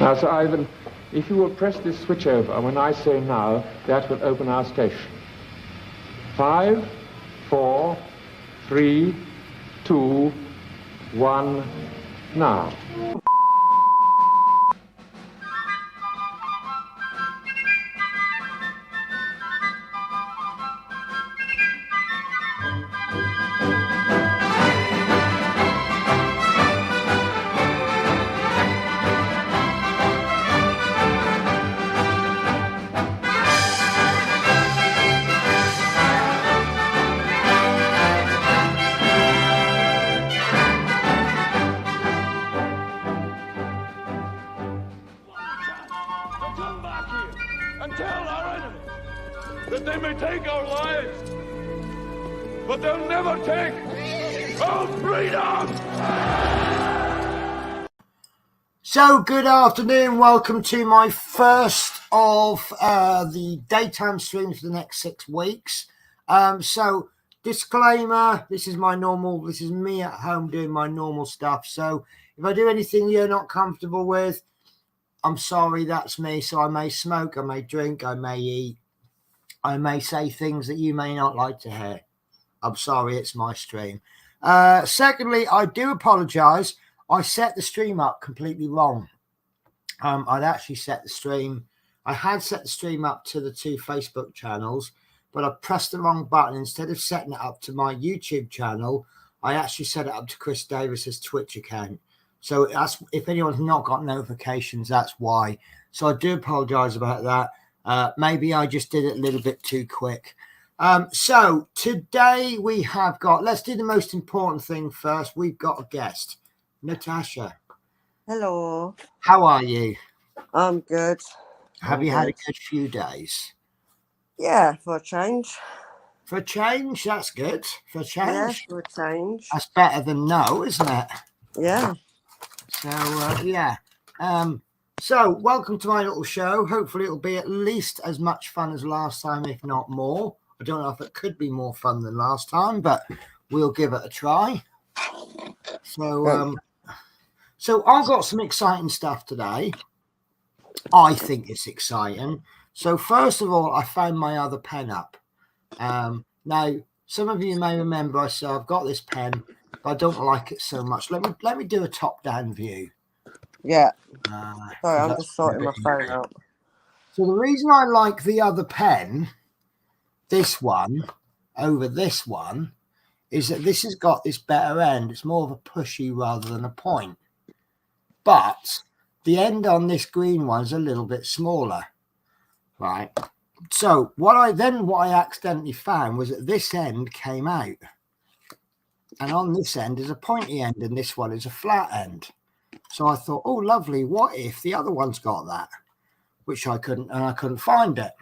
Now, Sir Ivan, if you will press this switch over, and when I say now, that will open our station. 5, 4, 3, 2, 1, now. But they'll never take our freedom! So, good afternoon. Welcome to my first of the daytime streams for the next 6 weeks. So, disclaimer, this is me at home doing my normal stuff. So, if I do anything you're not comfortable with, I'm sorry, that's me. So, I may smoke, I may drink, I may eat, I may say things that you may not like to hear. I'm sorry, it's my stream. Secondly, I do apologise. I set the stream up completely wrong. I had set the stream up to the 2 Facebook channels, but I pressed the wrong button. Instead of setting it up to my YouTube channel, I actually set it up to Chris Davis's Twitch account. So if anyone's not got notifications, that's why. So I do apologise about that. Maybe I just did it a little bit too quick. So today we have got, let's do the most important thing first. We've got a guest, Natasha. Hello. How are you? I'm good. Have you had a good few days? Yeah, for a change. For a change, that's good. For a change. Yeah, for a change. That's better than no, isn't it? Yeah. So, yeah. So welcome to my little show. Hopefully it'll be at least as much fun as last time, if not more. I don't know if it could be more fun than last time, but we'll give it a try. So, so I've got some exciting stuff today. I think it's exciting. So first of all, I found my other pen up. Now, some of you may remember I said I've got this pen, but I don't like it so much. Let me do a top-down view. Yeah. Sorry, I'm just sorting my phone out. So the reason I like the other pen, this one, over this one, is that this has got this better end. It's more of a pushy rather than a point. But the end on this green one is a little bit smaller, right? So what I accidentally found was that this end came out. And on this end is a pointy end and this one is a flat end. So I thought, oh, lovely. What if the other one's got that? Which I couldn't find it.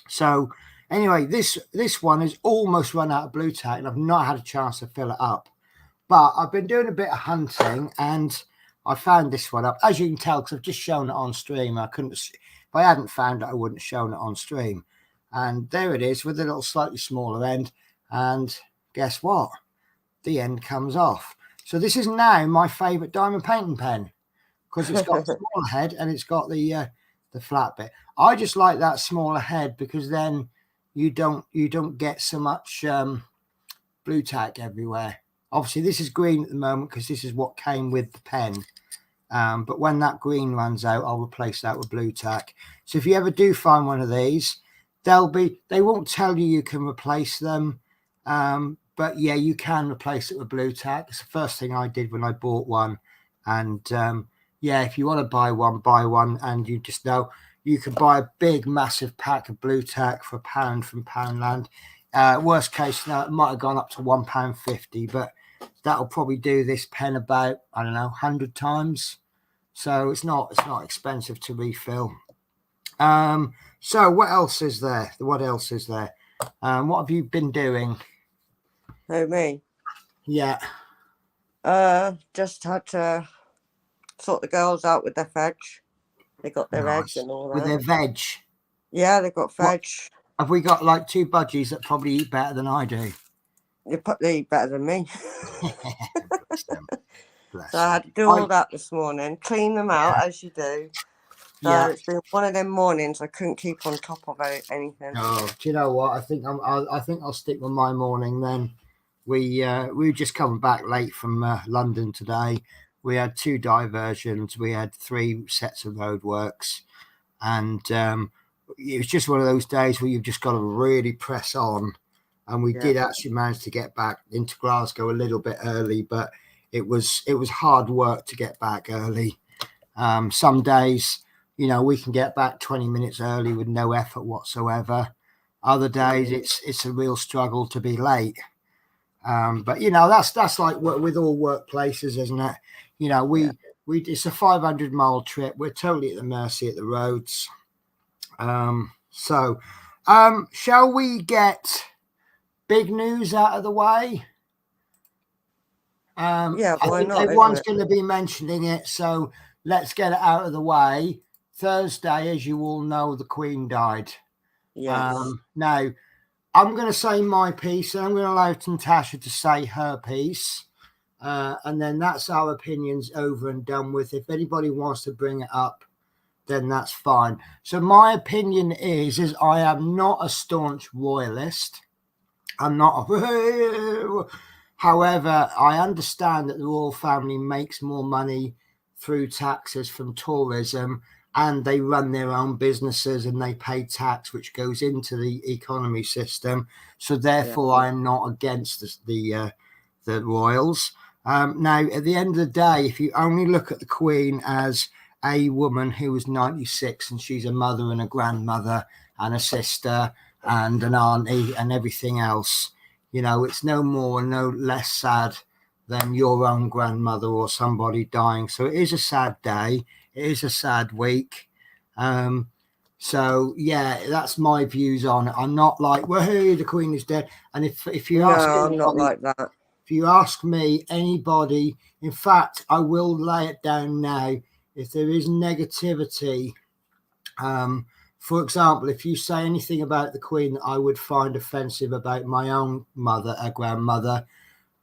So anyway, this one has almost run out of blue tack and I've not had a chance to fill it up. But I've been doing a bit of hunting and I found this one up. As you can tell, because I've just shown it on stream. If I hadn't found it, I wouldn't have shown it on stream. And there it is with a little slightly smaller end. And guess what? The end comes off. So this is now my favourite diamond painting pen because it's got the smaller head and it's got the flat bit. I just like that smaller head because then you don't get so much blue tack everywhere. Obviously, this is green at the moment because this is what came with the pen. But when that green runs out, I'll replace that with blue tack. So if you ever do find one of these, they won't tell you can replace them. But yeah, you can replace it with blue tack. It's the first thing I did when I bought one. And yeah, if you want to buy one, and you just know you can buy a big, massive pack of blue tack for £1 from Poundland. Worst case, now it might have gone up to £1.50, but that'll probably do this pen about, I don't know, 100 times. So it's not expensive to refill. So what else is there? What have you been doing? Who, me? Yeah. Just had to sort the girls out with their veg. They got their eggs and all that. With their veg? Yeah, they got veg. Have we got like 2 budgies that probably eat better than I do? They eat better than me. Bless So I had to do all that this morning, clean them out as you do. So it's been one of them mornings I couldn't keep on top of anything. Oh, do you know what? I think I'll stick with my morning then. We were just coming back late from London today. We had 2 diversions. We had 3 sets of roadworks, and it was just one of those days where you've just got to really press on. And we did actually manage to get back into Glasgow a little bit early, but it was hard work to get back early. Some days, you know, we can get back 20 minutes early with no effort whatsoever. Other days, it's a real struggle to be late. But you know, that's like with all workplaces, isn't it? You know, we it's a 500-mile trip. We're totally at the mercy of the roads. So shall we get big news out of the way? Why I think not? everyone's going to be mentioning it, so let's get it out of the way. Thursday, as you all know, the Queen died. Yes. Now, I'm going to say my piece, and I'm going to allow Natasha to say her piece, and then that's our opinions over and done with. If anybody wants to bring it up, then that's fine. So my opinion is I am not a staunch royalist. I'm not. However, I understand that the royal family makes more money through taxes from tourism, and they run their own businesses and they pay tax, which goes into the economy system. So therefore, I am not against the royals. Now, at the end of the day, if you only look at the Queen as a woman who was 96 and she's a mother and a grandmother and a sister and an auntie and everything else, you know, it's no more and no less sad than your own grandmother or somebody dying. So it is a sad day. It is a sad week. So yeah, that's my views on it. I'm not like, well, hey, the Queen is dead. And if you ask anybody, I'm not like that. If you ask me, anybody, in fact, I will lay it down now. If there is negativity, for example, if you say anything about the Queen that I would find offensive about my own mother, a grandmother,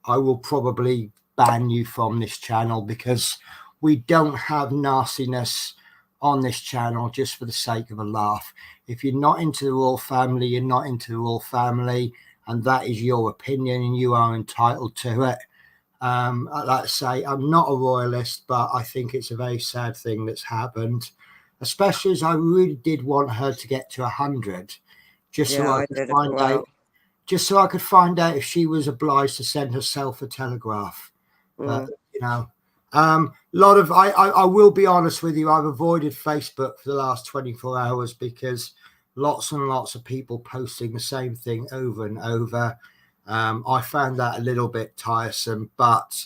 I will probably ban you from this channel, because we don't have nastiness on this channel just for the sake of a laugh. If you're not into the royal family, you're not into the royal family, and that is your opinion and you are entitled to it. Like I say, I'm not a royalist, but I think it's a very sad thing that's happened, especially as I really did want her to get to 100, just so I could find out. Just so I could find out if she was obliged to send herself a telegraph. But you know, I will be honest with you, I've avoided Facebook for the last 24 hours because lots and lots of people posting the same thing over and over. I found that a little bit tiresome, but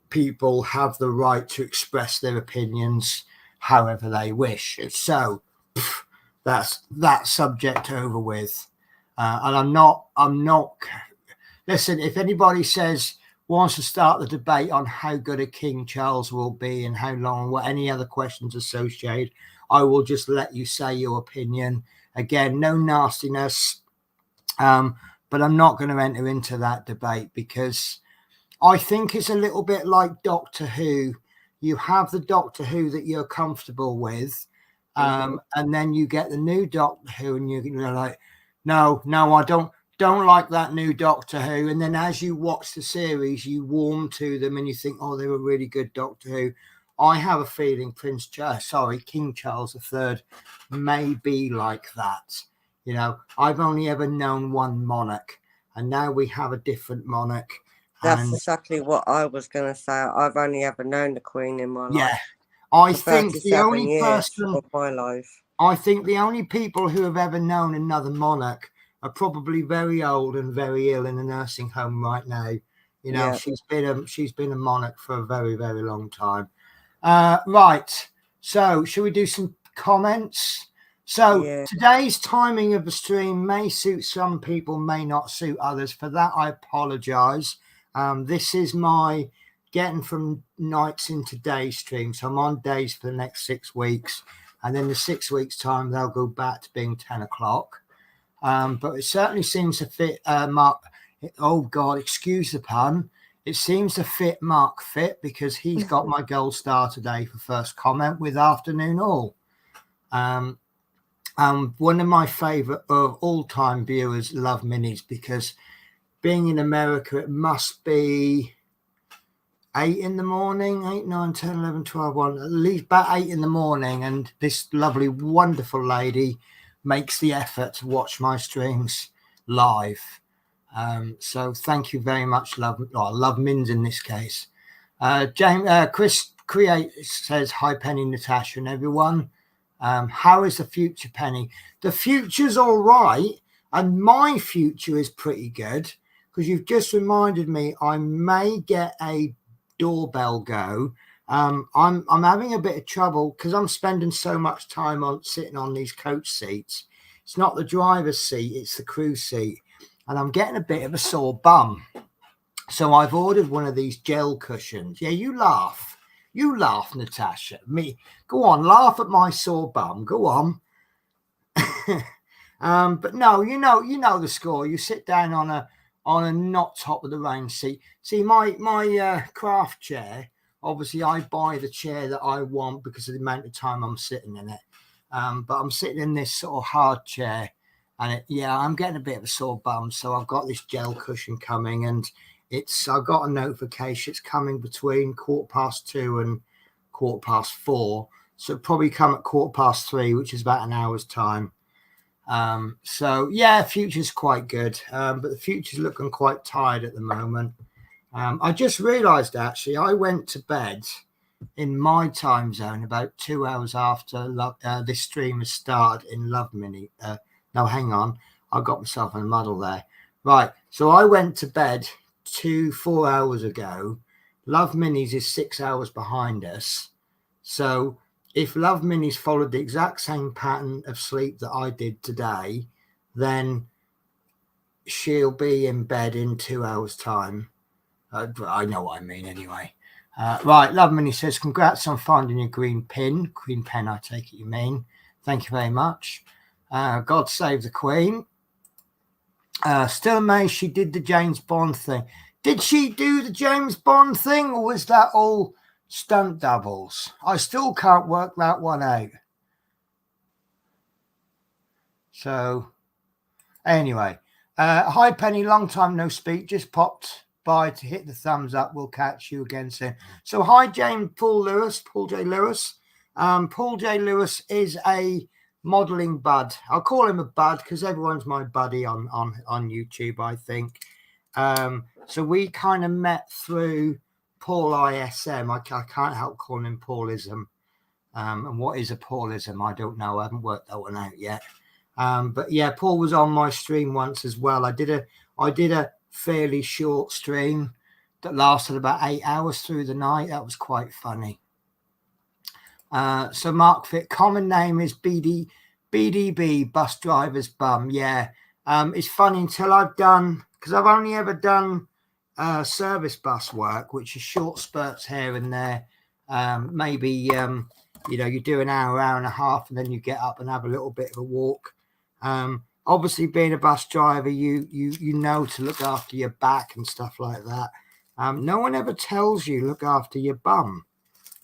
people have the right to express their opinions however they wish. So that's that subject over with. And I'm not, listen, if anybody wants to start the debate on how good a King Charles will be and how long, what any other questions associated, I will just let you say your opinion. Again, no nastiness. But I'm not going to enter into that debate, because I think it's a little bit like Doctor Who. You have the Doctor Who that you're comfortable with, and then you get the new Doctor Who, and you're like, no, I don't like that new Doctor Who. And then as you watch the series, you warm to them and you think, oh, they were really good Doctor Who. I have a feeling King Charles III may be like that. You know, I've only ever known one monarch, and now we have a different monarch. That's exactly what I was going to say. I've only ever known the Queen in my life. Yeah, I think the only person of my life. I think the only people who have ever known another monarch are probably very old and very ill in a nursing home right now. You know, she's been a monarch for a very, very long time. Right. So, should we do some comments? So, today's timing of the stream may suit some people, may not suit others. For that, I apologize. This is my getting from nights into day stream. So, I'm on days for the next 6 weeks. And then the 6 weeks' time, they'll go back to being 10 o'clock. But it certainly seems to fit Mark. Oh, God, excuse the pun. It seems to fit Mark Fit because he's got my gold star today for first comment with Afternoon All. One of my favorite of all-time viewers, Love Minis, because being in America, it must be 8 in the morning, 8, 9, 10, 11, 12, 1, at least about 8 in the morning. And this lovely, wonderful lady makes the effort to watch my streams live. So thank you very much, Love Mins in this case. Chris Create says, hi, Penny, Natasha, and everyone. How is the future, Penny? The future's all right, and my future is pretty good because you've just reminded me I may get a doorbell go. I'm having a bit of trouble because I'm spending so much time sitting on these coach seats. It's not the driver's seat, it's the crew seat, and I'm getting a bit of a sore bum. So I've ordered one of these gel cushions. Yeah, you laugh, Natasha. Me, go on, laugh at my sore bum. Go on. But no, you know the score. You sit down on a not top of the range seat. See, my craft chair. Obviously, I buy the chair that I want because of the amount of time I'm sitting in it. But I'm sitting in this sort of hard chair, and I'm getting a bit of a sore bum. So I've got this gel cushion coming, and I've got a notification. It's coming between 2:15 and 4:15. So it'll probably come at 3:15, which is about an hour's time. Future's quite good. But the future's looking quite tired at the moment. I just realized actually I went to bed in my time zone about 2 hours after this stream has started in Love Mini. No, hang on. I got myself in a muddle there. Right. So I went to bed 4 hours ago. Love Minis is 6 hours behind us. So if Love Minis followed the exact same pattern of sleep that I did today, then she'll be in bed in 2 hours time. I know what I mean anyway. Right, Love Mini says, congrats on finding your green pen, I take it you mean. Thank you very much. God save the Queen. Still amazed she did the James Bond thing. Did she do the James Bond thing, or was that all stunt doubles? I still can't work that one out. So, anyway. Hi, Penny. Long time no speak. Just popped by to hit the thumbs up. We'll catch you again soon. So, hi, Paul J. Lewis. Paul J. Lewis is a modeling bud. I'll call him a bud because everyone's my buddy on YouTube, I think. So we kind of met through Paul ISM. I can't help calling him Paulism. And what is a Paulism? I don't know. I haven't worked that one out yet. But yeah, Paul was on my stream once as well. I did a fairly short stream that lasted about 8 hours through the night. That was quite funny. So Mark Fit, common name is BDB, bus driver's bum. Yeah. It's funny until I've done, because I've only ever done service bus work, which is short spurts here and there. Maybe, you do an hour and a half, and then you get up and have a little bit of a walk. Obviously, being a bus driver, you know to look after your back and stuff like that. No one ever tells you look after your bum.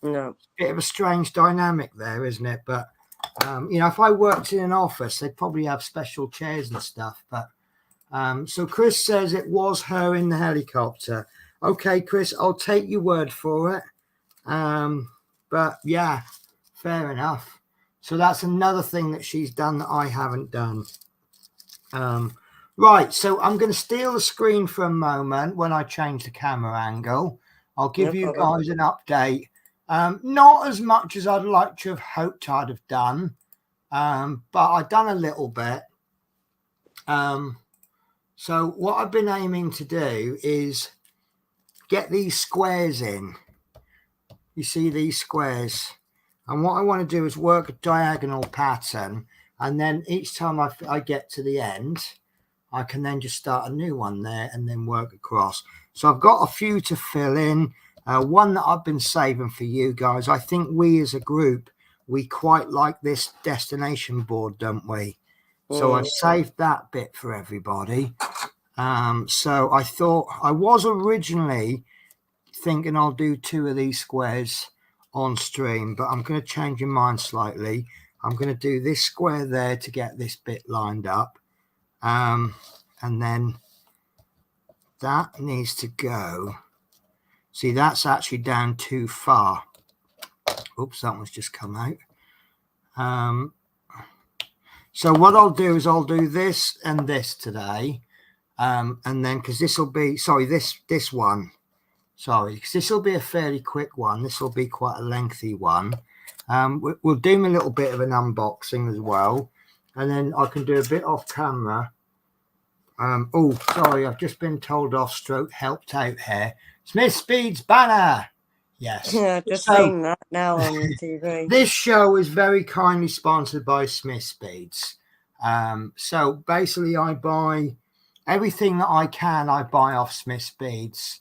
No. Bit of a strange dynamic there, isn't it? But if I worked in an office, they'd probably have special chairs and stuff. But so Chris says it was her in the helicopter. Okay, Chris, I'll take your word for it. But yeah, fair enough. So that's another thing that she's done that I haven't done. Right, so I'm going to steal the screen for a moment when I change the camera angle. I'll give you guys an update. Not as much as I'd like to have hoped I'd have done, but I've done a little bit. So what I've been aiming to do is get these squares in. You see these squares? And what I want to do is work a diagonal pattern, and then each time I get to the end, I can then just start a new one there and then work across. So I've got a few to fill in. One that I've been saving for you guys. I think we as a group, we quite like this destination board, don't we? So I've saved that bit for everybody. So I thought I was originally thinking I'll do 2 of these squares on stream, but I'm going to change your mind slightly. I'm going to do this square there to get this bit lined up. And then that needs to go. See, that's actually down too far. Oops, that one's just come out. So what I'll do is I'll do this and this today. And then, because this will be, sorry, this one. Sorry, because this will be a fairly quick one. This will be quite a lengthy one. We'll do a little bit of an unboxing as well. And then I can do a bit off camera. Oh, sorry, I've just been told off, stroke helped out here. Smith Speed's banner. Yes. Yeah, just seeing that now on the TV. This show is very kindly sponsored by Smith Speeds. So basically I buy everything that I can, I buy off Smith Speeds.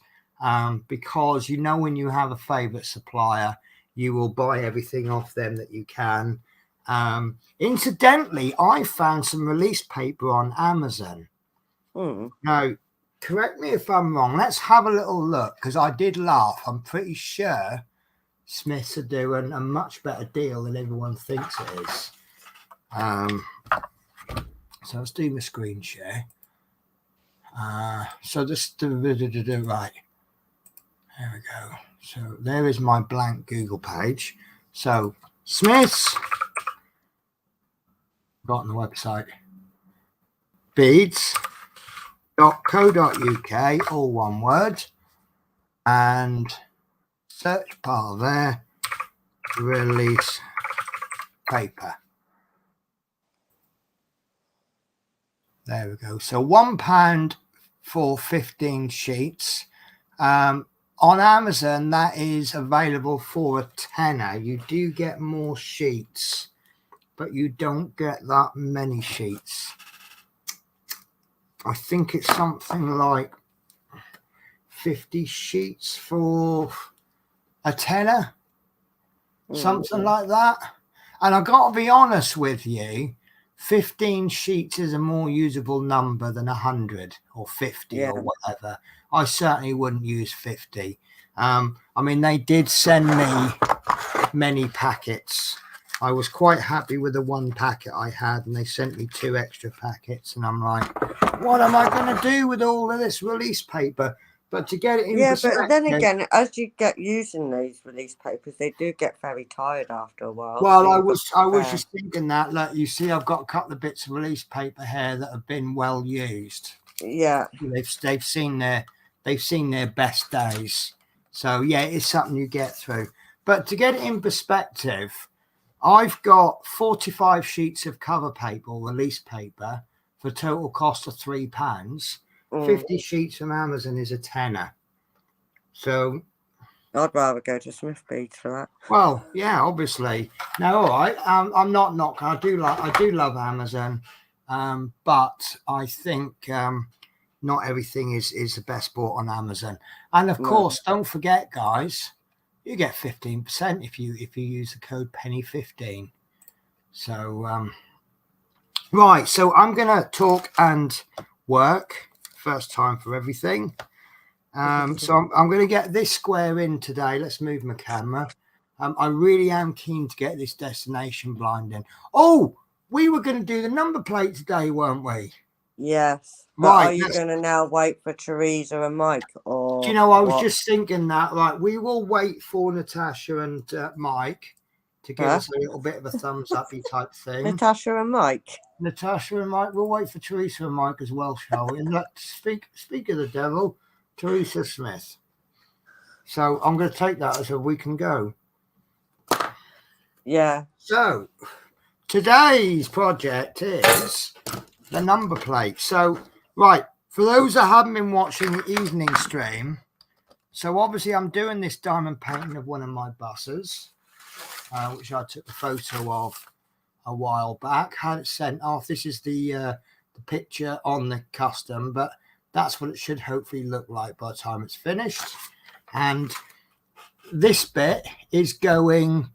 Because you know, when you have a favorite supplier, you will buy everything off them that you can. Incidentally, I found some release paper on Amazon. Now, correct me if I'm wrong. Let's have a little look, because I did laugh. I'm pretty sure Smiths are doing a much better deal than everyone thinks it is. So let's do my screen share. So just right. There we go. So there is my blank Google page. So Smiths, got on the website, beads.co.uk, all one word, and search bar there, release paper. There we go. So £1 for 15 sheets. On Amazon, that is available for a tenner. You do get more sheets, but you don't get that many sheets. I think it's something like 50 sheets for a tenner, something like that. And I've got to be honest with you, 15 sheets is a more usable number than 100 or 50 or whatever. I certainly wouldn't use 50. I mean, they did send me many packets. I was quite happy with the one packet I had, and they sent me 2 extra packets. And I'm like, what am I going to do with all of this release paper? But to get it in perspective, but then again, as you get using these release papers, they do get very tired after a while. Well, so I was just thinking that. Look, you see, I've got a couple of bits of release paper here that have been well used. Yeah, they've seen their best days. So yeah, it's something you get through. But to get it in perspective, I've got 45 sheets of cover paper, release paper, for a total cost of £3. 50 sheets from Amazon is a tenner. So I'd rather go to Smith Beads for that. Well, yeah, obviously. Now, all right. I'm not knocking. I do love Amazon, but I think not everything is the best bought on Amazon. And of course, don't forget, guys, you get 15% if you use the code Penny15. So right. So I'm gonna talk and work. First time for everything. So I'm going to get this square in today. Let's move my camera. I really am keen to get this destination blind in. Oh, we were going to do the number plate today, weren't we? Yes. Right. Are you going to now wait for Teresa and Mike? Or do you know, I was just thinking that. Right, we will wait for Natasha and Mike to give us a little bit of a thumbs up type thing. Natasha and Mike. Natasha and Mike. We'll wait for Teresa and Mike as well, shall we? And let's speak of the devil, Teresa Smith. So I'm going to take that as a we can go. Yeah. So today's project is the number plate. So, right, for those that haven't been watching the evening stream, so obviously I'm doing this diamond painting of one of my buses, which I took a photo of a while back, had it sent off. This is the picture on the custom, but that's what it should hopefully look like by the time it's finished. And this bit is going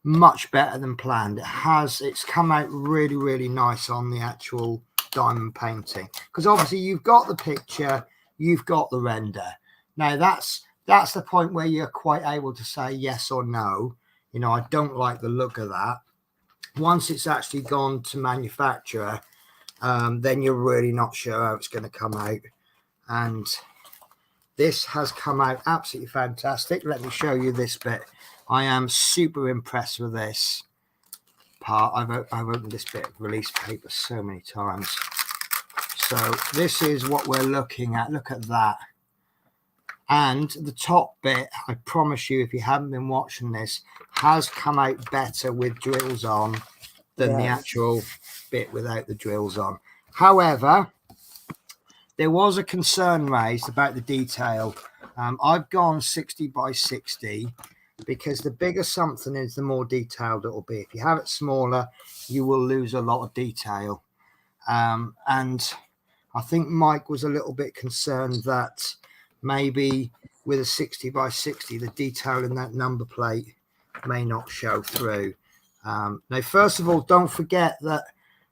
much better than planned. It's come out really, really nice on the actual diamond painting, because obviously you've got the picture, you've got the render. Now that's that's the point where you're quite able to say yes or no. You know, I don't like the look of that. Once it's actually gone to manufacturer, then you're really not sure how it's going to come out. And this has come out absolutely fantastic. Let me show you this bit. I am super impressed with this part. I've opened this bit of release paper so many times. So this is what we're looking at. Look at that. And the top bit, I promise you, if you haven't been watching this, has come out better with drills on than the actual bit without the drills on. However, there was a concern raised about the detail. I've gone 60 by 60 because the bigger something is, the more detailed it will be. If you have it smaller, you will lose a lot of detail. And I think Mike was a little bit concerned that maybe with a 60 by 60, the detail in that number plate may not show through. Now, first of all, don't forget that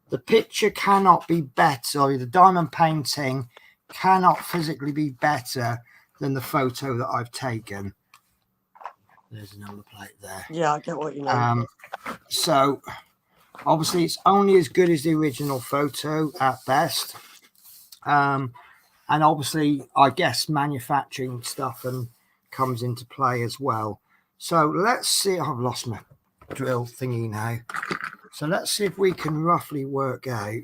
the picture cannot be better, or the diamond painting cannot physically be better than the photo that I've taken. There's a number plate there. Yeah, I get what you mean. So obviously it's only as good as the original photo at best. And obviously, I guess manufacturing stuff and comes into play as well. So let's see. I've lost my drill thingy now. So let's see if we can roughly work out.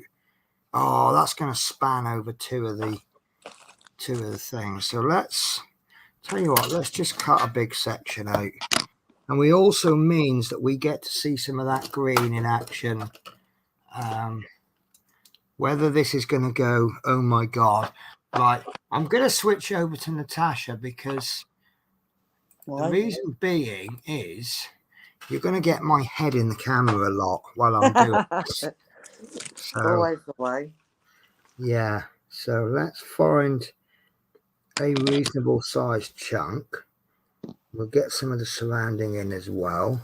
Oh, that's going to span over two of the things. So let's tell you what. Let's just cut a big section out, and we also means that we get to see some of that green in action. Whether this is going to go, oh my God. Right, I'm going to switch over to Natasha because the reason being is you're going to get my head in the camera a lot while I'm doing this. So, always the way. Yeah, so let's find a reasonable sized chunk. We'll get some of the surrounding in as well.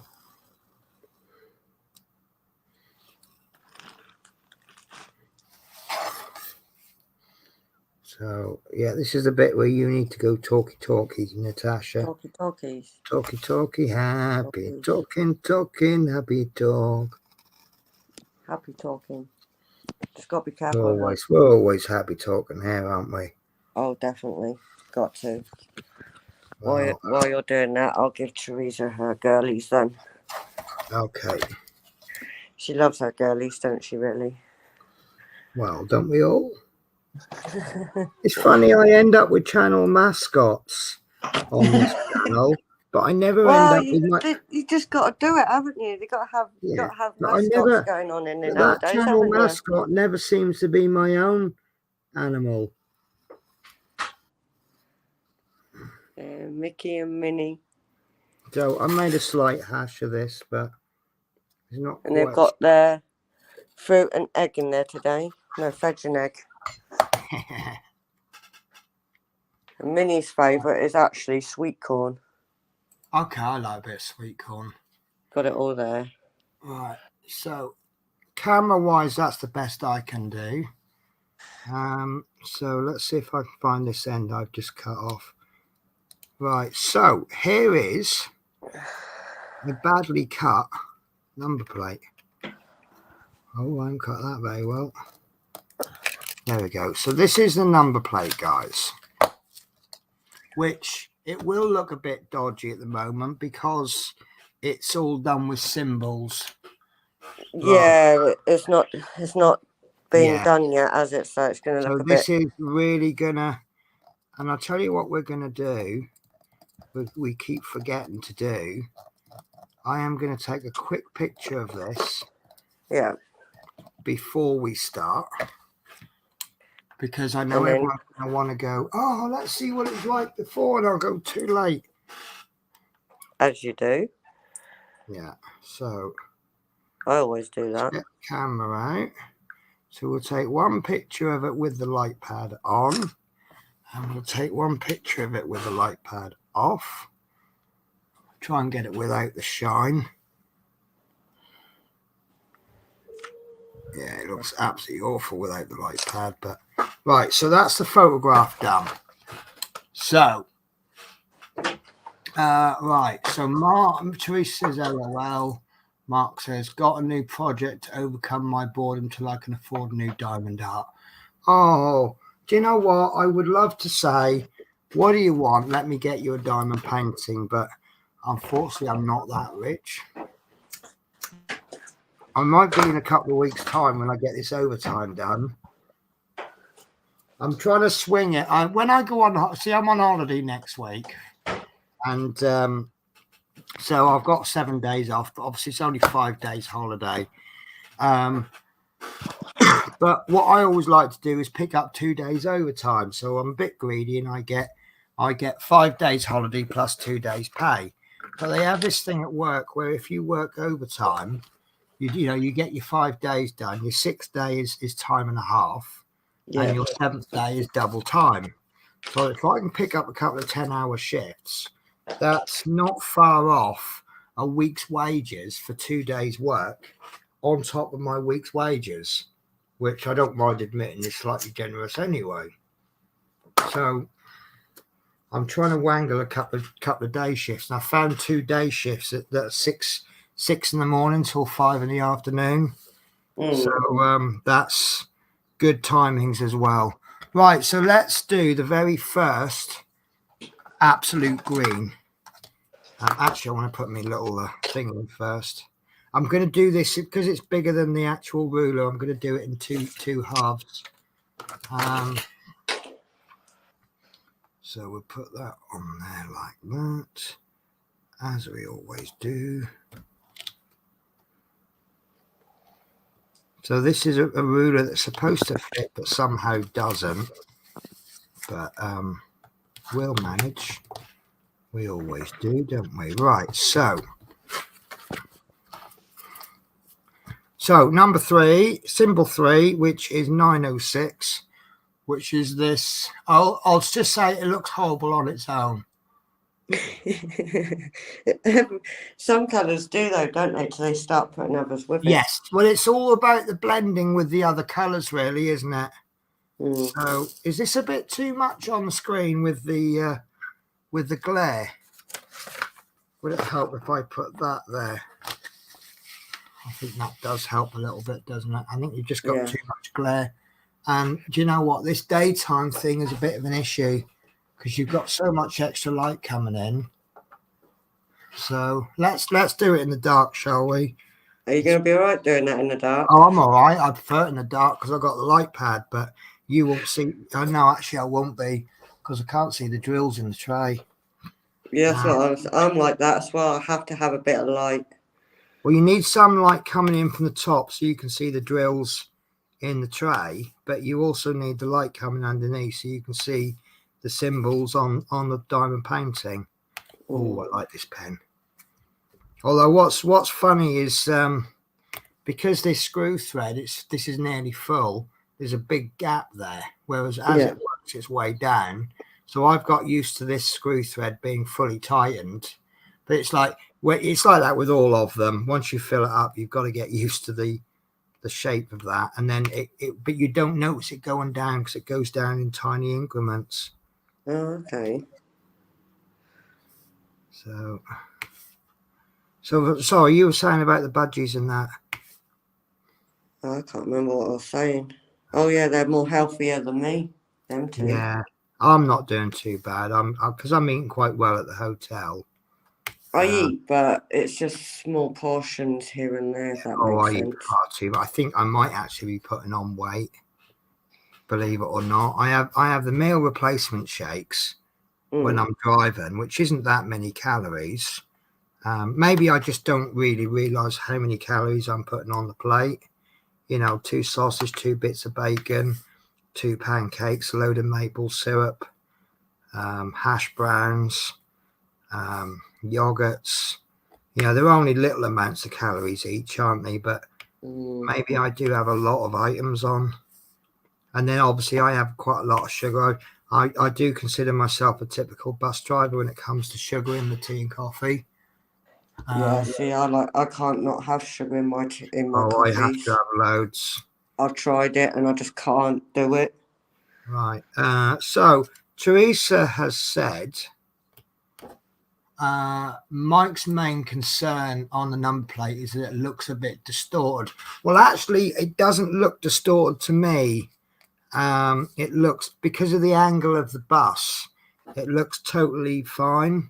So, yeah, this is the bit where you need to go talky, Natasha. Talkies. Talky, happy talking, happy talk. Happy talking. Just got to be careful. We're always happy talking here, aren't we? Oh, definitely. Got to. While you're doing that, I'll give Teresa her girlies then. Okay. She loves her girlies, don't she, really? Well, don't we all? It's funny, I end up with channel mascots on this channel, but I never end up with my... You just got to do it, haven't you? You got to have mascots going on in there nowadays, that channel mascot never seems to be my own animal. Mickey and Minnie. So I made a slight hash of this, but it's not. And they've got their fruit and egg in there today. No, veg and egg. And Minnie's favourite is actually sweet corn. Okay, I like a bit of sweet corn. Got it all there. Right, so camera-wise, that's the best I can do. So let's see if I can find this end I've just cut off. Right, so here is a badly cut number plate. Oh, I haven't cut that very well. There we go. So this is the number plate, guys, which it will look a bit dodgy at the moment because it's all done with symbols. Yeah, it's not being done yet, as it so it's going to look a bit. So this is really gonna, and I'll tell you what we're gonna do. We keep forgetting to do. I am going to take a quick picture of this. Yeah. Before we start, because I know everyone's going to want to go, oh, let's see what it was like before, and I'll go too late. As you do. Yeah. So I always do that. Get the camera out. So we'll take one picture of it with the light pad on, and we'll take one picture of it with the light pad off. Try and get it without the shine. Yeah, it looks absolutely awful without the light pad, but right, so that's the photograph done. So Right. So Teresa says, LOL. Mark says, got a new project to overcome my boredom till I can afford a new diamond art. Oh, do you know what? I would love to say, what do you want? Let me get you a diamond painting. But unfortunately, I'm not that rich. I might be in a couple of weeks' time when I get this overtime done. I'm trying to swing it. When I go on, I'm on holiday next week. And so I've got 7 days off, but obviously it's only 5 days holiday. But what I always like to do is pick up 2 days overtime. So I'm a bit greedy, and I get 5 days holiday plus 2 days pay. But they have this thing at work where if you work overtime, you get your 5 days done. Your 6th day is time and a half, and your 7th day is double time. So if I can pick up a couple of 10-hour shifts, that's not far off a week's wages for 2 days' work on top of my week's wages, which I don't mind admitting is slightly generous anyway. So I'm trying to wangle a couple of day shifts, and I found 2 day shifts that are 6 in the morning till 5 in the afternoon. So that's good timings as well. Right, so let's do the very first absolute green. Actually, I want to put my little thing in first. I'm going to do this because it's bigger than the actual ruler. I'm going to do it in two halves. So we'll put that on there like that, as we always do. So this is a ruler that's supposed to fit, but somehow doesn't. But we'll manage. We always do, don't we? Right, so number 3, symbol 3, which is 906, which is this. I'll just say it looks horrible on its own. Some colours do though, don't they, till they start putting others with it? Yes, well, it's all about the blending with the other colours, really, isn't it? So is this a bit too much on the screen with the glare? Would it help if I put that there? I think that does help a little bit, doesn't it? I think you've just got too much glare. And do you know what? This daytime thing is a bit of an issue because you've got so much extra light coming in. So let's do it in the dark, shall we? Are you going to be all right doing that in the dark? Oh, I'm all right. I prefer it in the dark because I've got the light pad, but you won't see. Oh, no, actually, I won't be because I can't see the drills in the tray. Yeah, that's what I'm like that as well. I have to have a bit of light. Well, you need some light coming in from the top so you can see the drills in the tray, but you also need the light coming underneath so you can see the symbols on the diamond painting. Oh, I like this pen. Although what's funny is because this screw thread, this is nearly full, there's a big gap there, whereas as it works its way down. So I've got used to this screw thread being fully tightened, but it's like that with all of them. Once you fill it up, you've got to get used to the shape of that, and then but you don't notice it going down because it goes down in tiny increments. Oh, okay. So sorry, you were saying about the budgies and that. Oh, I can't remember what I was saying. Oh yeah, they're more healthier than me. Them two. Yeah, I'm not doing too bad. Because I'm eating quite well at the hotel. I eat, but it's just small portions here and there. If that makes sense. Eat far too. But I think I might actually be putting on weight. Believe it or not, I have the meal replacement shakes when I'm driving, which isn't that many calories. Maybe I just don't really realise how many calories I'm putting on the plate. 2 sausages, 2 bits of bacon, 2 pancakes, a load of maple syrup, hash browns, yogurts. They're only little amounts of calories each, aren't they? But maybe I do have a lot of items on. And then obviously I have quite a lot of sugar. I do consider myself a typical bus driver when it comes to sugar in the tea and coffee. Yeah, see, I can't not have sugar in my coffees. I have to have loads. I've tried it and I just can't do it. Right. So Teresa has said, Mike's main concern on the number plate is that it looks a bit distorted. Well, actually, it doesn't look distorted to me. It looks, because of the angle of the bus, it looks totally fine.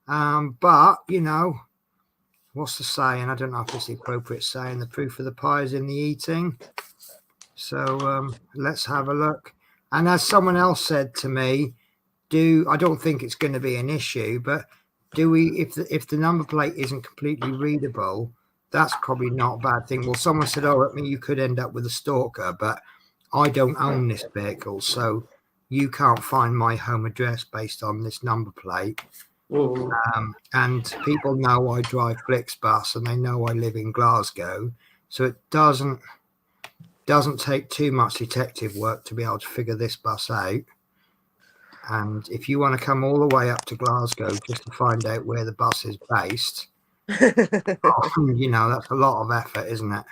But, you know, what's the saying? I don't know if it's the appropriate saying. The proof of the pie is in the eating. So let's have a look. And as someone else said to me, I don't think it's going to be an issue, but if the number plate isn't completely readable, that's probably not a bad thing. Well, someone said, I mean, you could end up with a stalker, but I don't own this vehicle, so you can't find my home address based on this number plate. And people know I drive Flixbus, and they know I live in Glasgow, so it doesn't take too much detective work to be able to figure this bus out. And if you want to come all the way up to Glasgow just to find out where the bus is based, you know, that's a lot of effort, isn't it?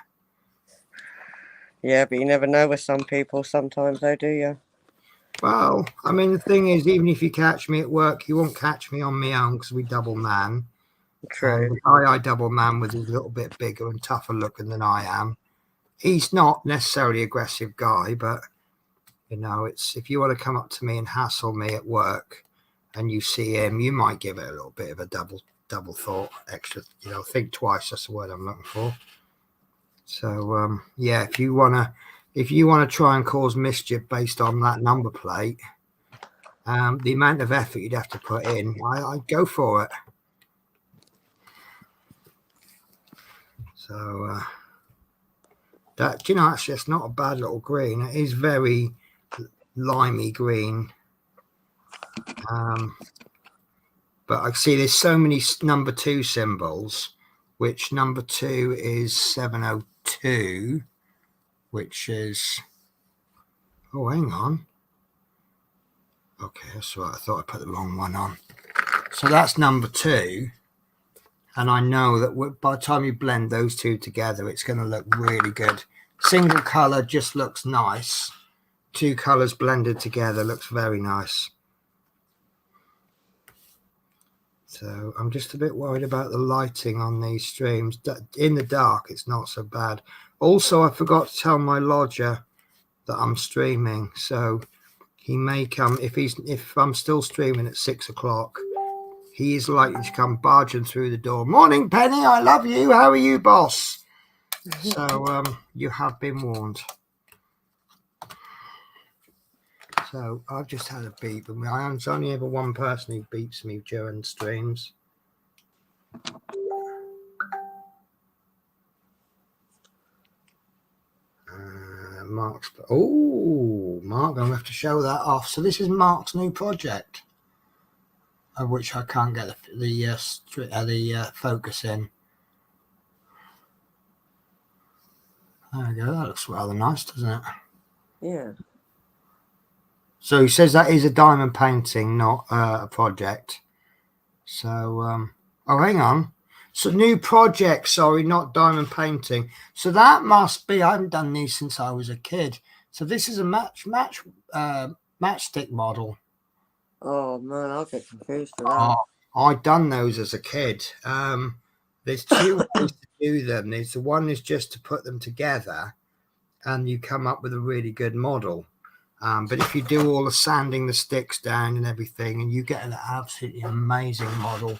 Yeah, but you never know with some people sometimes, though, do you? Well, I mean, the thing is, even if you catch me at work, you won't catch me on my own because we double man. True. The guy I double man with is a little bit bigger and tougher looking than I am. He's not necessarily an aggressive guy, but, you know, it's, if you want to come up to me and hassle me at work and you see him, you might give it a little bit of a double thought, extra, you know, think twice. That's the word I'm looking for. So, yeah, if you want to try and cause mischief based on that number plate, the amount of effort you'd have to put in, I'd go for it. So, that, you know, actually, it's not a bad little green. It is very limey green. But I see there's so many number 2 symbols, which number 2 is 702, which is, oh, hang on. Okay, that's right. I thought I put the wrong one on. So that's number 2. And I know that by the time you blend those two together, it's going to look really good. Single color just looks nice. 2 colors blended together looks very nice. So I'm just a bit worried about the lighting on these streams. In the dark, it's not so bad. Also, I forgot to tell my lodger that I'm streaming. So he may come, if I'm still streaming at 6 o'clock, he is likely to come barging through the door. Morning, Penny. I love you. How are you, boss? So you have been warned. So I've just had a beep, and there's only ever one person who beeps me during streams. Mark's. Oh, Mark, I'm going to have to show that off. So this is Mark's new project, of which I can't get the focus in. There we go. That looks rather nice, doesn't it? Yeah. So he says that is a diamond painting, not a project. So, oh, hang on. So new project, sorry, not diamond painting. So that must be, I haven't done these since I was a kid. So this is a matchstick model. Oh, man, I'll get confused for that. I'd done those as a kid. There's 2 ways to do them. There's the one is just to put them together and you come up with a really good model. But if you do all the sanding the sticks down and everything, and you get an absolutely amazing model.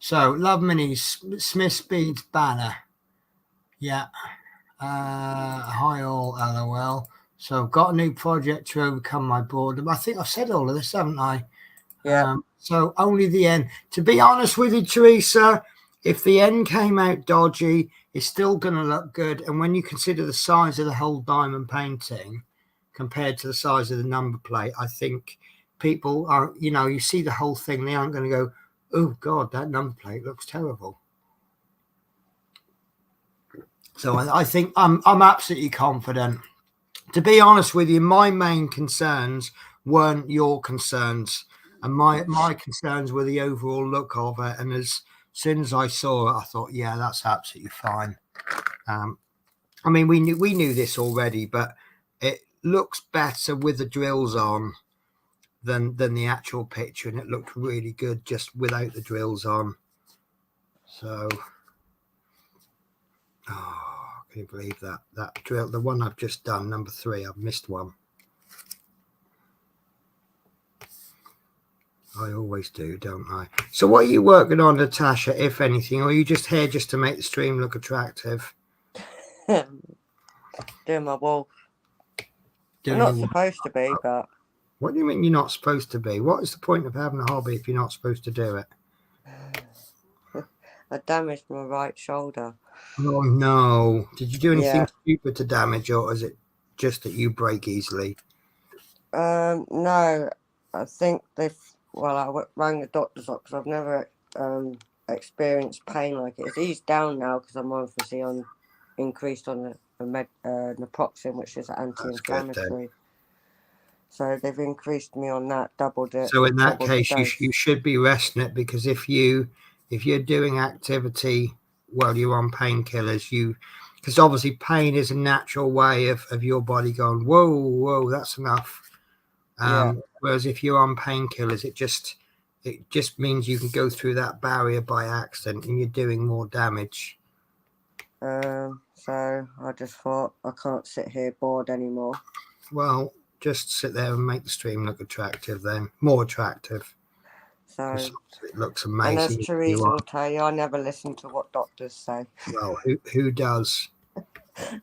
So, Love Minis, Smith Speed's banner. Yeah. Hi all, LOL. So, I've got a new project to overcome my boredom. I think I've said all of this, haven't I? Yeah. So, only the end. To be honest with you, Teresa, if the end came out dodgy, it's still going to look good. And when you consider the size of the whole diamond painting compared to the size of the number plate, I think people are, you know, you see the whole thing, they aren't going to go, oh, God, that number plate looks terrible. So I think I'm absolutely confident. To be honest with you, my main concerns weren't your concerns. And my concerns were the overall look of it. And as soon as I saw it, I thought, yeah, that's absolutely fine. I mean, we knew this already, but it looks better with the drills on. than the actual picture, and it looked really good just without the drills on. So, can you believe that drill, the one I've just done, number 3, I've missed one. I always do, don't I? So what are you working on, Natasha, if anything, or are you just here just to make the stream look attractive? Doing my wolf. I'm not supposed to be, but... What do you mean you're not supposed to be? What is the point of having a hobby if you're not supposed to do it? I damaged my right shoulder. Oh, no. Did you do anything stupid to damage, or is it just that you break easily? No. I think I rang the doctors up because I've never experienced pain like it. It's eased down now because I'm obviously increased on the naproxen, which is an anti-inflammatory. So they've increased me on that, doubled it. So in that case, you should be resting it, because if you're doing activity while you're on painkillers, because obviously pain is a natural way of your body going, whoa, that's enough. Whereas if you're on painkillers, it just means you can go through that barrier by accident, and you're doing more damage. So I just thought, I can't sit here bored anymore. Well, just sit there and make the stream look attractive then. More attractive. So it looks amazing. And as Teresa will tell you, I never listen to what doctors say. Well, who does?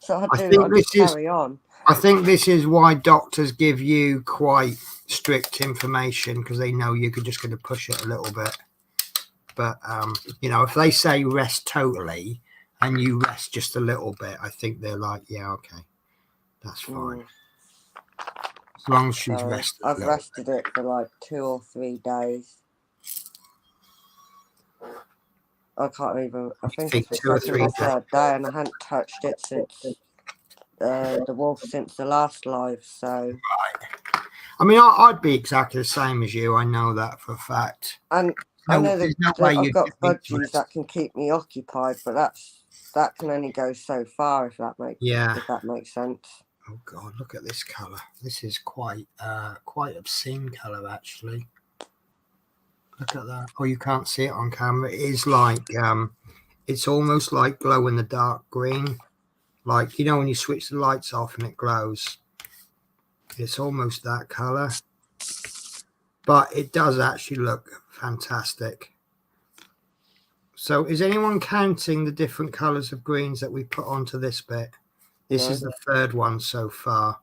So I just carry on. I think this is why doctors give you quite strict information, because they know you're just going to push it a little bit. But, if they say rest totally and you rest just a little bit, I think they're like, yeah, okay, that's fine. As long as she's rested. I've rested it for like 2 or 3 days. I can't even, I think it's the 2nd or 3rd day, and I hadn't touched it since the wolf since the last live, so. Right. I mean, I'd be exactly the same as you. I know that for a fact. And I know that I've got budgies that can keep me occupied, but that can only go so far, if that makes sense. Oh God, look at this colour. This is quite obscene colour, actually. Look at that. Oh, you can't see it on camera. It is like it's almost like glow in the dark green. Like, when you switch the lights off and it glows. It's almost that colour. But it does actually look fantastic. So is anyone counting the different colours of greens that we put onto this bit? This is the 3rd one so far.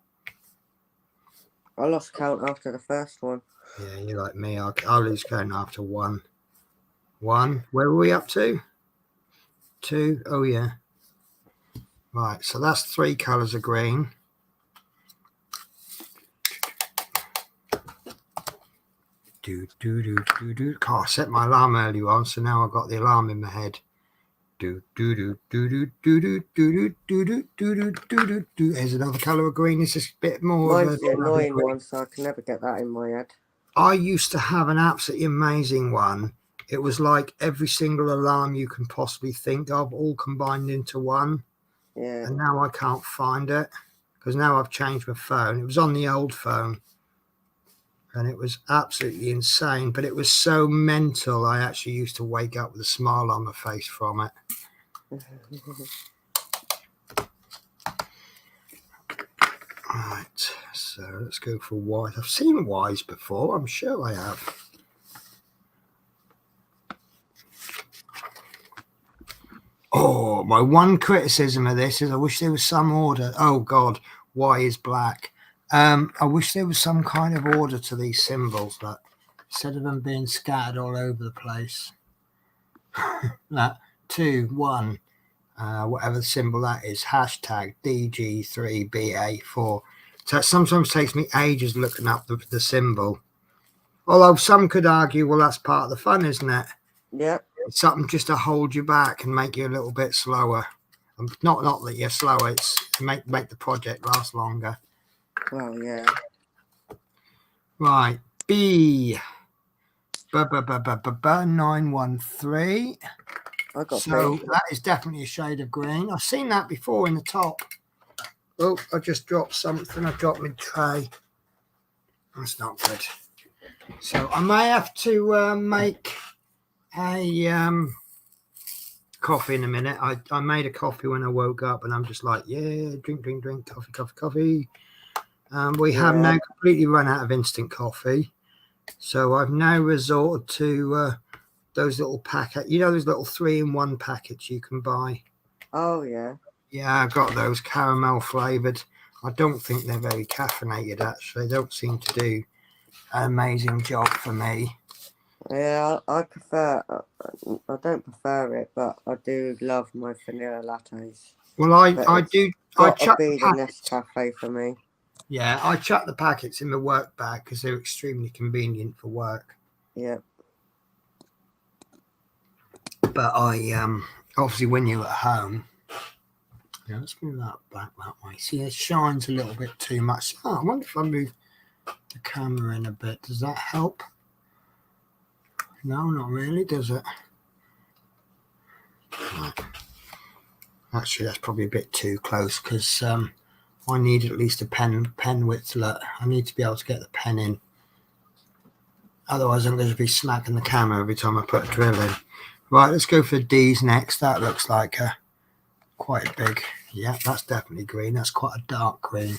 I lost count after the 1st one. Yeah, you're like me. I'll lose count after 1. 1. Where are we up to? 2. Oh, yeah. Right, so that's 3 colours of green. I set my alarm earlier on, so now I've got the alarm in my head. Here's another colour of green. It's just a bit more. Mine's the annoying one, so I can never get that in my head. I used to have an absolutely amazing one. It was like every single alarm you can possibly think of, all combined into one. Yeah. And now I can't find it, because now I've changed my phone. It was on the old phone. And it was absolutely insane, but it was so mental. I actually used to wake up with a smile on my face from it. Right, so let's go for white. I've seen whites before, I'm sure I have. Oh, my one criticism of this is I wish there was some order. Oh, God, why is black? I wish there was some kind of order to these symbols, but instead of them being scattered all over the place. That 2, 1, whatever the symbol that is, hashtag DG3BA4. So it sometimes takes me ages looking up the symbol. Although some could argue, well, that's part of the fun, isn't it? Yep. It's something just to hold you back and make you a little bit slower. Not that you're slower, it's to make the project last longer. Well, yeah. Right, B. 913. So that is definitely a shade of green. I've seen that before in the top. Oh, I just dropped something. I dropped my tray. That's not good. So I may have to make a coffee in a minute. I made a coffee when I woke up, and I'm just like, yeah, drink, coffee. We have now completely run out of instant coffee, so I've now resorted to those little packet. You know, those little 3-in-1 packets you can buy. Oh yeah. Yeah, I've got those caramel flavored. I don't think they're very caffeinated. Actually, they don't seem to do an amazing job for me. Yeah, I prefer. I don't prefer it, but I do love my vanilla lattes. Well, I do. I Got to chuck be the the packets. Nescafe for me. Yeah, I chuck the packets in the work bag because they're extremely convenient for work. Yeah. But I obviously when you're at home. Yeah, let's move that back that way. See, it shines a little bit too much. Oh, I wonder if I move the camera in a bit. Does that help? No, not really, does it? Right. Actually, that's probably a bit too close because I need at least a pen width. Look, I need to be able to get the pen in. Otherwise, I'm going to be smacking the camera every time I put a drill in. Right, let's go for D's next. That looks like a quite big. Yeah, that's definitely green. That's quite a dark green.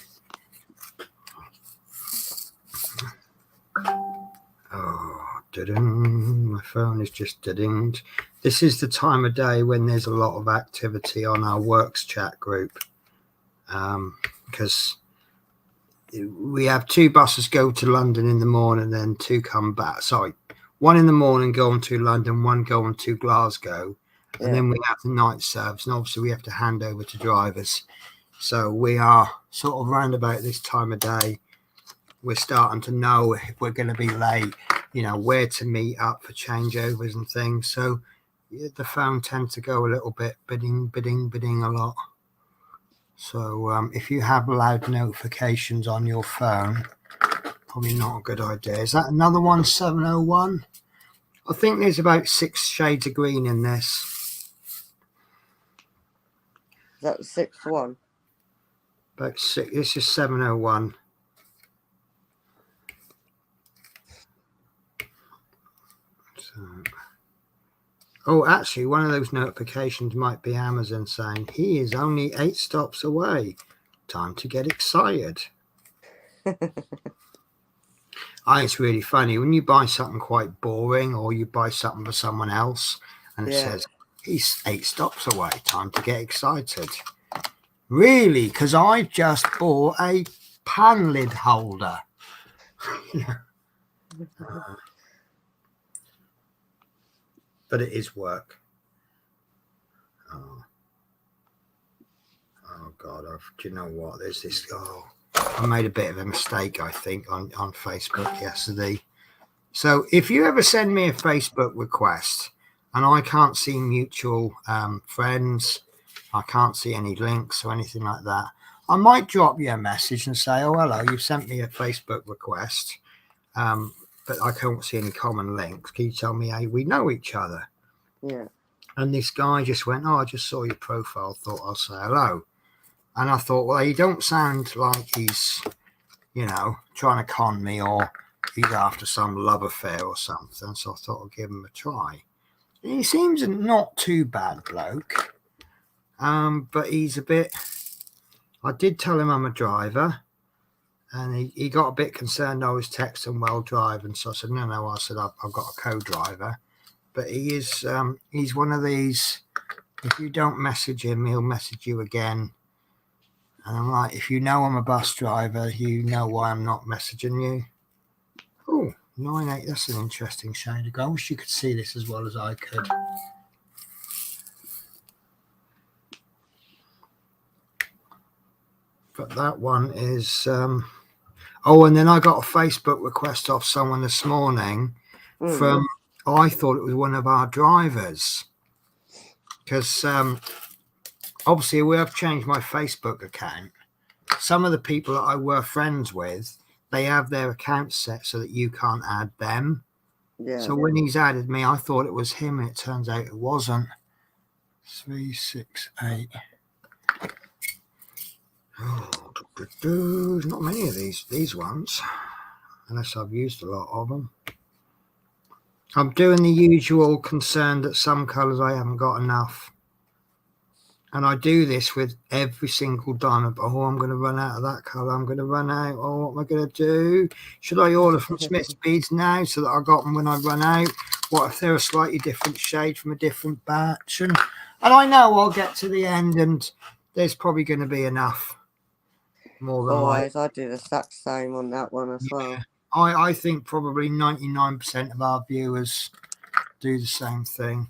Oh, my phone is just didn't. This is the time of day when there's a lot of activity on our works chat group, because we have 2 buses go to London in the morning, then 2 come back. Sorry, 1 in the morning going to London, 1 going to Glasgow, and then we have the night service, and obviously we have to hand over to drivers. So we are sort of round about this time of day. We're starting to know if we're going to be late, you know, where to meet up for changeovers and things. So the phone tends to go a little bit bidding a lot. So if you have loud notifications on your phone, probably not a good idea. Is that another one, 701? I think there's about 6 shades of green in this. Is that the 6th one? About 6. This is 701. Oh, actually, one of those notifications might be Amazon saying he is only 8 stops away. Time to get excited. It's really funny when you buy something quite boring, or you buy something for someone else, and it says he's 8 stops away. Time to get excited. Really? Because I just bought a pan lid holder. But it is work. Oh God! Do you know what? There's this. Oh, I made a bit of a mistake, I think, on Facebook yesterday. So if you ever send me a Facebook request and I can't see mutual friends, I can't see any links or anything like that, I might drop you a message and say, oh, hello, you sent me a Facebook request, but I can't see any common links. Can you tell me how we know each other? Yeah. And this guy just went, oh, I just saw your profile, thought I'll say hello. And I thought, well, he don't sound like he's, you know, trying to con me or he's after some love affair or something. So I thought I'd give him a try. And he seems a not too bad bloke. But he's a bit, I did tell him I'm a driver. And he got a bit concerned I was texting while driving. So I said, no, I said, I've got a co-driver. But he is, he's one of these, if you don't message him, he'll message you again. And I'm like, if you know I'm a bus driver, you know why I'm not messaging you. Oh, 9.8, that's an interesting shade of grey. I wish you could see this as well as I could. But that one is, oh, and then I got a Facebook request off someone this morning from, I thought it was one of our drivers. Because obviously we have changed my Facebook account. Some of the people that I were friends with, they have their accounts set so that you can't add them. Yeah. So when he's added me, I thought it was him, and it turns out it wasn't. 368. Oh, there's not many of these ones. unless I've used a lot of them. I'm doing the usual concern that some colours I haven't got enough. And I do this with every single diamond. Oh, I'm going to run out of that colour. I'm going to run out. Oh, what am I going to do? Should I order from Smith's Beads now so that I got them when I run out? What if they're a slightly different shade from a different batch? And I know I'll get to the end and there's probably going to be enough. More than Always, I do the exact same on that one as well. I think probably 99% of our viewers do the same thing.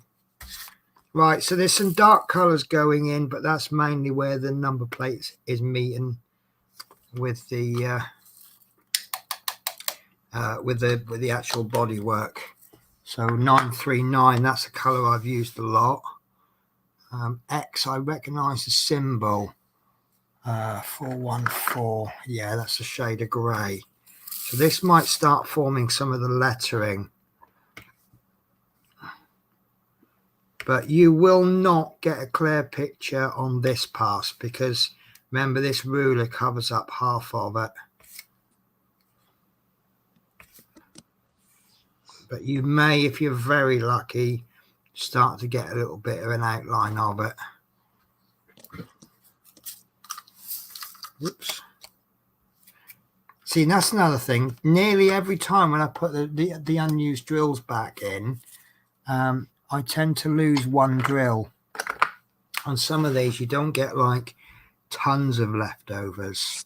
Right, so there's some dark colours going in, but that's mainly where the number plate is meeting with the actual bodywork. So 939, that's a colour I've used a lot. X, I recognise the symbol. 414, yeah, that's a shade of grey. So this might start forming some of the lettering. But you will not get a clear picture on this pass because remember this ruler covers up half of it. But you may, if you're very lucky, start to get a little bit of an outline of it. Oops. See, that's another thing. Nearly every time when I put the unused drills back in, I tend to lose one drill. On some of these, you don't get like tons of leftovers.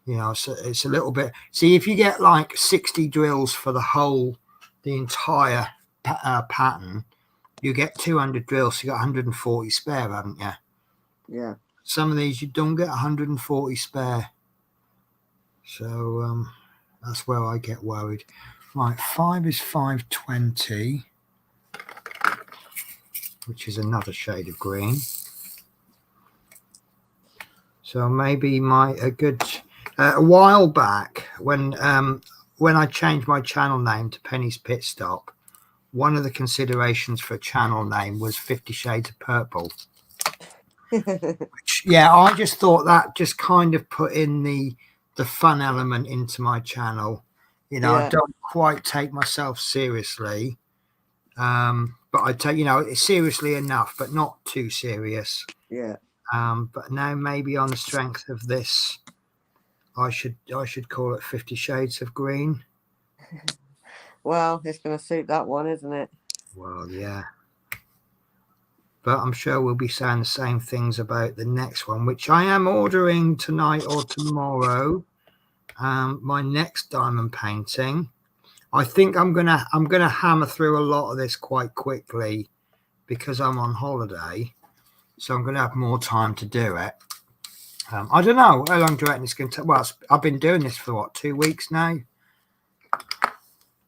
You know, so it's a little bit. See, if you get like 60 drills for the entire pattern, you get 200 drills. So you got 140 spare, haven't you? Yeah. Some of these you don't get 140 spare. So that's where I get worried. Right, 5 is 520. Which is another shade of green. So maybe a while back when I changed my channel name to Penny's Pit Stop, one of the considerations for a channel name was 50 Shades of Purple. Which, yeah, I just thought that just kind of put in the fun element into my channel. You know, yeah. I don't quite take myself seriously. But I take, you know, it's seriously enough, but not too serious. Yeah. But now maybe on the strength of this, I should call it 50 Shades of Green. Well, it's going to suit that one, isn't it? Well, yeah. But I'm sure we'll be saying the same things about the next one, which I am ordering tonight or tomorrow. My next diamond painting. I think I'm gonna hammer through a lot of this quite quickly because I'm on holiday, so I'm gonna have more time to do it. I don't know how long do you reckon it's going to take? Well, I've been doing this for what, 2 weeks now.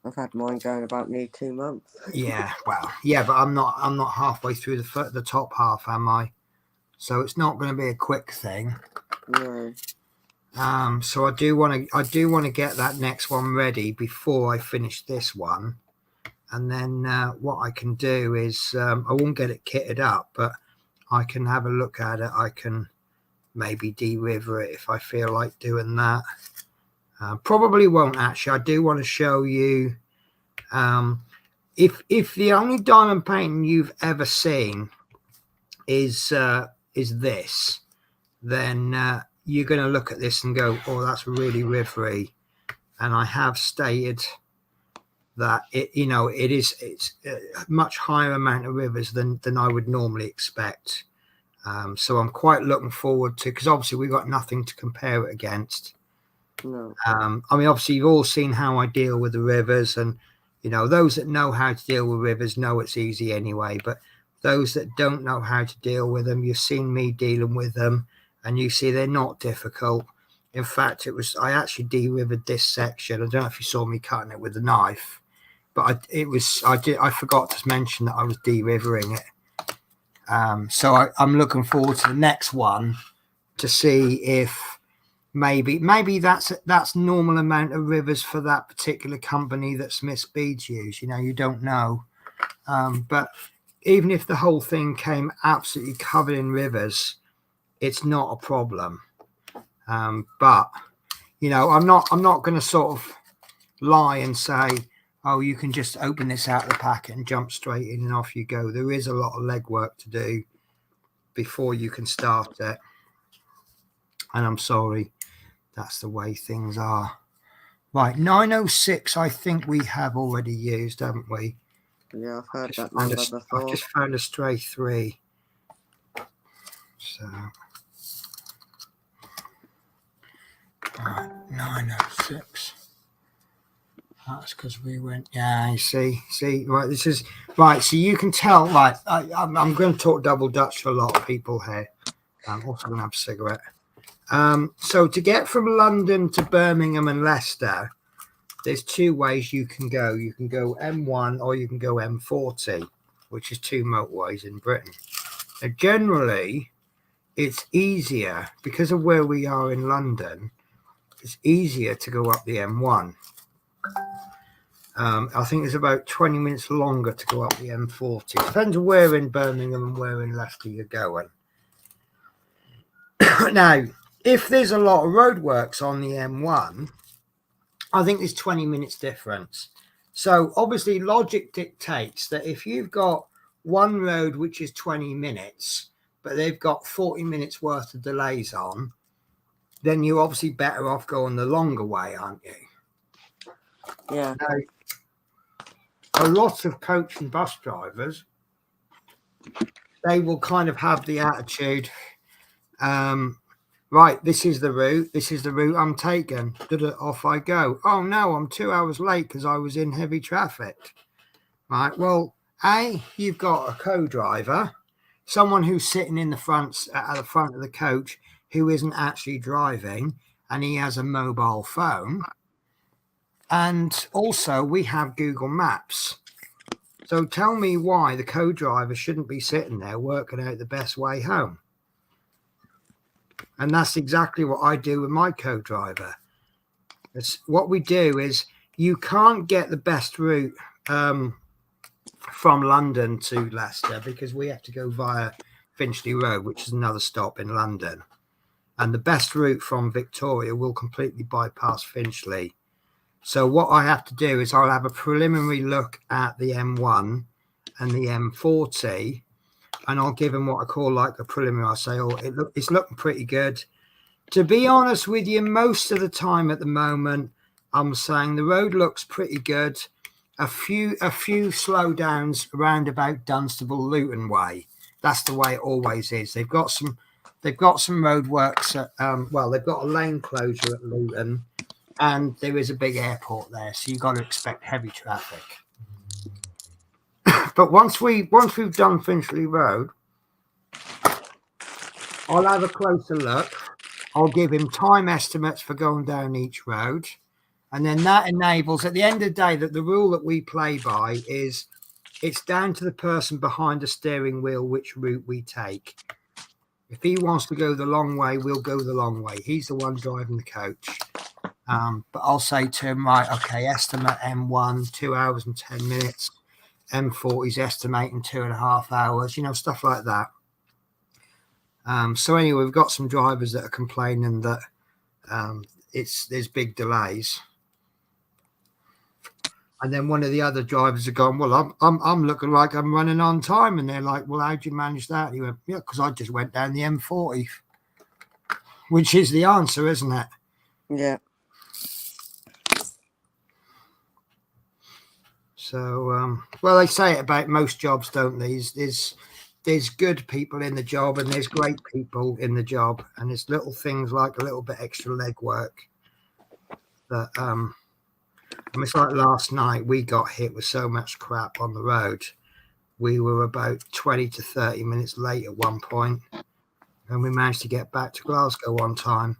I've had mine going about nearly 2 months. Yeah, well, yeah, but I'm not halfway through the top half, am I? So it's not going to be a quick thing. No. So I do want to get that next one ready before I finish this one, and then what I can do is I won't get it kitted up, but I can have a look at it. I can maybe de-river it if I feel like doing that. Probably won't actually. I do want to show you if the only diamond painting you've ever seen is this, then you're going to look at this and go, oh, that's really rivery. And I have stated that it's a much higher amount of rivers than I would normally expect. So I'm quite looking forward to, because obviously we've got nothing to compare it against. No. I mean, obviously you've all seen how I deal with the rivers, and you know, those that know how to deal with rivers know it's easy anyway, but those that don't know how to deal with them, you've seen me dealing with them, and you see they're not difficult. In fact, I actually de-rivered this section. I don't know if you saw me cutting it with a knife, but I forgot to mention that I was de-rivering it. So I'm looking forward to the next one to see if maybe that's normal amount of rivers for that particular company that Smith's Beads use. You know, you don't know. But even if the whole thing came absolutely covered in rivers, it's not a problem. But you know, I'm not going to sort of lie and say, oh, you can just open this out of the packet and jump straight in and off you go. There is a lot of legwork to do before you can start it. And I'm sorry, that's the way things are. Right, 906, I think we have already used, haven't we? Yeah, I've heard that number before. I've just found a stray 3. So, 906. That's because we went. Yeah, you see, right. This is right. So you can tell. Right, I'm going to talk double Dutch to a lot of people here. I'm also going to have a cigarette. So to get from London to Birmingham and Leicester, there's 2 ways you can go. You can go M1 or you can go M40, which is 2 motorways in Britain. Now, generally, it's easier because of where we are in London. It's easier to go up the M1. I think it's about 20 minutes longer to go up the M40. Depends on where in Birmingham and where in Leicester you're going. Now, if there's a lot of roadworks on the M1, I think there's 20 minutes difference. So obviously logic dictates that if you've got one road which is 20 minutes, but they've got 40 minutes worth of delays on, then you're obviously better off going the longer way, aren't you? Yeah. Now, a lot of coach and bus drivers, they will kind of have the attitude, right, this is the route I'm taking. Off I go. Oh no, I'm 2 hours late because I was in heavy traffic. Right, well, you've got a co-driver, someone who's sitting in the front at the front of the coach who isn't actually driving, and he has a mobile phone. And also we have Google Maps. So tell me why the co-driver shouldn't be sitting there working out the best way home. And that's exactly what I do with my co-driver. It's what we do is you can't get the best route from London to Leicester because we have to go via Finchley Road, which is another stop in London. And the best route from Victoria will completely bypass Finchley. So what I have to do is I'll have a preliminary look at the M1 and the M40, and I'll give them what I call like a preliminary. I'll say, oh, it's looking pretty good. To be honest with you, most of the time at the moment, I'm saying the road looks pretty good. A few slowdowns around about Dunstable Luton way. That's the way it always is. They've got some roadworks at they've got a lane closure at Luton. And there is a big airport there, so you've got to expect heavy traffic. But once we've done Finchley Road, I'll have a closer look. I'll give him time estimates for going down each road. And then that enables, at the end of the day, that the rule that we play by is it's down to the person behind the steering wheel which route we take. If he wants to go the long way, we'll go the long way. He's the one driving the coach. But I'll say to him, right, okay, estimate M1, 2 hours and 10 minutes. M40's estimating 2.5 hours, stuff like that. So anyway, we've got some drivers that are complaining that there's big delays. And then one of the other drivers are going, well, I'm looking like I'm running on time. And they're like, well, how'd you manage that? And he went, yeah, because I just went down the M40, which is the answer, isn't it? Yeah. So, well, they say it about most jobs, don't they? There's good people in the job and there's great people in the job. And it's little things like a little bit extra legwork that, it's like last night we got hit with so much crap on the road. We were about 20 to 30 minutes late at one point, and we managed to get back to Glasgow on time.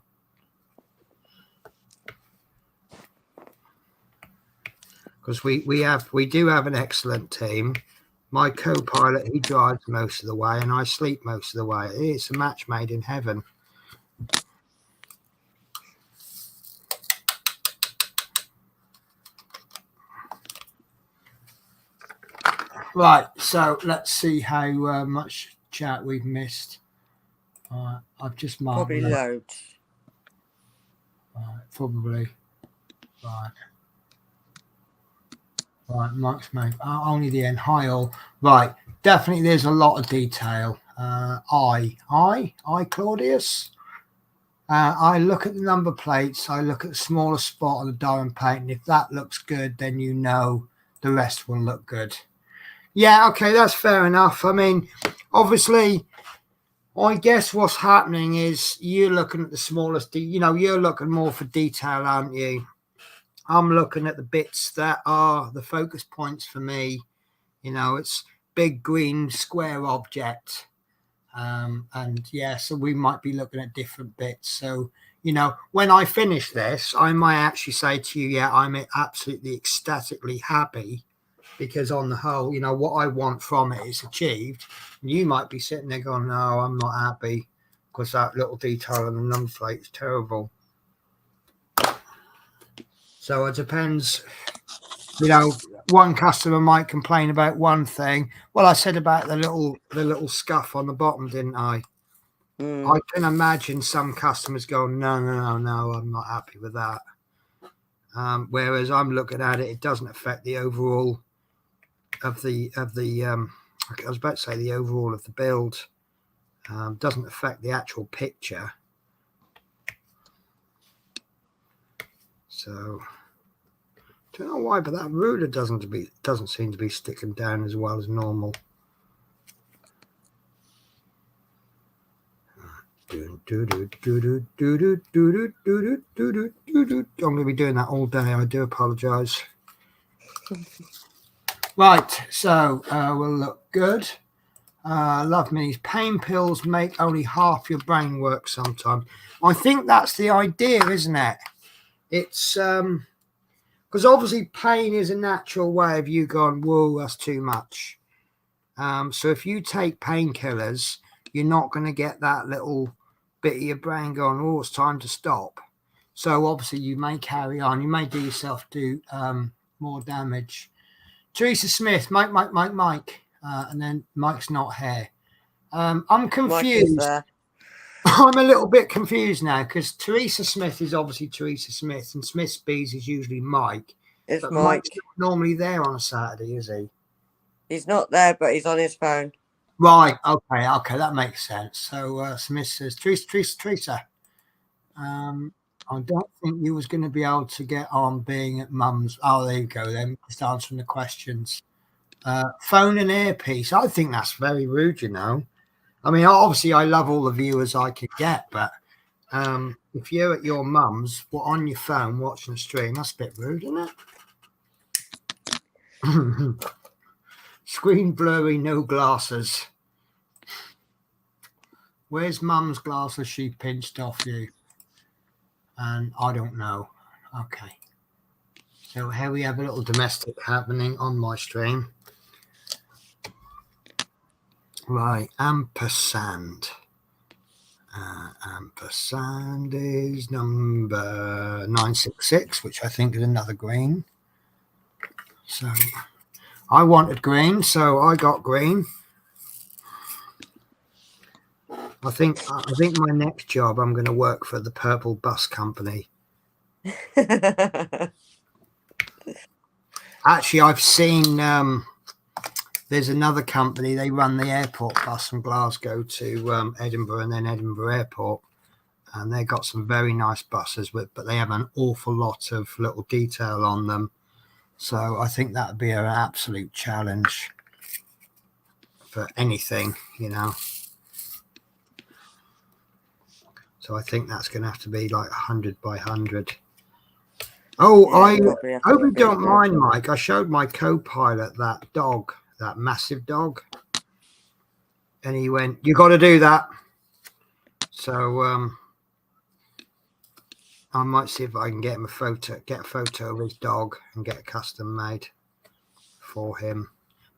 Because we do have an excellent team. My co-pilot, he drives most of the way, and I sleep most of the way. It's a match made in heaven. Right, so let's see how much chat we've missed. I've just marked Probably loads. Probably. Right. Right, Mike's made only the end. Hi all. Right, definitely there's a lot of detail. Claudius. I look at the number plates. I look at the smaller spot on the diamond paint, and if that looks good, then you know the rest will look good. Yeah, okay, that's fair enough. I mean, obviously, I guess what's happening is you're looking at the smallest. You're looking more for detail, aren't you? I'm looking at the bits that are the focus points for me. It's big green square object. And yeah, so we might be looking at different bits. So, when I finish this, I might actually say to you, yeah, I'm absolutely ecstatically happy because on the whole, what I want from it is achieved. And you might be sitting there going, no, I'm not happy because that little detail on the number plate is terrible. So it depends. One customer might complain about one thing. Well, I said about the little scuff on the bottom, didn't I? I can imagine some customers going, no, I'm not happy with that. Whereas I'm looking at it, it doesn't affect the overall of the I was about to say the overall of the build. Doesn't affect the actual picture. So don't know why, but that ruler doesn't seem to be sticking down as well as normal. I'm going to be doing that all day. I do apologize. Right, so we'll look good. Love minis. Pain pills make only half your brain work sometimes. I think that's the idea, isn't it? It's because obviously pain is a natural way of you going, whoa, that's too much. So if you take painkillers, you're not going to get that little bit of your brain going, oh, it's time to stop. So obviously you may carry on. You may do yourself more damage. Teresa Smith, Mike. And then Mike's not here. I'm confused. I'm a little bit confused now because Teresa Smith is obviously Teresa Smith and Smith Speeds is usually Mike. It's but Mike. Mike's not normally there on a Saturday, is he? He's not there, but he's on his phone. Right. Okay, that makes sense. So Smith says, Teresa. I don't think you was going to be able to get on being at Mum's. Oh, there you go then. Just answering the questions. Phone and earpiece. I think that's very rude, I mean, obviously, I love all the viewers I could get, but if you're at your mum's, on your phone watching the stream, that's a bit rude, isn't it? Screen blurry, no glasses. Where's mum's glasses she pinched off you? And I don't know. Okay. So here we have a little domestic happening on my stream. Right, ampersand. Ampersand is number 966, which I think is another green. So I wanted green, so I got green. I think my next job, I'm going to work for the Purple Bus Company. Actually, I've seen there's another company. They run the airport bus from Glasgow to Edinburgh and then Edinburgh Airport, and they've got some very nice buses but they have an awful lot of little detail on them. So I think that would be an absolute challenge for anything, So I think that's going to have to be like 100 by 100. Oh, yeah, I hope you don't mind, Mike. I showed my co-pilot that dog, that massive dog. And he went, you got to do that. So I might see if I can get him get a photo of his dog and get a custom made for him.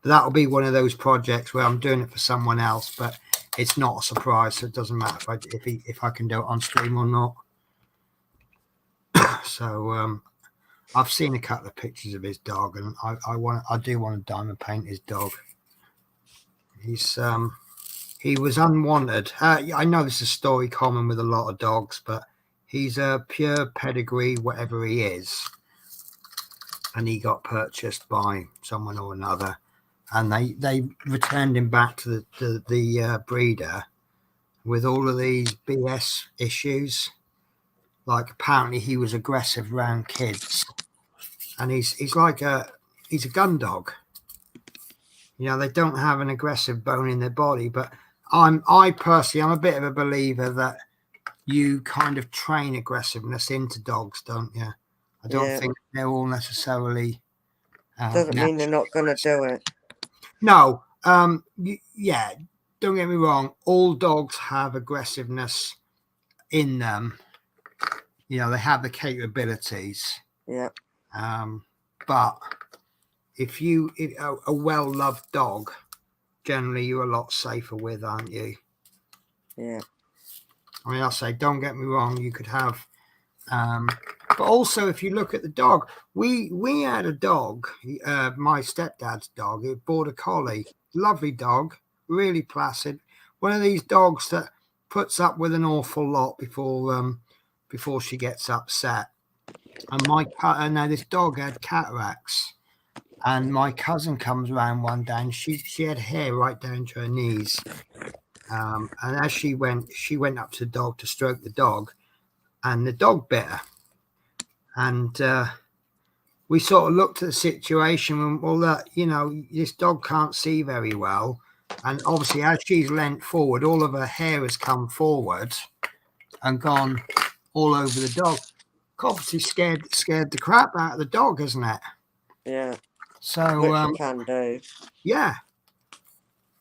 But that'll be one of those projects where I'm doing it for someone else, but it's not a surprise, so it doesn't matter if I can do it on stream or not. So I've seen a couple of pictures of his dog, and I do want to diamond paint his dog. He was unwanted. I know this is a story common with a lot of dogs, but he's a pure pedigree, whatever he is. and he got purchased by someone or another, and they returned him back to the breeder with all of these BS issues. Like apparently he was aggressive around kids, and he's a gun dog. You know, they don't have an aggressive bone in their body, but I personally, I'm a bit of a believer that you kind of train aggressiveness into dogs, don't you? I don't think they're all necessarily. Doesn't mean they're not going to do it. No. Yeah. Don't get me wrong. All dogs have aggressiveness in them. You know, they have the capabilities. Yeah. But if a well-loved dog, generally you're a lot safer with, aren't you? Yeah. I mean, I'll say, don't get me wrong, you could have, but also if you look at the dog, we had a dog, my stepdad's dog, a border collie, lovely dog, really placid, one of these dogs that puts up with an awful lot before she gets upset. And now this dog had cataracts, and my cousin comes around one day, and she had hair right down to her knees. And as she went up to the dog to stroke the dog, and the dog bit her. And we sort of looked at the situation and, well, that, you know, this dog can't see very well. And obviously, as she's leant forward, all of her hair has come forward and gone all over the dog. Obviously, scared the crap out of the dog, hasn't it? Yeah. So, which you can do. Yeah.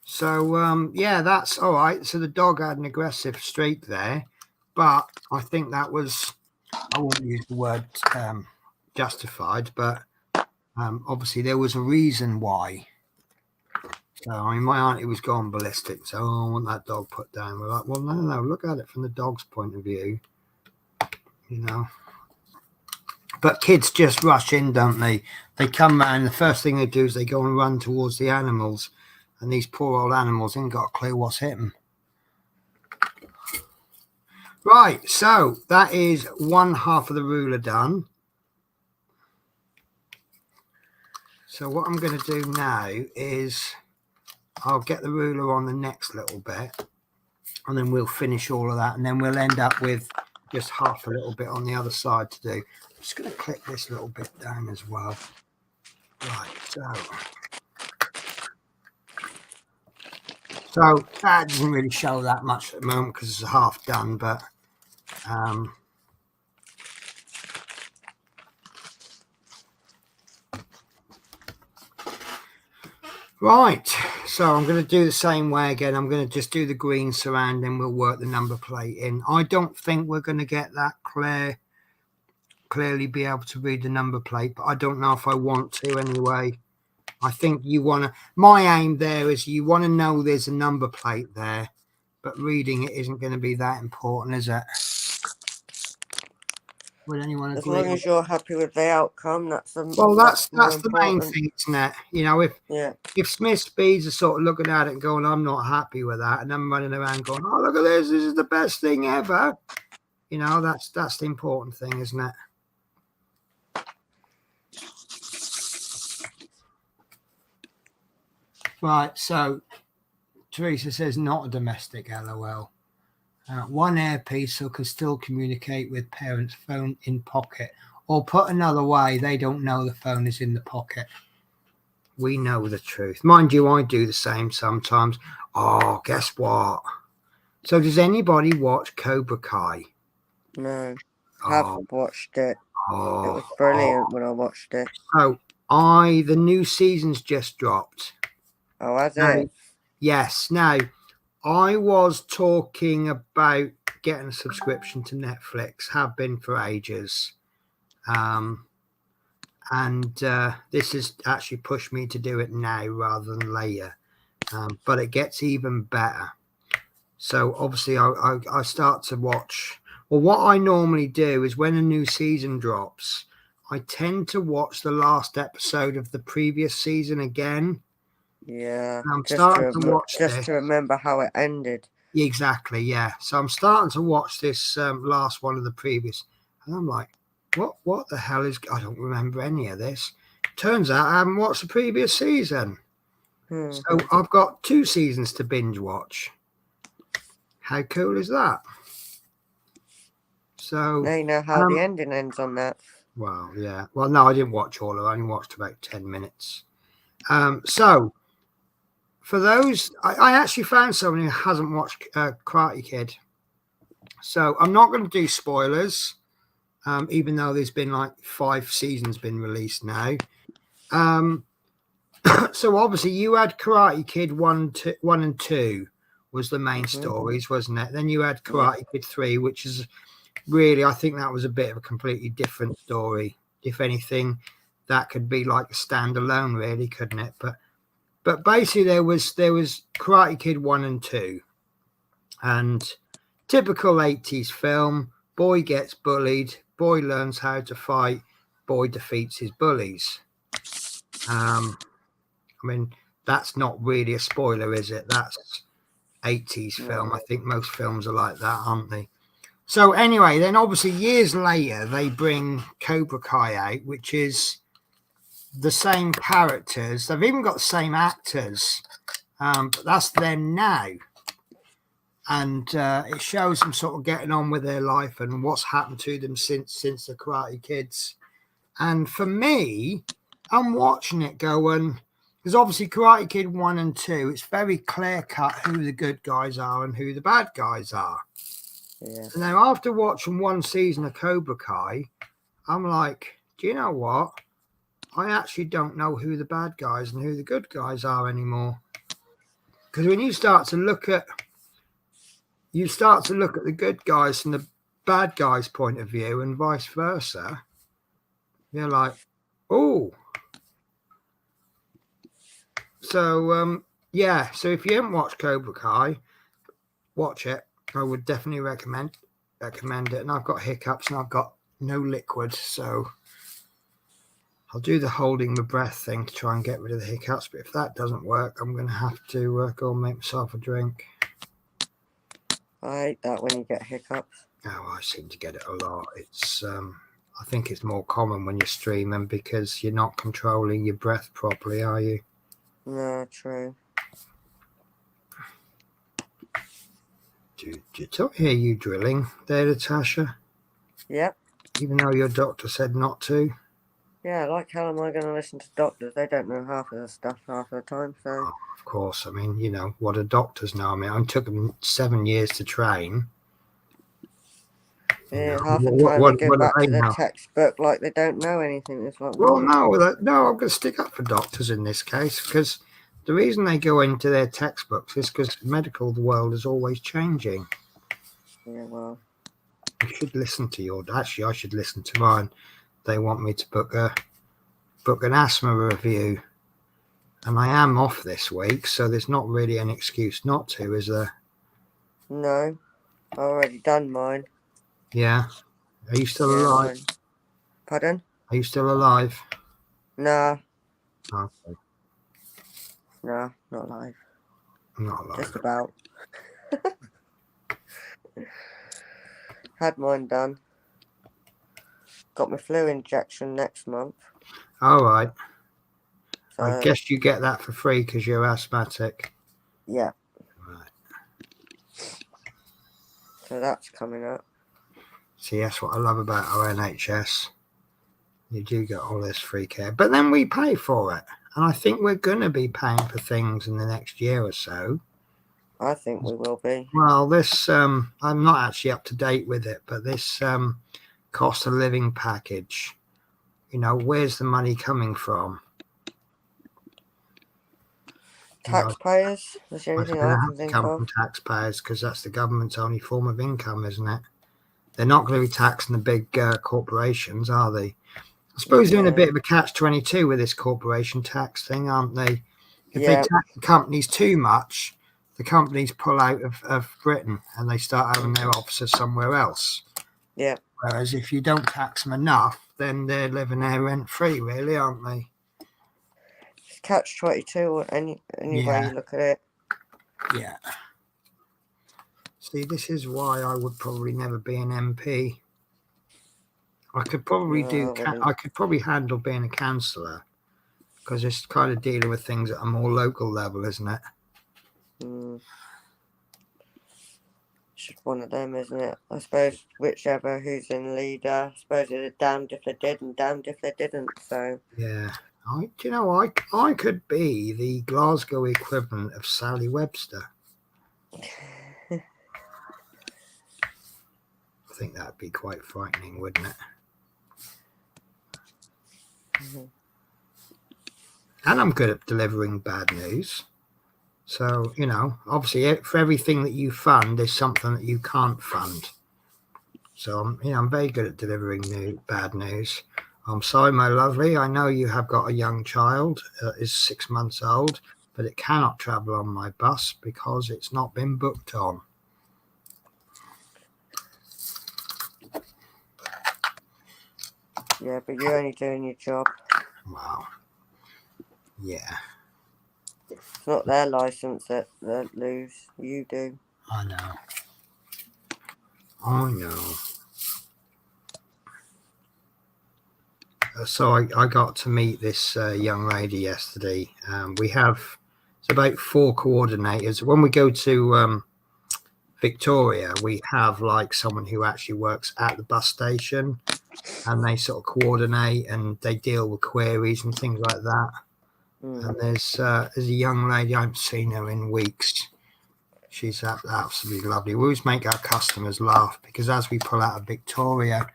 So, yeah, that's all right. So the dog had an aggressive streak there, but I think that was, I won't use the word justified, but obviously there was a reason why. So, I mean, my auntie was going ballistic. So, I want that dog put down. We're like, well, no, look at it from the dog's point of view, you know. But kids just rush in, don't they? They come round, the first thing they do is they go and run towards the animals. And these poor old animals ain't got a clue what's hit them. Right, so that is one half of the ruler done. So what I'm going to do now is I'll get the ruler on the next little bit, and then we'll finish all of that, and then we'll end up with just half a little bit on the other side to do. I'm just going to click this little bit down as well. Right, so that doesn't really show that much at the moment because it's half done, but right, so I'm going to do the same way again. I'm going to just do the green surrounding. We'll work the number plate in. I don't think we're going to get that clearly be able to read the number plate, but I don't know if I want to anyway. I think you want to, my aim there is you want to know there's a number plate there, but reading it isn't going to be that important, is it? Would anyone agree? As long as you're happy with the outcome, that's the main thing, isn't it? You know, if Smith Speeds are sort of looking at it and going, I'm not happy with that, and I'm running around going, oh, look at this is the best thing ever. You know, that's the important thing, isn't it? Right, so Teresa says not a domestic, LOL. One earpiece so can still communicate with parents' phone in pocket. Or put another way, they don't know the phone is in the pocket. We know the truth. Mind you, I do the same sometimes. Oh, guess what? So does anybody watch Cobra Kai? No, haven't watched it. It was brilliant when I watched it. So the new season's just dropped. Oh, has it? Yes. Now, I was talking about getting a subscription to Netflix, have been for ages. And this has actually pushed me to do it now rather than later. But it gets even better. So obviously I start to watch. Well, what I normally do is when a new season drops, I tend to watch the last episode of the previous season again. Yeah, I'm starting to watch just to remember how it ended. Exactly, yeah. So I'm starting to watch this last one of the previous, and I'm like, what the hell is? I don't remember any of this. turns out I haven't watched the previous season. So I've got 2 seasons to binge watch. How cool is that? So now you know how the ending ends on that. Well, yeah. Well, no, I didn't watch all of it. I only watched about 10 minutes. So for those, I actually found someone who hasn't watched Karate Kid. So I'm not going to do spoilers, even though there's been like 5 seasons been released now. So obviously you had Karate Kid 1 and 2 was the main stories, wasn't it? Then you had Karate Kid 3, which is really, I think that was a bit of a completely different story. If anything, that could be like a standalone, really, couldn't it? But basically there was Karate Kid 1 and 2, and typical 80s film. Boy gets bullied, boy learns how to fight, boy defeats his bullies. I mean, that's not really a spoiler, is it? That's 80s film. I think most films are like that, aren't they? So anyway, then obviously years later, they bring Cobra Kai out, which is the same characters. They've even got the same actors, but that's them now. And it shows them sort of getting on with their life and what's happened to them since the Karate Kids. And for me, I'm watching it going, because obviously Karate Kid 1 and 2, it's very clear cut who the good guys are and who the bad guys are. Yeah. And now after watching 1 season of Cobra Kai, I'm like, do you know what? I actually don't know who the bad guys and who the good guys are anymore. Because when you start to look at the good guys from the bad guys' point of view and vice versa, you're like, oh. So, yeah. So if you haven't watched Cobra Kai, watch it. I would definitely recommend it. And I've got hiccups and I've got no liquid, so I'll do the holding my breath thing to try and get rid of the hiccups. But if that doesn't work, I'm going to have to go and make myself a drink. I hate that when you get hiccups. Oh, I seem to get it a lot. It's I think it's more common when you're streaming because you're not controlling your breath properly, are you? No, true. Do you hear you drilling there, Natasha? Yep. Even though your doctor said not to? Yeah, like how am I going to listen to doctors? They don't know half of the stuff half of the time, so... Oh, of course. I mean, you know, what do doctors know? I mean, it took them 7 years to train. Yeah, half the time they go back to the textbook like they don't know anything. It's like, well, no, I'm going to stick up for doctors in this case, because the reason they go into their textbooks is because the world is always changing. Yeah, well, you should listen to actually I should listen to mine. They want me to book an asthma review, and I am off this week, so there's not really an excuse not to, is there? No, I've already done mine. Yeah. Are you still alive? Mine. Pardon? Are you still alive? Nah. Okay. Nah, not alive. Not alive. Just about. Had mine done. Got my flu injection next month. All right. So, I guess you get that for free because you're asthmatic. Yeah. Right. So that's coming up. See, that's what I love about our NHS. You do get all this free care, but then we pay for it. And I think we're going to be paying for things in the next year or so. I think we will be. Well, this, I'm not actually up to date with it, but this cost of living package, you know, where's the money coming from? Taxpayers? That's the only thing I can think of. Come from taxpayers, because that's the government's only form of income, isn't it? They're not going to be taxing the big corporations, are they? I suppose they're in a bit of a catch-22 with this corporation tax thing, aren't they? If they tax the companies too much, the companies pull out of Britain and they start having their offices somewhere else. Yeah. Whereas if you don't tax them enough, then they're living there rent-free, really, aren't they? It's catch-22 any way you look at it. Yeah. See, this is why I would probably never be an MP. I could probably I could probably handle being a councillor, because it's kind of dealing with things at a more local level, isn't it? It's just one of them, isn't it? I suppose whichever who's in leader, I suppose they're damned if they did and damned if they didn't. So Yeah. Do you know, I could be the Glasgow equivalent of Sally Webster. I think that'd be quite frightening, wouldn't it? And I'm good at delivering bad news. So, you know, obviously for everything that you fund, there's something that you can't fund. So, I'm very good at delivering bad news. I'm sorry, my lovely. I know you have got a young child, is 6 months old, but it cannot travel on my bus because it's not been booked on. Yeah, but you're only doing your job. Wow. Yeah. It's not their license that lose. You do. I know. So I got to meet this young lady yesterday. It's about 4 coordinators. When we go to Victoria, we have like someone who actually works at the bus station, and they sort of coordinate and they deal with queries and things like that. And there's a young lady, I haven't seen her in weeks. She's absolutely lovely. We always make our customers laugh because as we pull out of Victoria,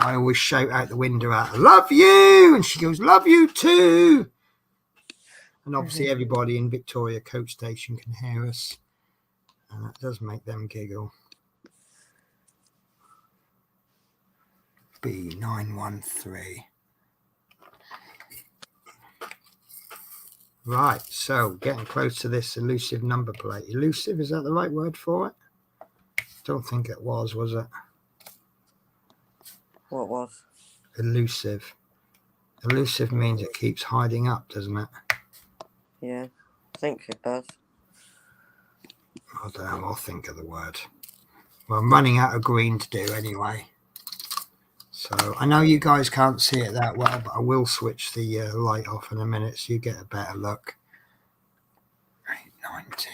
I always shout out the window out, "Love you!" And she goes, "Love you too!" And obviously everybody in Victoria Coach Station can hear us. And that does make them giggle. B913. Right, so getting close to this elusive number plate. Elusive, is that the right word for it? Don't think it was it? What was? Elusive. Elusive means it keeps hiding up, doesn't it? Yeah, I think it does. I don't know, I'll think of the word. Well, I'm running out of green to do anyway. So I know you guys can't see it that well, but I will switch the light off in a minute so you get a better look. 890.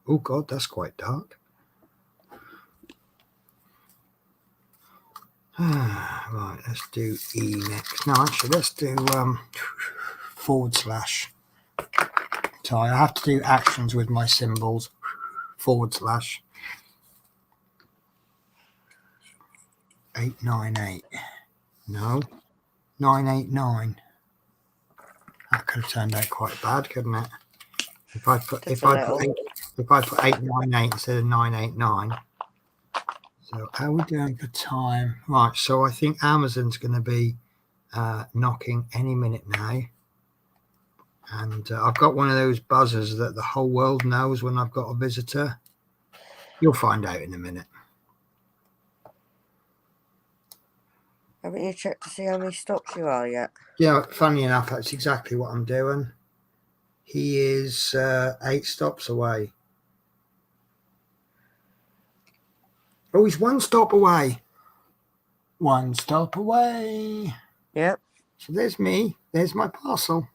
Oh God, that's quite dark. Right, let's do E next. No, actually, let's do / So I have to do actions with my symbols. / 898. No. 989. That could have turned out quite bad, couldn't it? If I put 898 instead of 989. So how are we doing for time? Right, so I think Amazon's going to be knocking any minute now. And I've got one of those buzzers that the whole world knows when I've got a visitor. You'll find out in a minute. Haven't you checked to see how many stops you are yet? Yeah, funny enough, that's exactly what I'm doing. He is 8 stops away. Oh, he's 1 stop away. 1 stop away. Yep. So there's me. There's my parcel.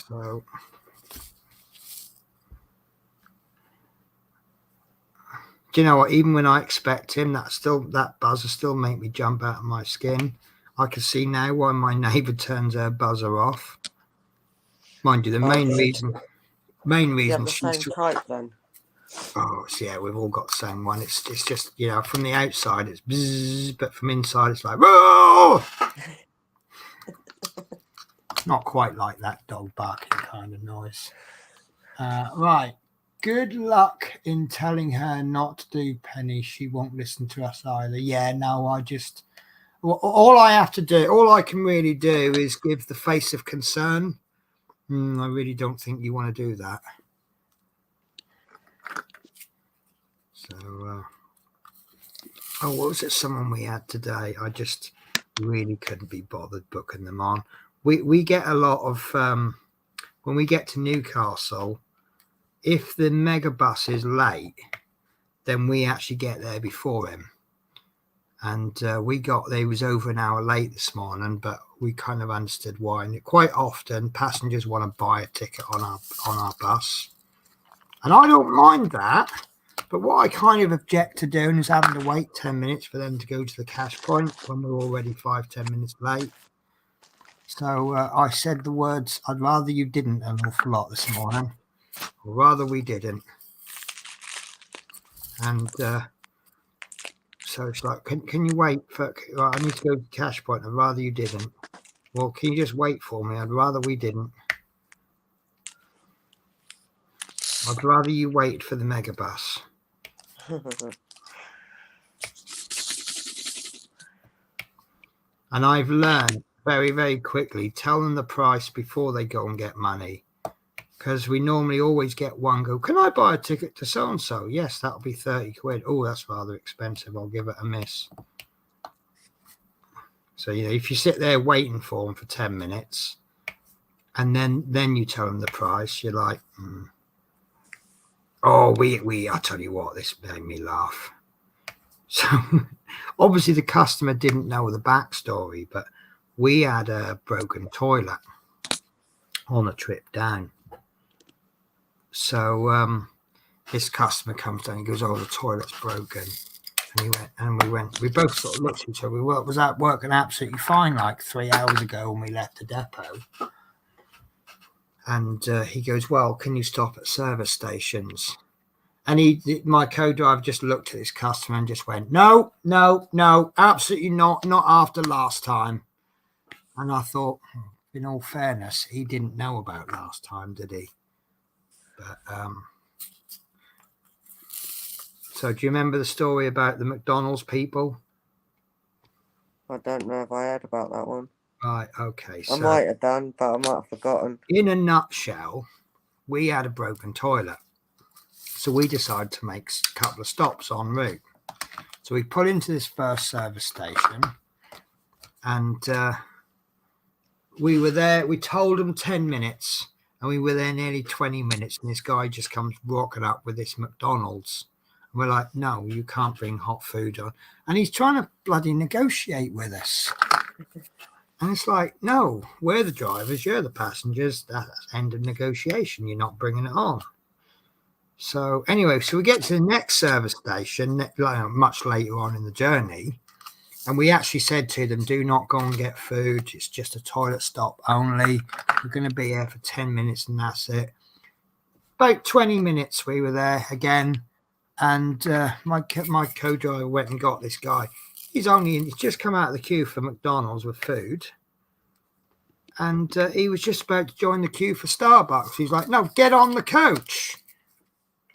So do you know what? Even when I expect him, that buzzer still make me jump out of my skin. I can see now why my neighbour turns her buzzer off. Mind you, the main reason. You have the same type then. Oh, so yeah, we've all got the same one. It's just, you know, from the outside it's bzzz, but from inside it's like whoa. Not quite like that dog barking kind of noise. Right. Good luck in telling her not to do Penny. She won't listen to us either. Yeah, no, all I have to do, all I can really do is give the face of concern. I really don't think you want to do that. So, what was it? Someone we had today. I just really couldn't be bothered booking them on. We get a lot of, when we get to Newcastle, if the mega bus is late, then we actually get there before him. And they was over an hour late this morning, but we kind of understood why. And quite often passengers want to buy a ticket on our bus. And I don't mind that. But what I kind of object to doing is having to wait 10 minutes for them to go to the cash point when we're already 5-10 minutes late. So I said the words, I'd rather you didn't an awful lot this morning. Or rather we didn't. And so it's like, can you wait for, I need to go to the cash point. I'd rather you didn't. Well, can you just wait for me? I'd rather we didn't. I'd rather you wait for the megabus. And I've learned very, very quickly, tell them the price before they go and get money. Because we normally always get one go, can I buy a ticket to so-and-so? Yes, that'll be 30 quid. Oh, that's rather expensive. I'll give it a miss. So, if you sit there waiting for them for 10 minutes and then you tell them the price, you're like, oh, I tell you what, this made me laugh. So obviously the customer didn't know the backstory, but we had a broken toilet on a trip down. So this customer comes down, he goes, oh, the toilet's broken. And we both sort of looked at each other. We was out working absolutely fine like 3 hours ago when we left the depot. And he goes, well, can you stop at service stations? And my co-driver just looked at this customer and just went, no, absolutely not after last time. And I thought, in all fairness, he didn't know about last time, did he? But so do you remember the story about the McDonald's people? I don't know if I heard about that one. Right, okay. I might have done, but I might have forgotten. In a nutshell, we had a broken toilet. So we decided to make a couple of stops en route. So we pulled into this first service station and we were there. We told them 10 minutes and we were there nearly 20 minutes. And this guy just comes rocking up with this McDonald's. And we're like, no, you can't bring hot food on. And he's trying to bloody negotiate with us. And it's like, no, we're the drivers. You're the passengers. That's end of negotiation. You're not bringing it on. So anyway, so we get to the next service station much later on in the journey. And we actually said to them, do not go and get food. It's just a toilet stop only. We're going to be here for 10 minutes and that's it. About 20 minutes we were there again. And my co-driver went and got this guy. He's just come out of the queue for McDonald's with food. And he was just about to join the queue for Starbucks. He's like, no, get on the coach.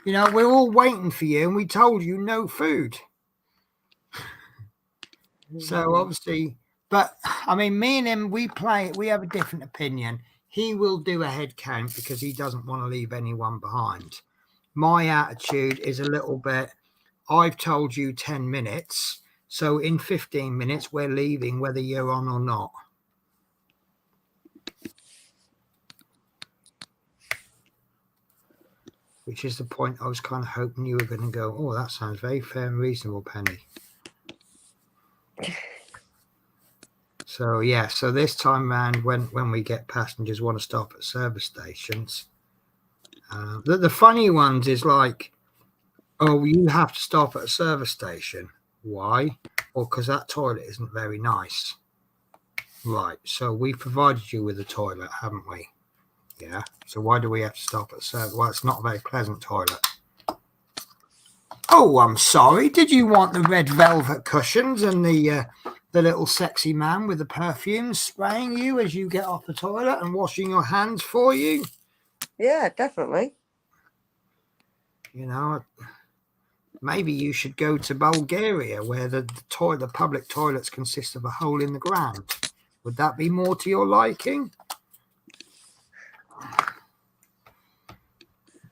We're all waiting for you and we told you no food. So obviously, but I mean, me and him, we have a different opinion. He will do a head count because he doesn't want to leave anyone behind. My attitude is a little bit, I've told you 10 minutes. So in 15 minutes, we're leaving whether you're on or not. Which is the point I was kind of hoping you were going to go, oh, that sounds very fair and reasonable, Penny. So, yeah, so this time round, when we get passengers want to stop at service stations, the funny ones is like, oh, you have to stop at a service station. Why? Well, because that toilet isn't very nice. Right, so we've provided you with a toilet, haven't we? Yeah, so why do we have to stop at service? Well, it's not a very pleasant toilet. Oh, I'm sorry. Did you want the red velvet cushions and the little sexy man with the perfume spraying you as you get off the toilet and washing your hands for you? Yeah, definitely. Maybe you should go to Bulgaria where the public toilets consist of a hole in the ground. Would that be more to your liking?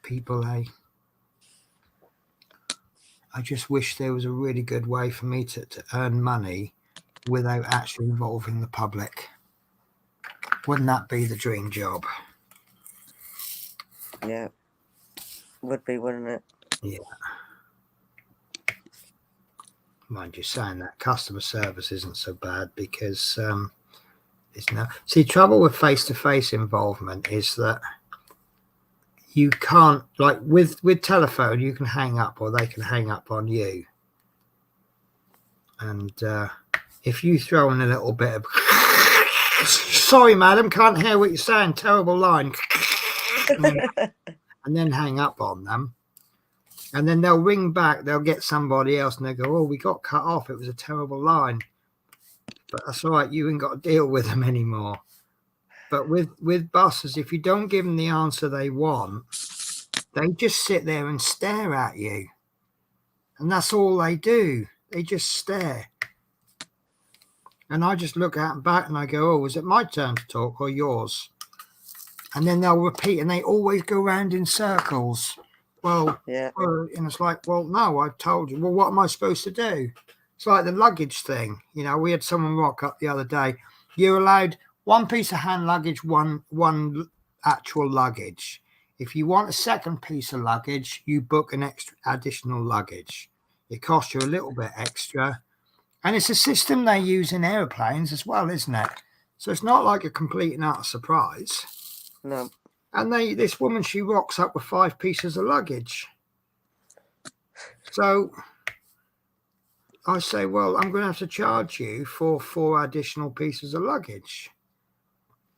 People, I just wish there was a really good way for me to earn money without actually involving the public. Wouldn't that be the dream job? Yeah, would be, wouldn't it? Yeah. mind you saying that, customer service isn't so bad because it's no. See, trouble with face-to-face involvement is that you can't, like with telephone, you can hang up or they can hang up on you. And if you throw in a little bit of, sorry, madam, can't hear what you're saying, terrible line, and then hang up on them, and then they'll ring back, they'll get somebody else, and they go, oh, we got cut off, it was a terrible line. But that's all right, you ain't got to deal with them anymore. But with buses, if you don't give them the answer they want, they just sit there and stare at you. And that's all they do. They just stare. And I just look at them back and I go, oh, was it my turn to talk or yours? And then they'll repeat, and they always go round in circles. Well, yeah. And it's like, well, no, I've told you. Well, what am I supposed to do? It's like the luggage thing. You know, we had someone rock up the other day. You're allowed one piece of hand luggage, one actual luggage. If you want a second piece of luggage, you book an additional luggage. It costs you a little bit extra. And it's a system they use in airplanes as well, isn't it? So it's not like a complete and utter surprise. No. And this woman, she rocks up with 5 pieces of luggage. So I say, well, I'm going to have to charge you for 4 additional pieces of luggage.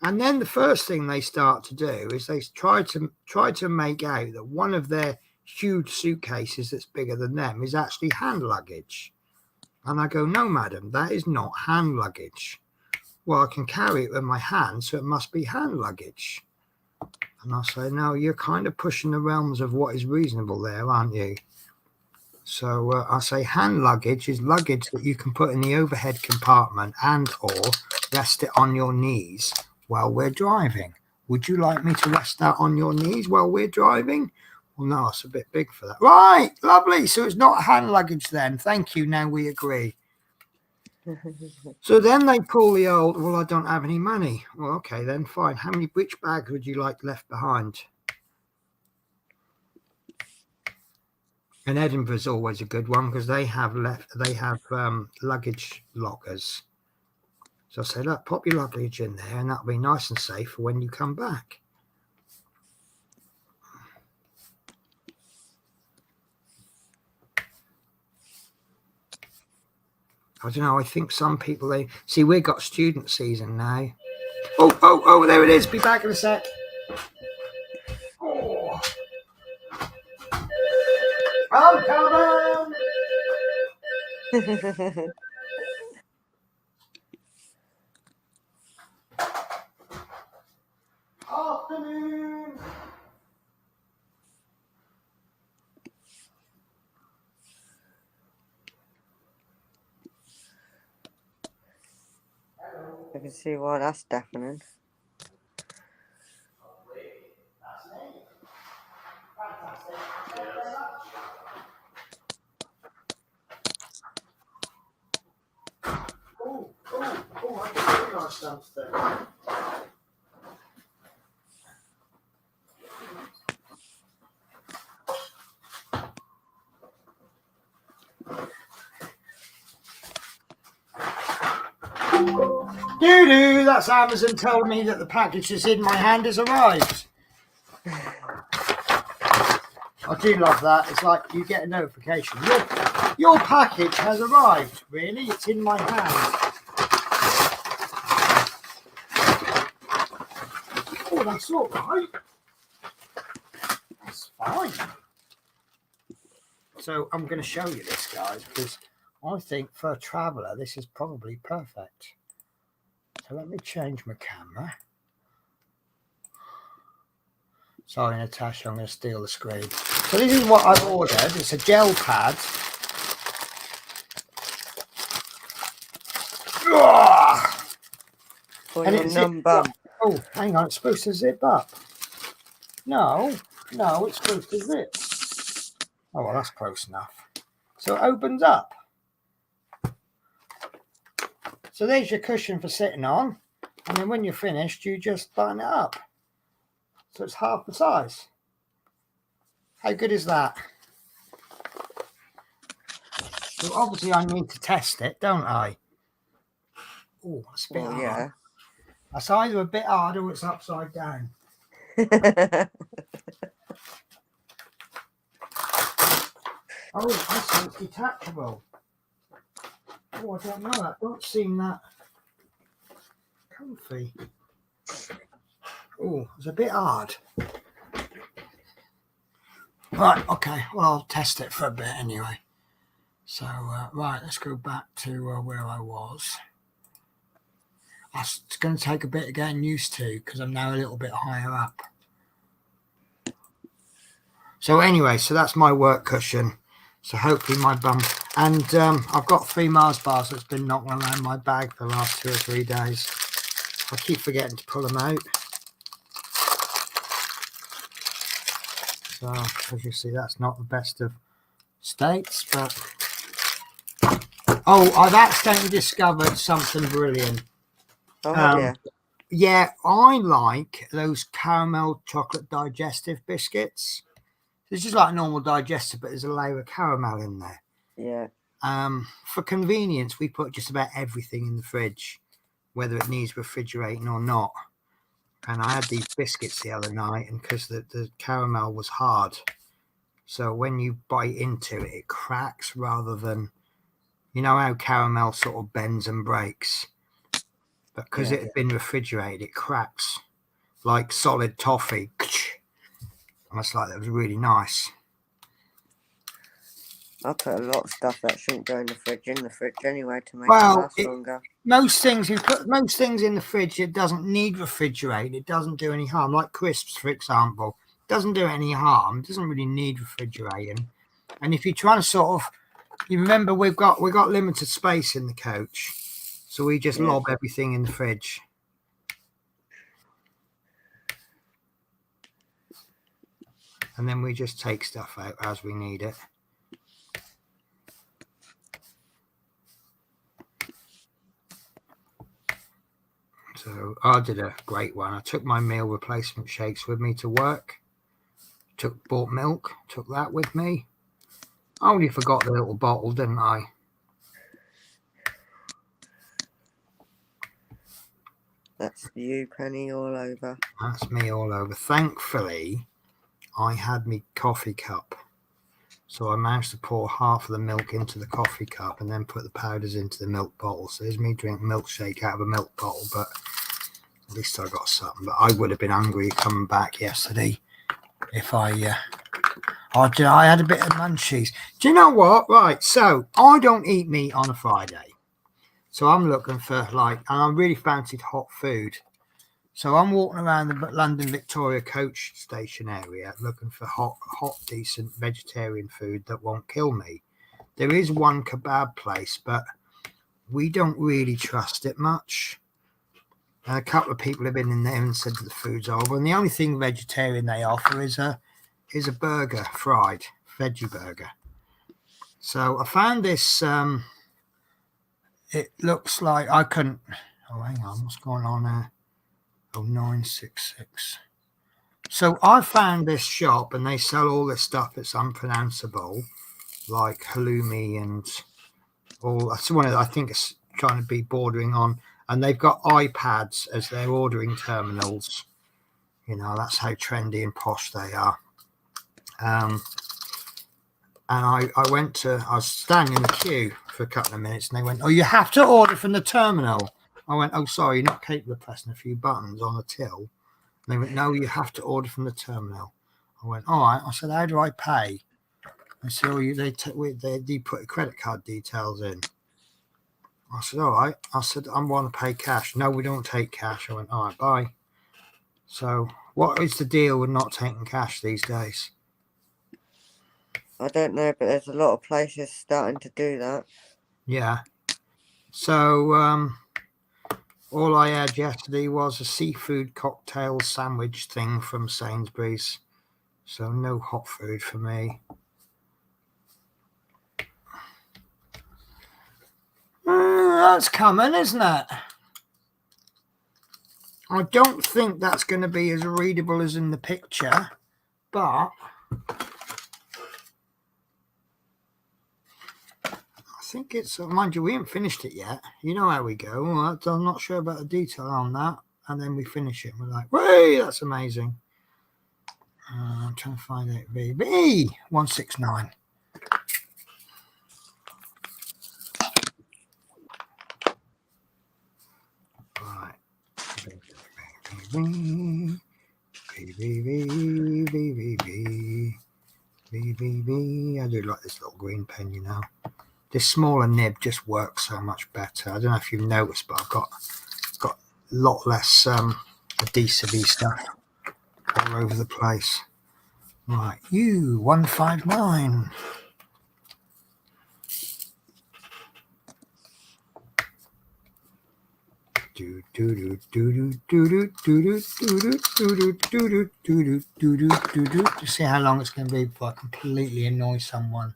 And then the first thing they start to do is they try to make out that one of their huge suitcases that's bigger than them is actually hand luggage. And I go, no, madam, that is not hand luggage. Well, I can carry it with my hand, so it must be hand luggage. And I say, no, you're kind of pushing the realms of what is reasonable there, aren't you? So I say hand luggage is luggage that you can put in the overhead compartment and or rest it on your knees while we're driving. Would you like me to rest that on your knees while we're driving? Well, no, it's a bit big for that. Right, lovely. So it's not hand luggage then. Thank you. Now we agree. So then they pull the old, well, I don't have any money. Well, okay, then fine. Which bags would you like left behind? And Edinburgh's always a good one because they have luggage lockers. So I say, look, pop your luggage in there and that'll be nice and safe for when you come back. I don't know. I think some people, we've got student season now. Oh, there it is. Be back in a sec. Oh. I'm coming. Afternoon. I can see why that's deafening. I just realised something. Doo-doo, that's Amazon told me that the package that's in my hand has arrived. I do love that. It's like you get a notification. Your package has arrived. Really? It's in my hand. Oh, that's all right. That's fine. So I'm going to show you this, guys, because I think for a traveller, this is probably perfect. So let me change my camera. Sorry, Natasha, I'm going to steal the screen. So this is what I've ordered. It's a gel pad. And it's oh, hang on, it's supposed to zip up. No, it's supposed to zip. Oh, well, that's close enough. So it opens up. So there's your cushion for sitting on. And then when you're finished, you just button it up. So it's half the size. How good is that? So obviously I need to test it, don't I? Oh, it's a bit hard. yeah. That's either a bit hard or it's upside down. Oh, I see, it's detachable. Oh, I don't know. That don't seem that comfy. Oh, it's a bit hard. Right, okay. Well, I'll test it for a bit anyway. So, right, let's go back to where I was. It's going to take a bit of getting used to because I'm now a little bit higher up. So anyway, so that's my work cushion. So hopefully my bum... And I've got 3 Mars bars that's been knocking around my bag for the last 2 or 3 days. I keep forgetting to pull them out. So as you see, that's not the best of states, but... Oh, I've accidentally discovered something brilliant. Oh, Yeah, I like those caramel chocolate digestive biscuits. It's just like a normal digestive, but there's a layer of caramel in there. Yeah. For convenience, we put just about everything in the fridge, whether it needs refrigerating or not. And I had these biscuits the other night, and because the caramel was hard, so when you bite into it, it cracks rather than, you know how caramel sort of bends and breaks. But because it had been refrigerated, it cracks like solid toffee. And it's like, that was really nice. I put a lot of stuff that shouldn't go in the fridge anyway to make it last longer. Most things, you put most things in the fridge, it doesn't need refrigerating. It doesn't do any harm. Like crisps, for example, doesn't do any harm. It doesn't really need refrigerating. And if you're trying to sort of, you remember we've got limited space in the coach, so we just lob everything in the fridge. And then we just take stuff out as we need it. So I did a great one. I took my meal replacement shakes with me to work. Bought milk, took that with me. I only forgot the little bottle, didn't I? That's you, Penny, all over. That's me all over. Thankfully, I had me coffee cup. So I managed to pour half of the milk into the coffee cup and then put the powders into the milk bottle. So there's me drinking milkshake out of a milk bottle, but at least I got something. But I would have been hungry coming back yesterday if I had a bit of munchies. Do you know what? Right, so I don't eat meat on a Friday. So I'm looking for and I really fancied hot food. So I'm walking around the London Victoria coach station area looking for hot, decent vegetarian food that won't kill me. There is one kebab place, but we don't really trust it much. And a couple of people have been in there and said that the food's horrible. And the only thing vegetarian they offer is a burger, fried veggie burger. So I found this. It looks like I couldn't. Oh, hang on, what's going on there? 0966. So I found this shop and they sell all this stuff that's unpronounceable, like halloumi and all. That's one of I think it's trying to be bordering on. And they've got iPads as their ordering terminals. You know, that's how trendy and posh they are. And I was standing in the queue for a couple of minutes and they went, "Oh, you have to order from the terminal." I went, "Oh, sorry, you're not capable of pressing a few buttons on a till." And they went, "No, you have to order from the terminal." I went, "All right." I said, "How do I pay?" They said, "Oh, they put credit card details in." I said, "All right." I said, "I want to pay cash." "No, we don't take cash." I went, "All right, bye." So what is the deal with not taking cash these days? I don't know, but there's a lot of places starting to do that. Yeah. So all I had yesterday was a seafood cocktail sandwich thing from Sainsbury's. So no hot food for me. That's coming, isn't it? I don't think that's going to be as readable as in the picture, but I think it's, mind you, we haven't finished it yet. You know how we go. Well, I'm not sure about the detail on that. And then we finish it. We're like, way, that's amazing. I'm trying to find it. VB 169. Right. I do like this little green pen, you know. This smaller nib just works so much better. I don't know if you've noticed, but I've got a lot less adhesive-y stuff all over the place. Right, U159. Do do do do do do do do do do do do. To see how long it's going to be before I completely annoy someone.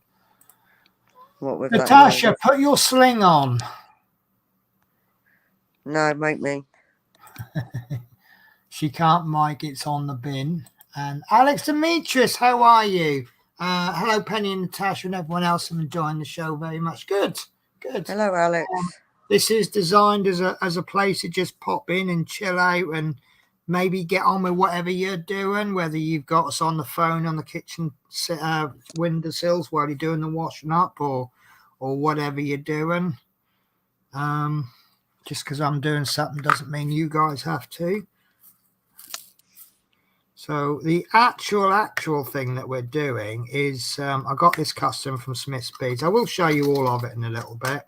What was Natasha, that? put your sling on. No, make me. She can't mic, it's on the bin. And Alex Demetrius, how are you? Hello, Penny and Natasha and everyone else. I'm enjoying the show very much. Good. Hello, Alex. This is designed as a place to just pop in and chill out and maybe get on with whatever you're doing, whether you've got us on the phone on the kitchen windowsills while you're doing the washing up or whatever you're doing. Just because I'm doing something doesn't mean you guys have to. So the actual thing that we're doing is I got this custom from Smith's Beads. I will show you all of it in a little bit.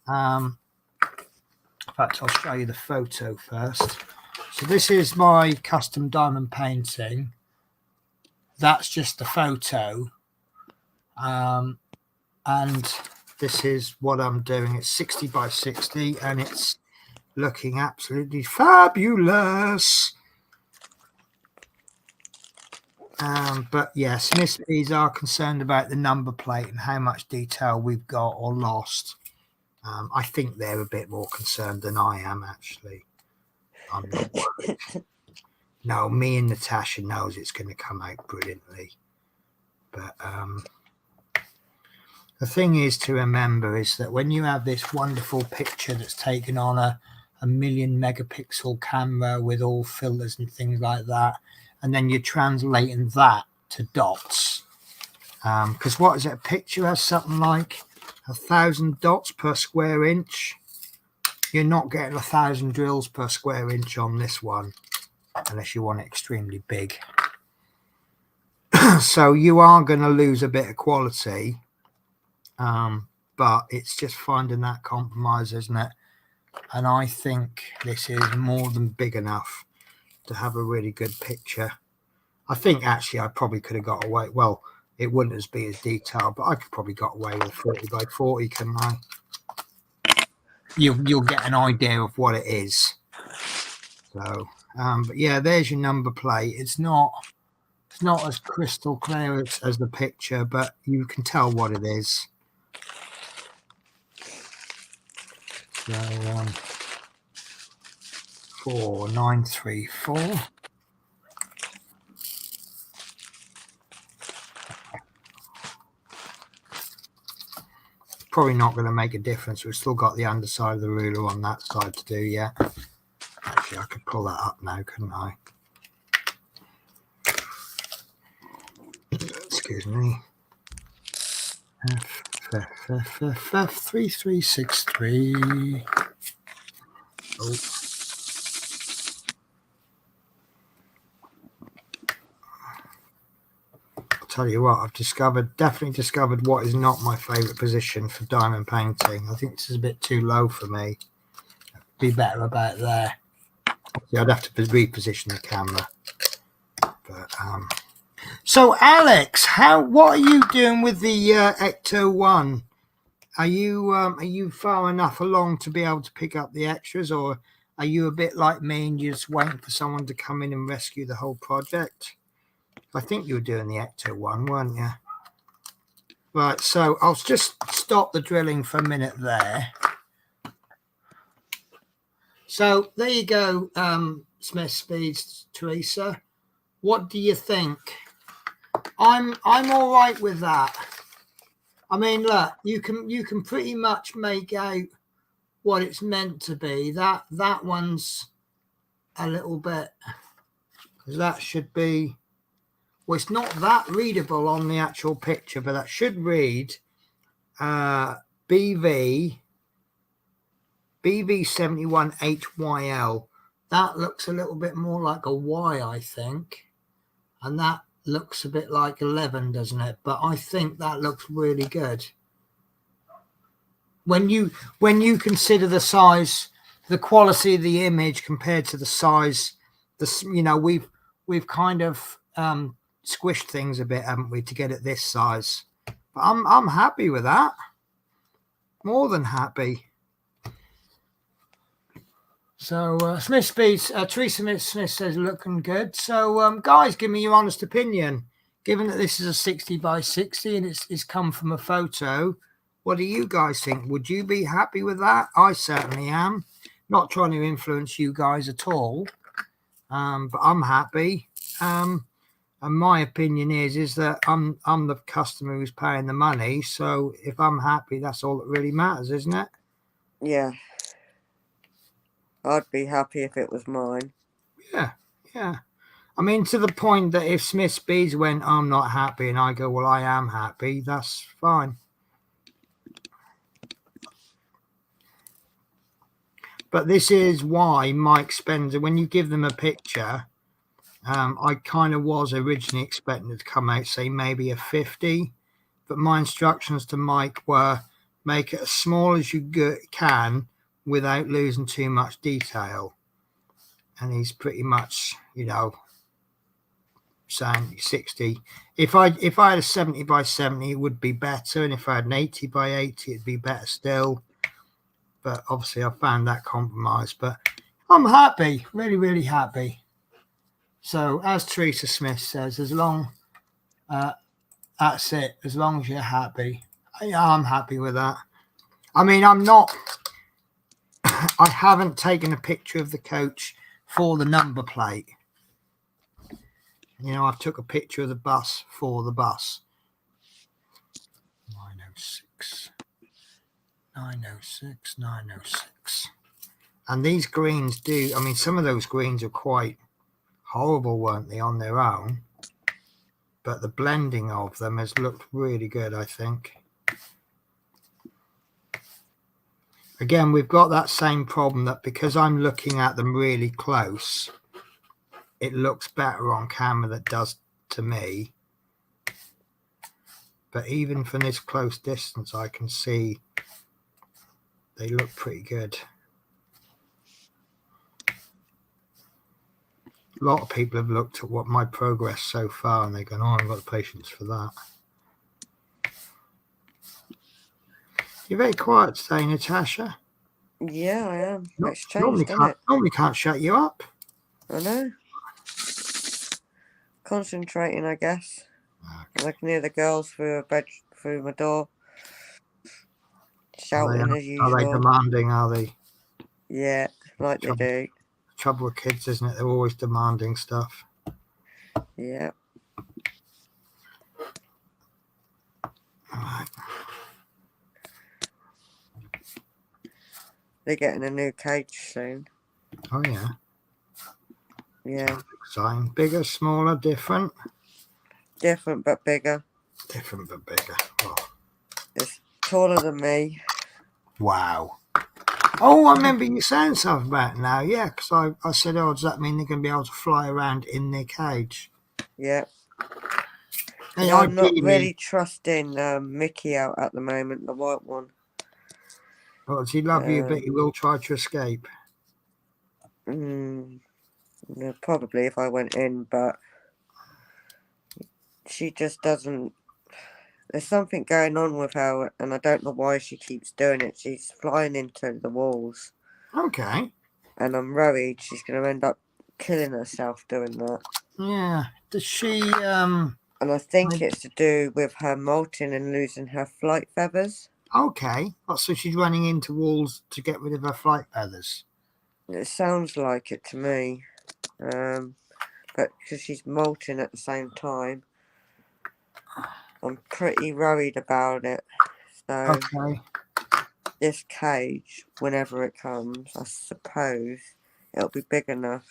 In fact, I'll show you the photo first. So this is my custom diamond painting. That's just the photo. And this is what I'm doing. It's 60 by 60 and it's looking absolutely fabulous. But yeah, Smith's Beads are concerned about the number plate and how much detail we've got or lost. I think they're a bit more concerned than I am, actually. I'm not worried. No, me and Natasha knows it's going to come out brilliantly. But the thing is to remember is that when you have this wonderful picture that's taken on a 1,000,000 megapixel camera with all filters and things like that, and then you're translating that to dots. Because what is it? A picture has something like 1,000 dots per square inch. You're not getting 1,000 drills per square inch on this one, unless you want it extremely big. So you are going to lose a bit of quality, but it's just finding that compromise, isn't it? And I think this is more than big enough to have a really good picture. I think actually I probably could have got away. Well, it wouldn't be as detailed, but I could probably got away with 40 by 40, couldn't I? You'll get an idea of what it is. So, but yeah, there's your number plate. It's not as crystal clear as the picture, but you can tell what it is. So, 4934. Probably not going to make a difference. We've still got the underside of the ruler on that side to do yet. Actually, I could pull that up now, couldn't I? Excuse me. F3363. Oh. Tell you what, I've definitely discovered what is not my favorite position for diamond painting. I think this is a bit too low for me. Be better about there. Yeah, I'd have to reposition the camera. But so Alex, what are you doing with the Ecto 1? Are you far enough along to be able to pick up the extras, or are you a bit like me and you're just waiting for someone to come in and rescue the whole project? I think you were doing the Ecto 1, weren't you? Right, so I'll just stop the drilling for a minute there. So there you go, Smith's Beads, Teresa. What do you think? I'm all right with that. I mean, look, you can pretty much make out what it's meant to be. That one's a little bit, because that should be, well, it's not that readable on the actual picture, but that should read BV71HYL. That looks a little bit more like a Y, I think. And that looks a bit like 11, doesn't it? But I think that looks really good. When you consider the size, the quality of the image compared to the size, we've kind of squished things a bit, haven't we, to get it this size? But I'm happy with that. More than happy. So Smith Speeds, Teresa Smith says looking good. So guys, give me your honest opinion. Given that this is a 60 by 60 and it's come from a photo, what do you guys think? Would you be happy with that? I certainly am. Not trying to influence you guys at all, but I'm happy. And my opinion is that I'm the customer who's paying the money. So if I'm happy, that's all that really matters, isn't it? Yeah. I'd be happy if it was mine. Yeah. I mean, to the point that if Smith Speeds went, I'm not happy, and I go, well, I am happy, that's fine. But this is why Mike Spencer, when you give them a picture, I kind of was originally expecting it to come out, say, maybe a 50. But my instructions to Mike were make it as small as you can without losing too much detail. And he's pretty much, saying 60. If I had a 70 by 70, it would be better. And if I had an 80 by 80, it'd be better still. But obviously I found that compromise. But I'm happy, really, really happy. So as Teresa Smith says, as long, that's it. As long as you're happy. I'm happy with that. I mean, I haven't taken a picture of the coach for the number plate. I took a picture of the bus for the bus. 906. And these greens do, I mean, some of those greens are quite horrible, weren't they, on their own? But the blending of them has looked really good, I think. Again, we've got that same problem that because I'm looking at them really close, it looks better on camera than it does to me. But even from this close distance, I can see they look pretty good. A lot of people have looked at what my progress so far and they're going, oh, I've got the patience for that. You're very quiet today, Natasha. Yeah, I am. It's normally changed, normally can't shut you up. I know. Concentrating, I guess. Okay. I can hear the girls through my door. Shouting as usual. Are they demanding, are they? Yeah, like they do. The trouble with kids, isn't it? They're always demanding stuff. Yeah. Alright. They're getting a new cage soon. Oh, yeah. Yeah. Exciting. Bigger, smaller, different? Different but bigger. Different but bigger. Oh. It's taller than me. Wow. Oh, I remember you saying something about it now. Yeah, because I said, oh, does that mean they're going to be able to fly around in their cage? Yeah. Hey, I'm not really trusting Mickey out at the moment, the white one. Well, does he love you, but he will try to escape? Yeah, probably if I went in, but she just doesn't. There's something going on with her, and I don't know why she keeps doing it. She's flying into the walls. Okay. And I'm worried she's going to end up killing herself doing that. Yeah. Does she... And I think it's to do with her molting and losing her flight feathers. Okay. So she's running into walls to get rid of her flight feathers? It sounds like it to me. But because she's molting at the same time. I'm pretty worried about it. So Okay. this cage, whenever it comes, I suppose it'll be big enough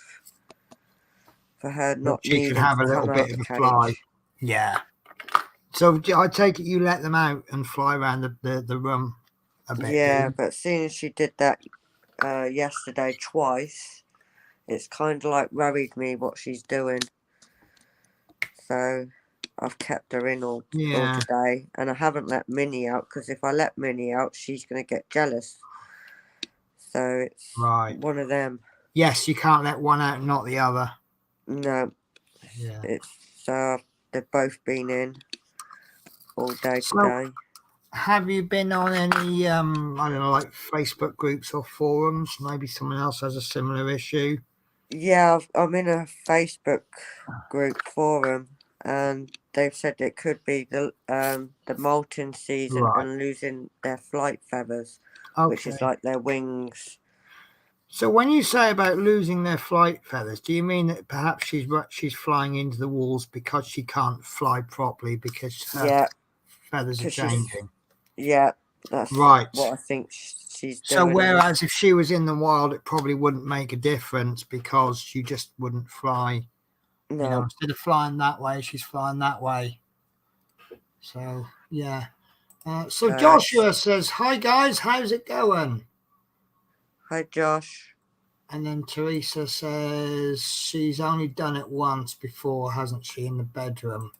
for her not She can needing have to a little come bit out of the a cage. fly. Yeah. So I take it you let them out and fly around the room a bit. Yeah, but as soon as she did that yesterday twice, it's kind of like worried me what she's doing. So I've kept her in all today, and I haven't let Minnie out because if I let Minnie out, she's going to get jealous. So it's one of them. Yes, you can't let one out and not the other. No. Yeah. They've both been in all day today. Have you been on any I don't know, like Facebook groups or forums? Maybe someone else has a similar issue. Yeah, I'm in a Facebook group forum, and they've said it could be the molting season and losing their flight feathers, which is like their wings. So when you say about losing their flight feathers, do you mean that perhaps she's flying into the walls because she can't fly properly because her feathers are changing? Yeah, that's what I think she's doing. So whereas if she was in the wild, it probably wouldn't make a difference because she just wouldn't fly. No. You know, instead of flying that way, she's flying that way. So yeah. So Joshua says, "Hi guys, how's it going?" Hi Josh. And then Teresa says she's only done it once before, hasn't she, in the bedroom?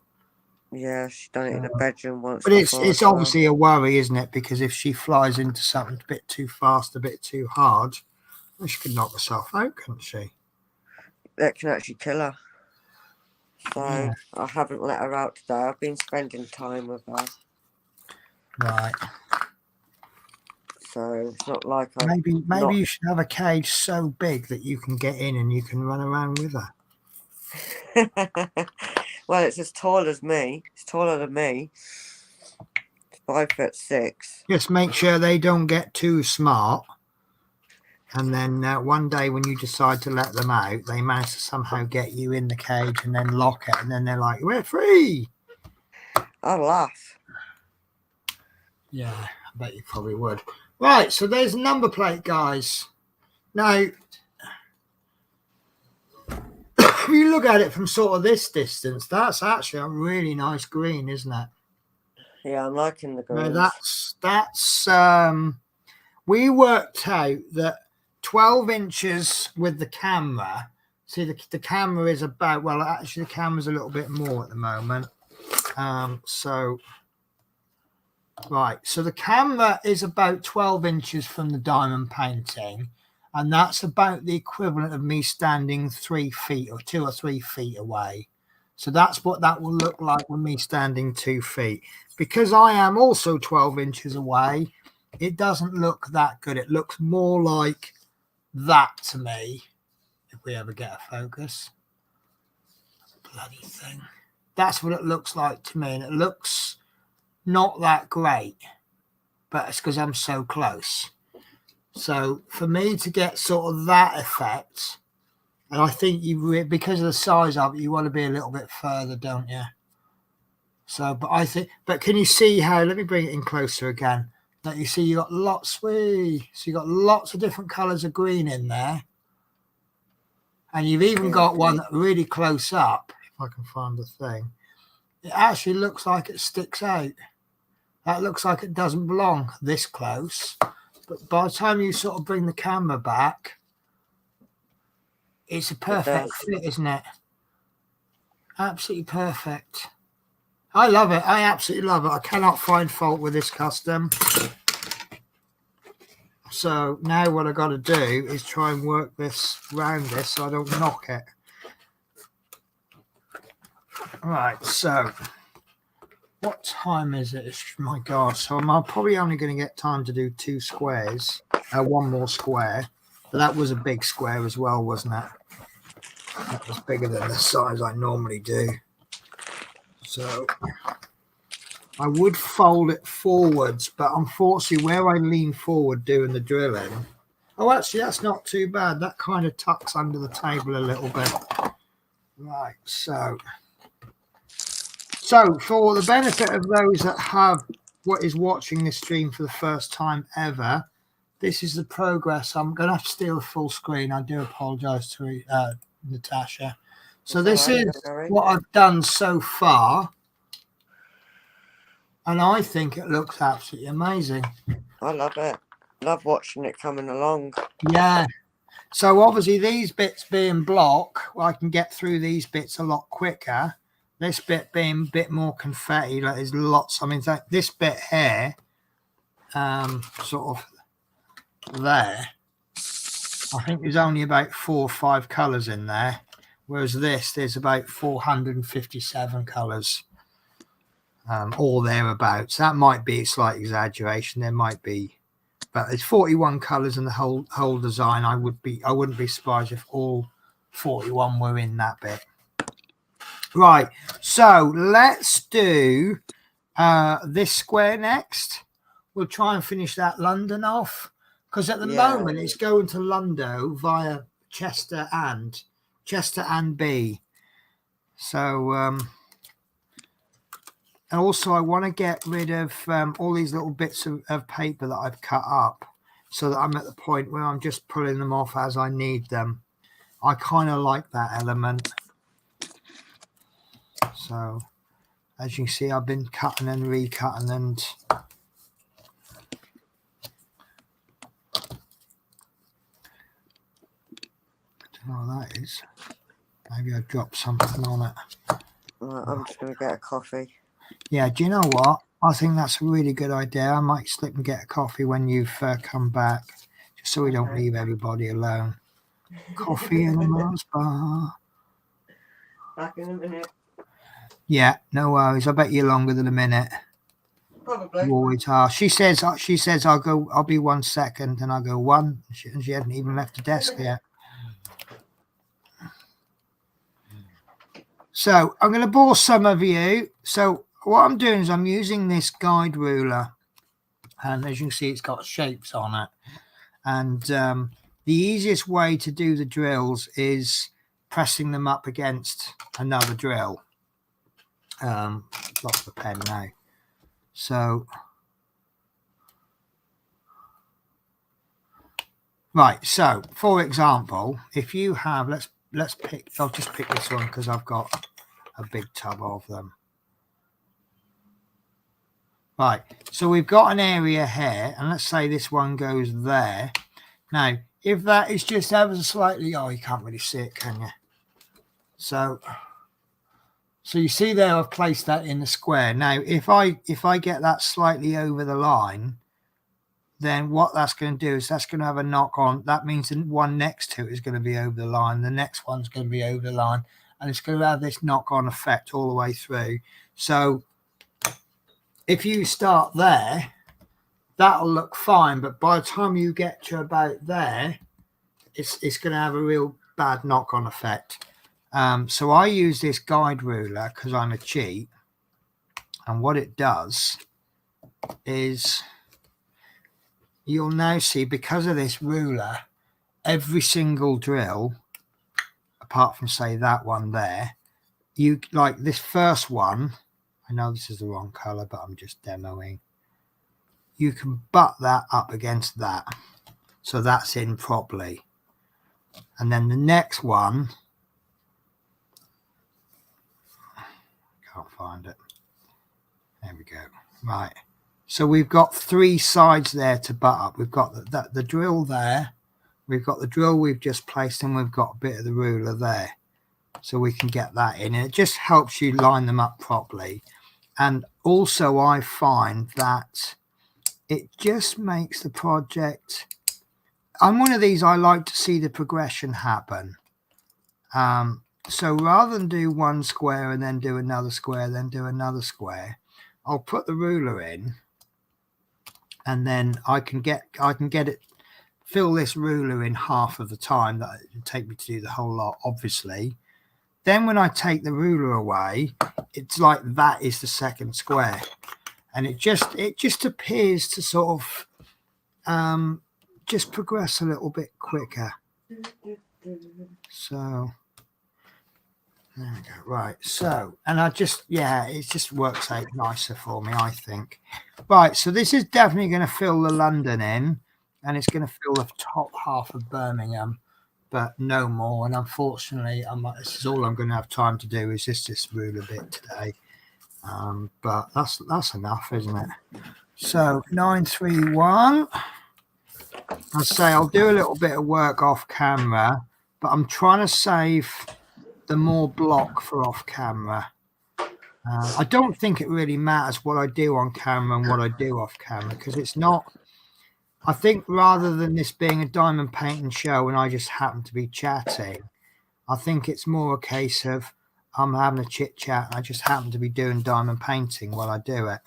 Yeah, she's done it in the bedroom once. But it's obviously a worry, isn't it? Because if she flies into something a bit too fast, a bit too hard, well, she could knock herself out, couldn't she? That can actually kill her. So I haven't let her out today. I've been spending time with her. Right. So it's not like maybe you should have a cage so big that you can get in and you can run around with her. Well, it's as tall as me. It's taller than me. It's 5'6". Just make sure they don't get too smart. And then one day when you decide to let them out, they manage to somehow get you in the cage and then lock it. And then they're like, "We're free." I'll laugh. Yeah, I bet you probably would. Right, so there's a number plate, guys. Now, if you look at it from sort of this distance, that's actually a really nice green, isn't it? Yeah, I'm liking the greens. Now that's we worked out that 12 inches with the camera. See, the camera is about, well, actually the camera's a little bit more at the moment. So the camera is about 12 inches from the diamond painting, and that's about the equivalent of me standing 3 feet or 2 or 3 feet away. So that's what that will look like with me standing 2 feet. Because I am also 12 inches away, it doesn't look that good. It looks more like that to me, if we ever get a focus. Bloody thing. That's what it looks like to me, and it looks not that great, but it's because I'm so close. So for me to get sort of that effect, and I think because of the size of it, you want to be a little bit further, don't you? So, but can you see how? Let me bring it in closer again. That you see, you got lots. So you got lots of different colours of green in there, and you've even got one that really close up. If I can find the thing, it actually looks like it sticks out. That looks like it doesn't belong this close, but by the time you sort of bring the camera back, it's a perfect fit, isn't it? Absolutely perfect. I love it. I absolutely love it. I cannot find fault with this custom. So now what I got to do is try and work this round this so I don't knock it. Right, so what time is it? My God, so I'm probably only going to get time to do 2 squares. One more square. But that was a big square as well, wasn't it? That was bigger than the size I normally do. So I would fold it forwards, but unfortunately where I lean forward doing the drilling, actually that's not too bad. That kind of tucks under the table a little bit. Right, so So for the benefit of those that have what is watching this stream for the first time ever, this is the progress. I'm going to have to steal a full screen. I do apologize to Natasha. So this is what I've done so far. And I think it looks absolutely amazing. I love it. Love watching it coming along. Yeah. So obviously these bits being block, well, I can get through these bits a lot quicker. This bit being a bit more confetti, like there's lots. I mean, this bit here, sort of there, I think there's only about 4 or 5 colours in there, whereas there's about 457 colours, or thereabouts. That might be a slight exaggeration. There might be, but there's 41 colours in the whole design. I wouldn't be surprised if all 41 were in that bit. Right, so let's do this square next. We'll try and finish that London off, because at the moment it's going to Lundo via Chester and B. So and also I want to get rid of all these little bits of paper that I've cut up, so that I'm at the point where I'm just pulling them off as I need them. I kind of like that element. So as you can see, I've been cutting and recutting, and I don't know what that is. Maybe I dropped something on it. I'm just going to get a coffee. Yeah, do you know what? I think that's a really good idea. I might slip and get a coffee when you've come back, just so we don't leave everybody alone. Coffee in a Mars bar. Back in a minute. Yeah, no worries. I bet you're longer than a minute. Probably. You always are. She says I'll be 1 second, and I go 1, and she hadn't even left the desk yet. So I'm going to bore some of you. So what I'm doing is I'm using this guide ruler, and as you can see, it's got shapes on it. And the easiest way to do the drills is pressing them up against another drill. Lost the pen now. So right. So for example, if you have, let's pick. I'll just pick this one because I've got a big tub of them. Right. So we've got an area here, and let's say this one goes there. Now, if that is just ever so slightly, oh, you can't really see it, can you? So you see there, I've placed that in the square. Now, if I get that slightly over the line, then what that's going to do is that's going to have a knock on. That means the one next to it is going to be over the line. The next one's going to be over the line, and it's going to have this knock on effect all the way through. So if you start there, that'll look fine. But by the time you get to about there, it's going to have a real bad knock on effect. So I use this guide ruler because I'm a cheat, and what it does is you'll now see, because of this ruler, every single drill, apart from say that one there, you like this first one. I know this is the wrong color, but I'm just demoing. You can butt that up against that, so that's in properly, and then the next one. Can't find it. There we go. Right. So we've got 3 sides there to butt up. We've got the drill there. We've got the drill we've just placed, and we've got a bit of the ruler there. So we can get that in. And it just helps you line them up properly. And also I find that it just makes the project... I'm one of these, I like to see the progression happen. So rather than do one square and then do another square, then do another square, I'll put the ruler in, and then I can get it, fill this ruler in half of the time that it would take me to do the whole lot, obviously. Then when I take the ruler away, it's like that is the second square, and it just appears to sort of just progress a little bit quicker. So There we go. Right. So, and it just works out nicer for me, I think. Right. So this is definitely going to fill the London in, and it's going to fill the top half of Birmingham, but no more. And unfortunately, this is all I'm going to have time to do is just this rule a bit today. But that's enough, isn't it? So 931. I'll say I'll do a little bit of work off camera, but I'm trying to save the more block for off camera. I don't think it really matters what I do on camera and what I do off camera, because it's not. I think rather than this being a diamond painting show and I just happen to be chatting, I think it's more a case of I'm having a chit chat and I just happen to be doing diamond painting while I do it.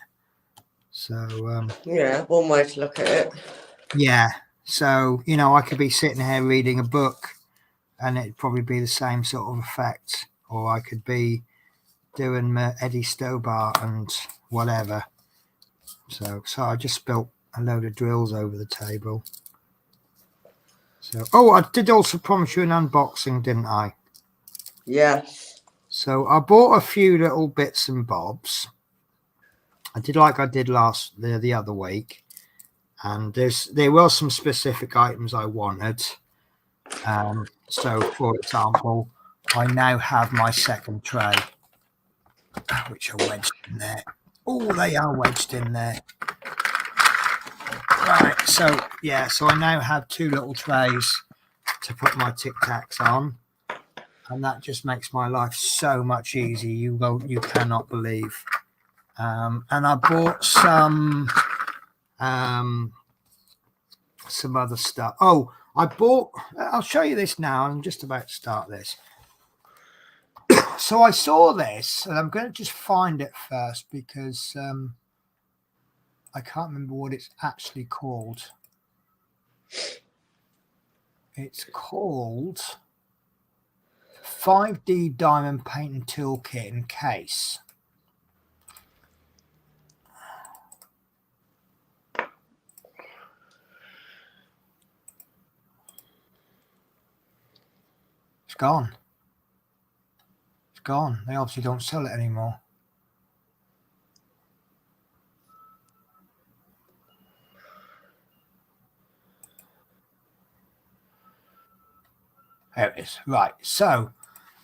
So yeah, one way to look at it. Yeah. So, I could be sitting here reading a book and it'd probably be the same sort of effect. Or I could be doing my Eddie Stobart and whatever. So I just spilt a load of drills over the table. So, I did also promise you an unboxing, didn't I? Yes. So I bought a few little bits and bobs. I did like I did the other week. And there were some specific items I wanted. So, for example, I now have my second tray, which are wedged in there. Oh, they are wedged in there. Right, so I now have two little trays to put my Tic Tacs on. And that just makes my life so much easier. You cannot believe. And I bought some other stuff. I'll show you this now. I'm just about to start this. So I saw this, and I'm going to just find it first because I can't remember what it's actually called. It's called 5D Diamond Painting Toolkit and Case. It's gone. It's gone. They obviously don't sell it anymore. There it is. Right. So,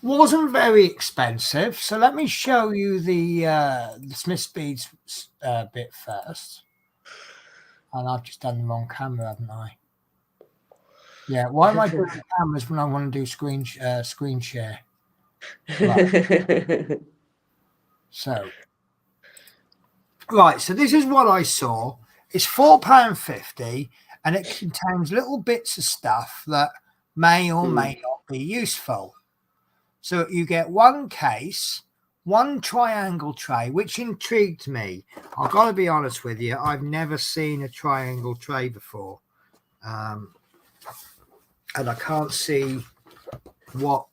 wasn't very expensive. So let me show you the Smith Speeds bit first. And I've just done the wrong camera, haven't I? Yeah. Why am I doing cameras when I want to do screen share? Right. So this is what I saw. It's £4.50, and it contains little bits of stuff that may or may not be useful. So you get one case, one triangle tray, which intrigued me. I've got to be honest with you. I've never seen a triangle tray before. And I can't see what,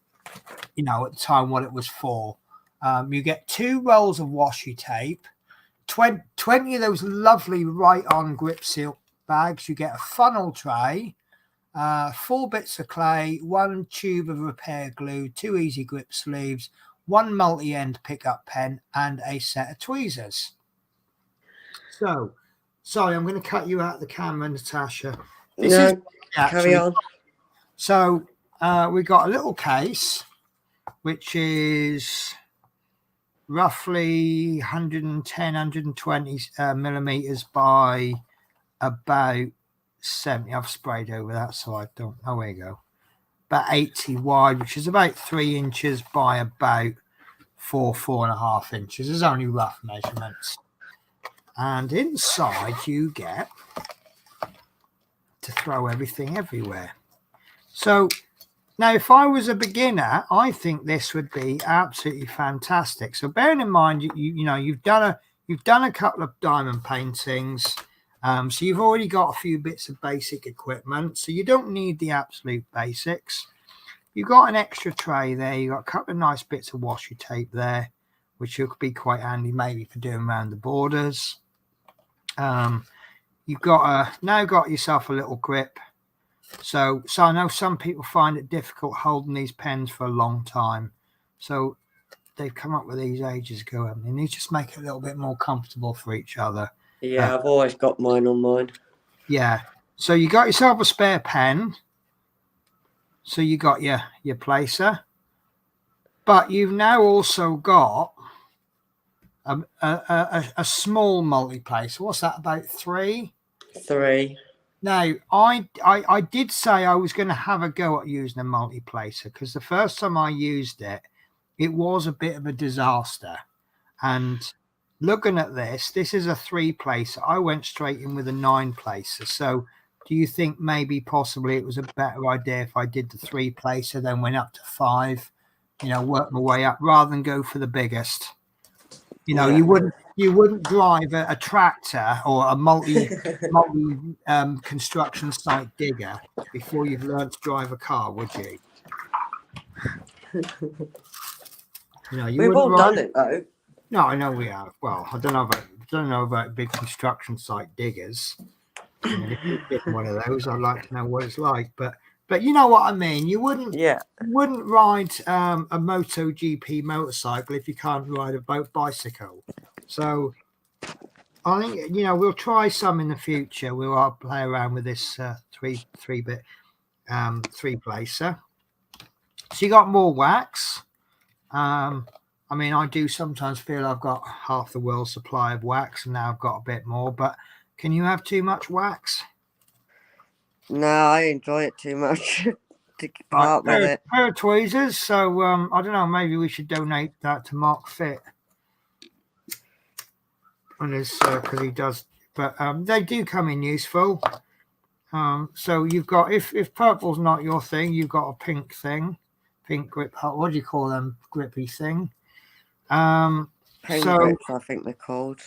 at the time, what it was for. You get 2 rolls of washi tape, 20 of those lovely right-on grip seal bags. You get a funnel tray, 4 bits of clay, 1 tube of repair glue, 2 easy grip sleeves, 1 multi-end pickup pen, and a set of tweezers. So, sorry, I'm going to cut you out of the camera, Natasha. Carry on. So, we got a little case, which is roughly 110, 120 millimeters by about 70. I've sprayed over that, so I don't. Oh, there you go. About 80 wide, which is about 3 inches by about 4.5 inches. There's only rough measurements. And inside you get to throw everything everywhere. So now, if I was a beginner, I think this would be absolutely fantastic. So bearing in mind, you've done a couple of diamond paintings. So you've already got a few bits of basic equipment. So you don't need the absolute basics. You've got an extra tray there. You've got a couple of nice bits of washi tape there, which will be quite handy maybe for doing around the borders. You've now got yourself a little grip. So I know some people find it difficult holding these pens for a long time. So they've come up with these ages ago, and they need to just make it a little bit more comfortable for each other. Yeah, I've always got mine on mine. Yeah. So you got yourself a spare pen. So you got your placer, but you've now also got a small multi-placer. What's that, about 3? 3. Now, I did say I was going to have a go at using a multi-placer, because the first time I used it, it was a bit of a disaster. And looking at this is a 3-placer. I went straight in with a 9-placer. So do you think maybe possibly it was a better idea if I did the 3-placer, then went up to 5, work my way up, rather than go for the biggest? Yeah. You wouldn't drive a tractor or a multi construction site digger before you've learned to drive a car, would you? We've all done it though. No, I know we have. Well, I don't know about big construction site diggers. If you get one of those, I'd like to know what it's like. But you know what I mean. You wouldn't ride a MotoGP motorcycle if you can't ride a bicycle. So I think we'll try some in the future. We'll play around with this 3-bit 3-placer. So you got more wax. I mean, I do sometimes feel I've got half the world's supply of wax, and now I've got a bit more. But can you have too much wax? No, I enjoy it too much to part with it. Pair of tweezers. So I don't know. Maybe we should donate that to Mark Fit. And because he does, but they do come in useful. So you've got, if purple's not your thing, you've got a pink thing, pink grip. What do you call them? Grippy thing. Pen grips, I think they're called.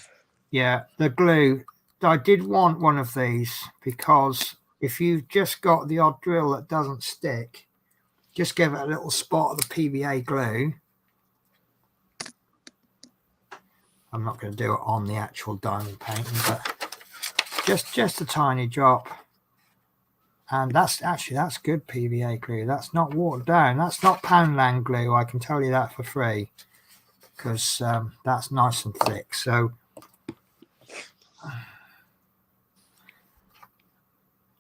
Yeah, the glue. I did want one of these, because if you've just got the odd drill that doesn't stick, just give it a little spot of the PVA glue. I'm not going to do it on the actual diamond painting, but just a tiny drop. And that's good PVA glue. That's not watered down. That's not Poundland glue. I can tell you that for free, because that's nice and thick. So,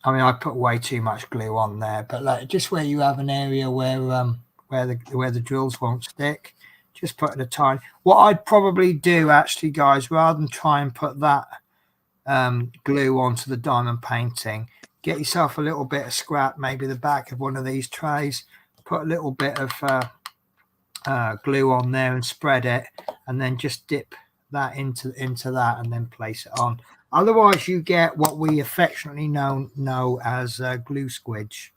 I mean, I put way too much glue on there, but like just where you have an area where the drills won't stick, just put a tiny. What I'd probably do, actually, guys, rather than try and put that glue onto the diamond painting, get yourself a little bit of scrap, maybe the back of one of these trays, put a little bit of glue on there and spread it, and then just dip that into that and then place it on. Otherwise, you get what we affectionately know as glue squidge.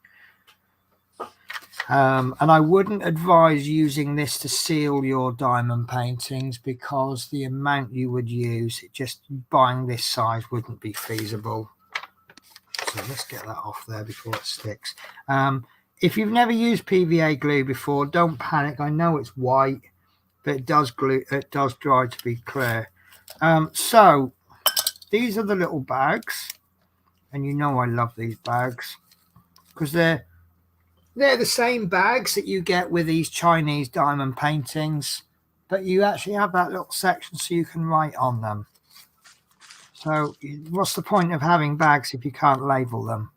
And I wouldn't advise using this to seal your diamond paintings, because the amount you would use, just buying this size wouldn't be feasible. So let's get that off there before it sticks. If you've never used PVA glue before, don't panic. I know it's white, but it does dry to be clear. So these are the little bags, and I love these bags, because they're the same bags that you get with these Chinese diamond paintings, but you actually have that little section so you can write on them. So what's the point of having bags if you can't label them?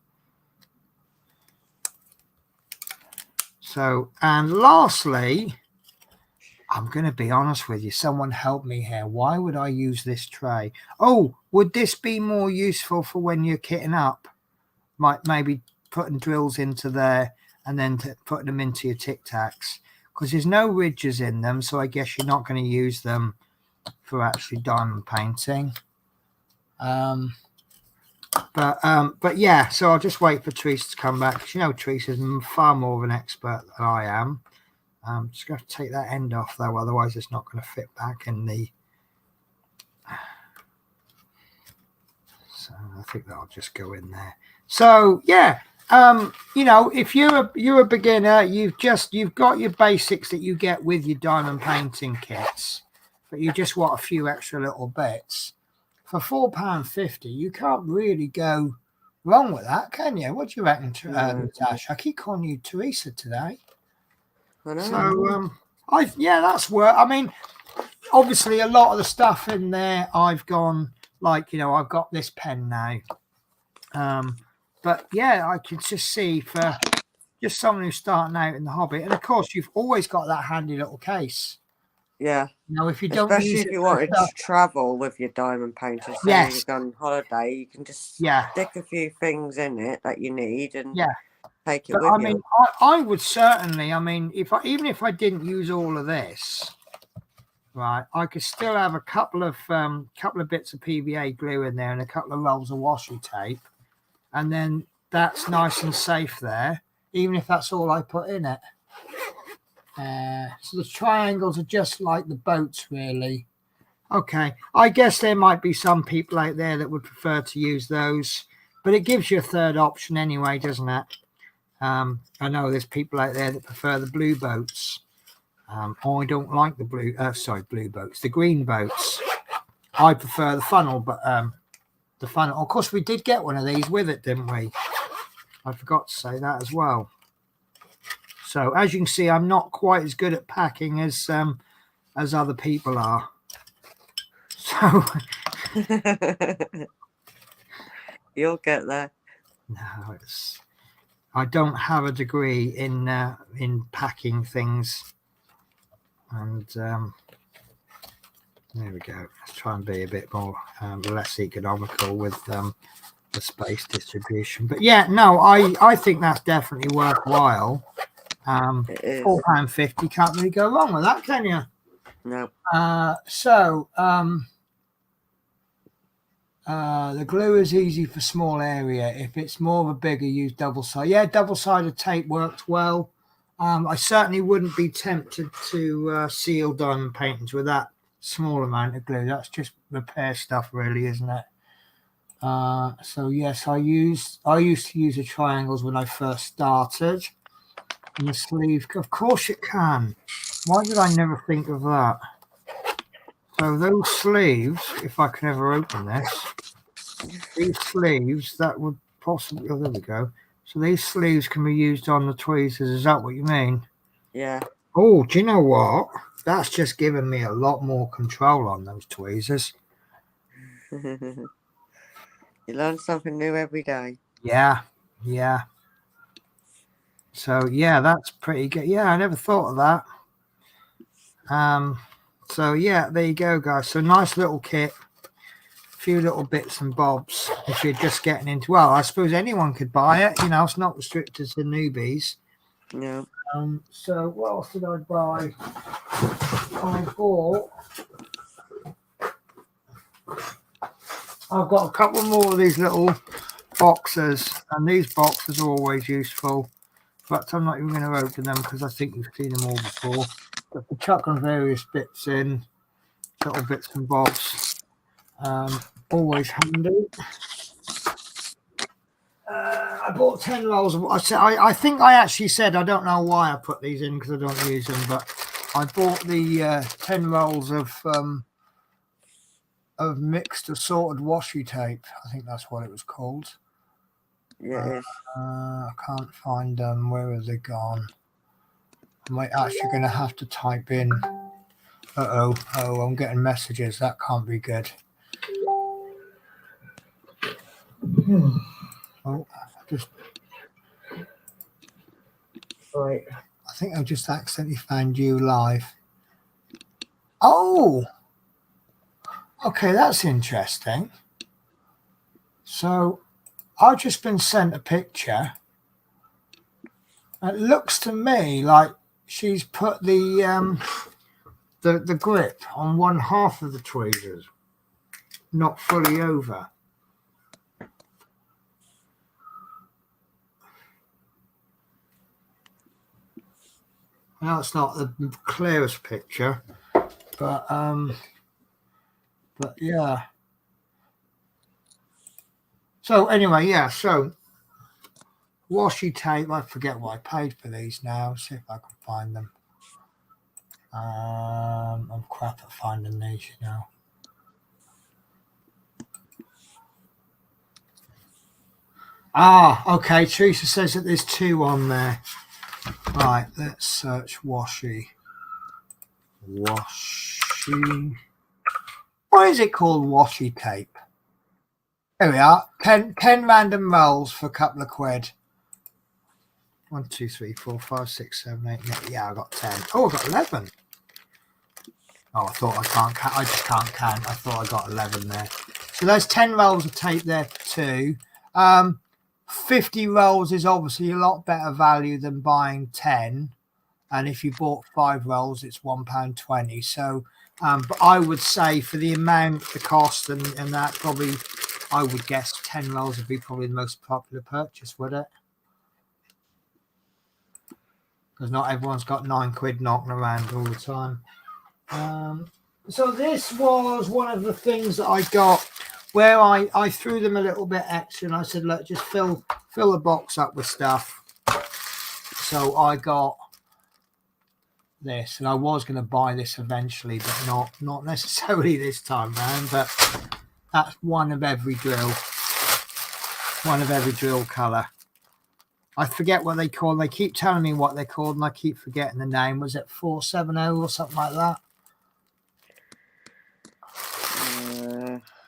So, and lastly, I'm going to be honest with you. Someone help me here. Why would I use this tray? Oh, would this be more useful for when you're kitting up? Maybe putting drills into there and then putting them into your Tic Tacs, because there's no ridges in them. So I guess you're not going to use them for actually diamond painting. But yeah, so I'll just wait for Teresa to come back, because Teresa's far more of an expert than I am. I'm just going to take that end off though, otherwise it's not going to fit back in the. So I think that'll just go in there. So yeah, if you're a beginner, you've got your basics that you get with your diamond painting kits, but you just want a few extra little bits. For £4.50, you can't really go wrong with that, can you? What do you reckon, Natasha? I keep calling you Teresa today. I know. So Yeah, that's work. I mean, obviously a lot of the stuff in there I've gone like, I've got this pen now. But yeah, I can just see for just someone who's starting out in the hobby, and of course you've always got that handy little case. Yeah. If you don't Especially use if it you for wanted stuff, to travel with your diamond painter, say yes, you're going on holiday, you can just yeah, stick a few things in it that you need and yeah. take it But with I you. mean, I would certainly. I mean, even if I didn't use all of this, right, I could still have a couple of bits of PVA glue in there and a couple of rolls of washi tape, and then that's nice and safe there, even if that's all I put in it. So the triangles are just like the boats, really. Okay, I guess there might be some people out there that would prefer to use those, but it gives you a third option anyway, doesn't it? I know there's people out there that prefer the blue boats. I don't like the blue boats, the green boats. I prefer the funnel, but the funnel. Of course, we did get one of these with it, didn't we? I forgot to say that as well. So as you can see, I'm not quite as good at packing as other people are. So You'll get there. no, I don't have a degree in packing things, and there we go. Let's try and be a bit more less economical with the space distribution. But yeah, no, I think that's definitely worthwhile. £4.50, can't really go wrong with that, can you? No. The glue is easy for small area. If it's more of a bigger, use double-sided. Yeah, double-sided tape works well. I certainly wouldn't be tempted to seal diamond paintings with that small amount of glue. That's just repair stuff, really, isn't it? So yes, I used to use the triangles when I first started. And the sleeve, of course it can. Why did I never think of that? So those sleeves, if I can ever open this, these sleeves, that would possibly, oh, there we go. So these sleeves can be used on the tweezers. Is that what you mean? Yeah. Oh, do you know what? That's just given me a lot more control on those tweezers. You learn something new every day. Yeah, yeah. So yeah, that's pretty good. Yeah, I never thought of that. So yeah, there you go, guys. So nice little kit, a few little bits and bobs. If you're just getting into, well, I suppose anyone could buy it. It's not restricted to newbies. No. So what else did I buy? I've got a couple more of these little boxes, and these boxes are always useful. But I'm not even going to open them because I think you've seen them all before. But to chuck on various bits in, little bits and bobs, always handy. I bought 10 rolls of. I think I actually said I don't know why I put these in because I don't use them, but I bought the 10 rolls of mixed assorted washi tape. I think that's what it was called. Yeah, it is. I can't find them. Where have they gone? I might actually going to have to type in. Oh, I'm getting messages. That can't be good. Oh, right. I think I've just accidentally found you live. Oh, okay, that's interesting. So I've just been sent a picture. It looks to me like she's put the grip on one half of the tweezers, not fully over. Now it's not the clearest picture, but yeah. So anyway, yeah. So washi tape. I forget what I paid for these now. See if I can find them. I'm crap at finding these, Okay. Teresa says that there's 2 on there. Right, let's search washi. Washi. Why is it called washi tape? Here we are. 10 random rolls for a couple of quid. 1, 2, 3, 4, 5, 6, 7, 8, 9. Yeah, I got 10. Oh, I got 11. Oh, I thought I can't count. I just can't count. I thought I got 11 there. So there's 10 rolls of tape there too. 50 rolls is obviously a lot better value than buying 10. And if you bought 5 rolls, it's £1.20. So, but I would say for the amount, the cost, and that, probably, I would guess 10 rolls would be probably the most popular purchase, would it? Because not everyone's got £9 knocking around all the time. So this was one of the things that I got, where I threw them a little bit extra, and I said, look, just fill the box up with stuff. So I got this, and I was going to buy this eventually, but not necessarily this time round. But that's one of every drill colour. I forget what they call. They keep telling me what they're called, and I keep forgetting the name. Was it 470 or something like that?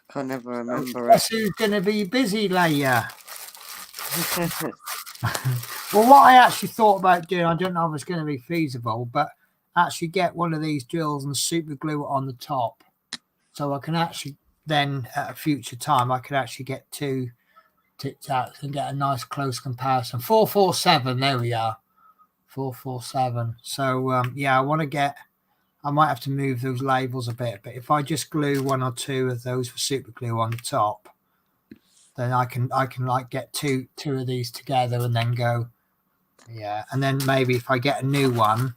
Can't never remember Guess who's going to be busy later? Well, what I actually thought about doing, I don't know if it's going to be feasible, but actually get one of these drills and super glue it on the top, so I can actually then, at a future time, I could actually get 2 Tic Tacs and get a nice close comparison. 447, there we are. 447. So yeah, I might have to move those labels a bit, but if I just glue 1 or 2 of those for super glue on the top, then I can like get two of these together and then go, yeah. And then maybe if I get a new one,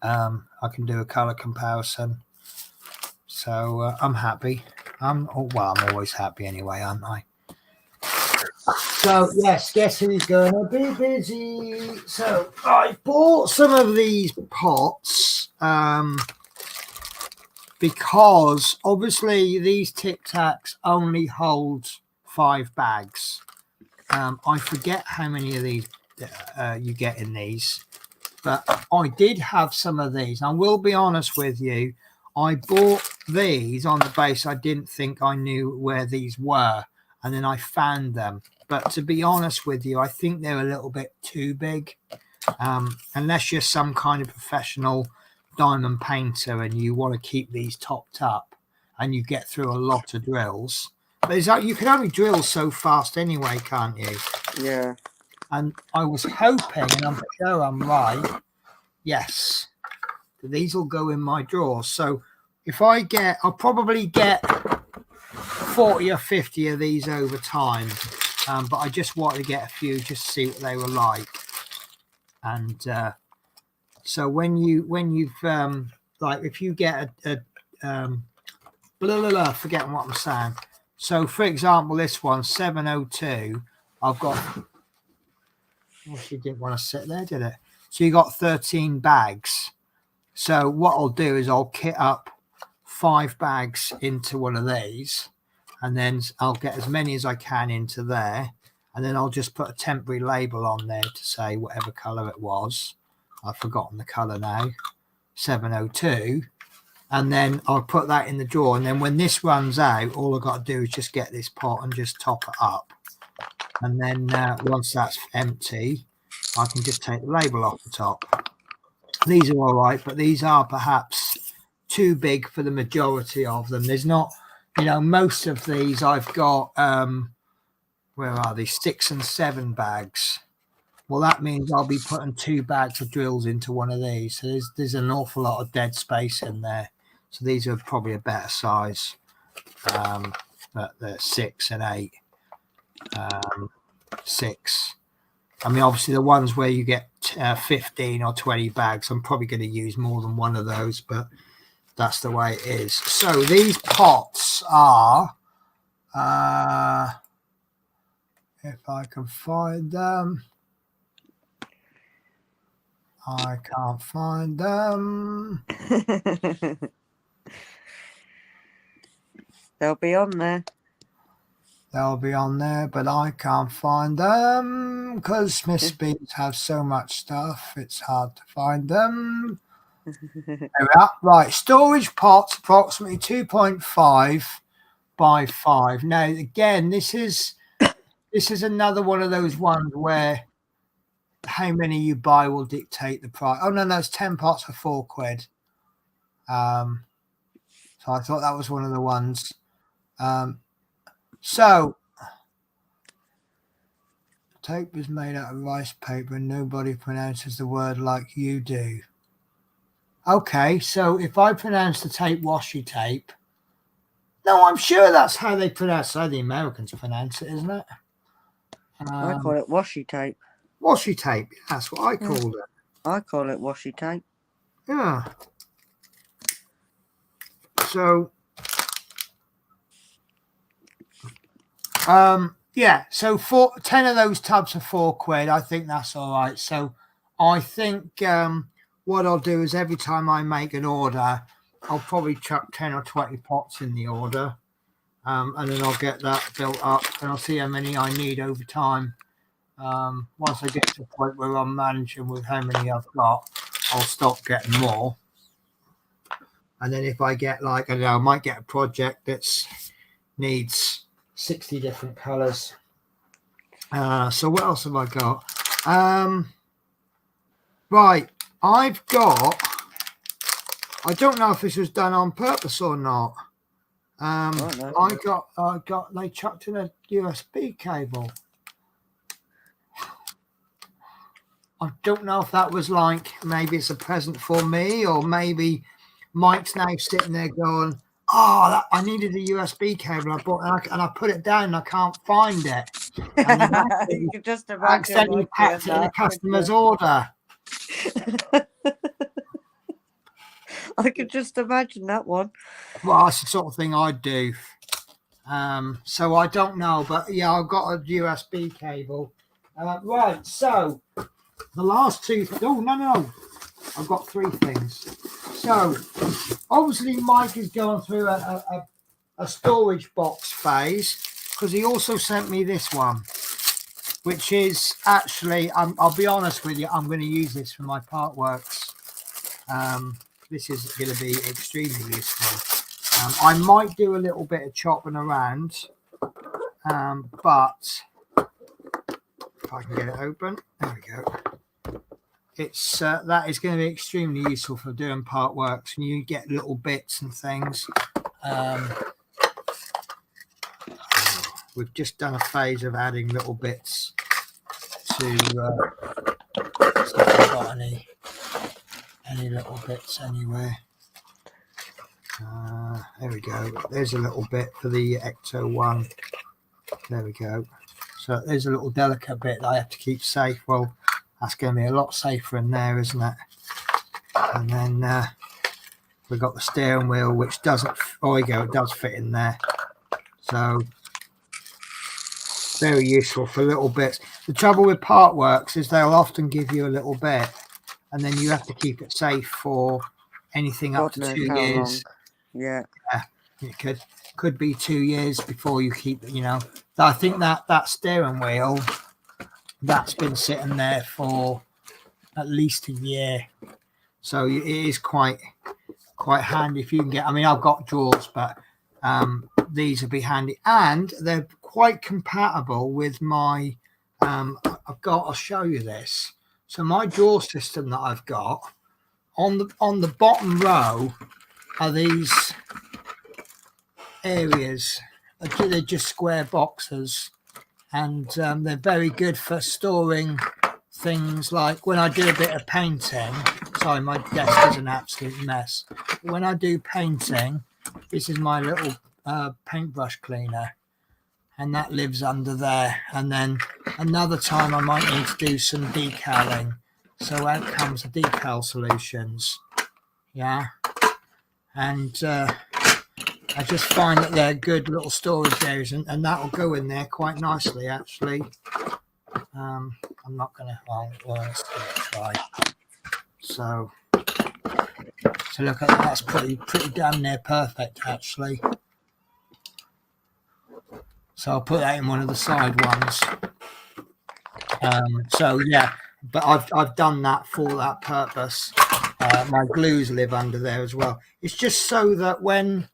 I can do a color comparison. So I'm happy. I'm always happy anyway, aren't I? So yes, guess who's going to be busy? So I bought some of these pots because obviously these Tic Tacs only hold 5 bags. I forget how many of these you get in these, but I did have some of these. I will be honest with you, I bought these on the base I didn't think I knew where these were, and then I found them. But to be honest with you, I think they're a little bit too big. Unless you're some kind of professional diamond painter and you want to keep these topped up and you get through a lot of drills. But you can only drill so fast anyway, can't you? Yeah. And I was hoping, and I'm sure I'm right, yes, these will go in my drawers. So if I'll probably get 40 or 50 of these over time. But I just wanted to get a few just to see what they were like. And so when you've like, if you get forgetting what I'm saying. So for example, this one 702, I've got. Well, she didn't want to sit there, did it? So you got 13 bags. So what I'll do is I'll kit up 5 bags into one of these. And then I'll get as many as I can into there. And then I'll just put a temporary label on there to say whatever colour it was. I've forgotten the colour now. 702. And then I'll put that in the drawer. And then when this runs out, all I've got to do is just get this pot and just top it up. And then once that's empty, I can just take the label off the top. These are all right, but these are perhaps too big for the majority of them. There's not... most of these I've got, where are these, 6 and 7 bags. Well, that means I'll be putting 2 bags of drills into one of these. So there's an awful lot of dead space in there. So these are probably a better size, but they're 6 and 8. 6. I mean, obviously the ones where you get 15 or 20 bags, I'm probably going to use more than one of those, but that's the way it is. So these pots are, if I can find them, I can't find them. They'll be on there. They'll be on there, but I can't find them because Miss Beans have so much stuff. It's hard to find them. There we are. Right, storage pots approximately 2.5 by 5. Now, again, this is another one of those ones where how many you buy will dictate the price. Oh no, it's 10 pots for £4. So I thought that was one of the ones. So tape is made out of rice paper and nobody pronounces the word like you do. Okay, so if I pronounce the tape washi tape, no, I'm sure that's how they pronounce it. How the Americans pronounce it, isn't it? I call it washi tape. Washi tape, that's what I called it. I call it washi tape. Yeah. So, yeah, so 10 of those tubs are £4. I think that's all right. So I think what I'll do is every time I make an order, I'll probably chuck 10 or 20 pots in the order. And then I'll get that built up and I'll see how many I need over time. Once I get to the point where I'm managing with how many I've got, I'll stop getting more. And then if I get like, I don't know, I might get a project that needs 60 different colors. So what else have I got? Right, I've got, I don't know if this was done on purpose or not. I got they chucked in a USB cable. I don't know if that was like, maybe it's a present for me, or maybe Mike's now sitting there going, oh, I needed a USB cable. I bought and I put it down and I can't find it. And then You can just I accidentally packed it in a customer's order. I could just imagine that one. Well, that's the sort of thing I'd do. So I don't know, but yeah, I've got a USB cable. Right, so the last two. Oh no, I've got three things. So obviously, Mike is going through a storage box phase because he also sent me this one, which is actually, I'll be honest with you, I'm going to use this for my part works. This is going to be extremely useful. I might do a little bit of chopping around, but if I can get it open, there we go. It's that is going to be extremely useful for doing part works, and you get little bits and things. We've just done a phase of adding little bits to see if I've got any little bits anywhere. There we go. There's a little bit for the Ecto one. There we go. So there's a little delicate bit that I have to keep safe. Well, that's going to be a lot safer in there, isn't it? And then we've got the steering wheel, which doesn't. Oh, there you go. It does fit in there. So very useful for little bits. The trouble with part works is they'll often give you a little bit, and then you have to keep it safe for anything up to 2 years. Yeah, it could be 2 years before you keep it. You know, I think that steering wheel, that's been sitting there for at least a year, so it is quite handy if you can get. I mean, I've got drawers, but these would be handy, and they're quite compatible with my. I'll show you this. So my drawer system that I've got on the bottom row are these areas. They're just square boxes, and they're very good for storing things like when I do a bit of painting. Sorry, my desk is an absolute mess. When I do painting, this is my little paintbrush cleaner, and that lives under there. And then another time I might need to do some decaling, so out comes the decal solutions. Yeah, and I just find that they're good little storage areas, and that will go in there quite nicely, actually. I'm not going to, well, let's give it a try. So look at that, that's pretty damn near perfect, actually. So I'll put that in one of the side ones. So yeah, but I've done that for that purpose. my glues live under there as well. It's just so that when,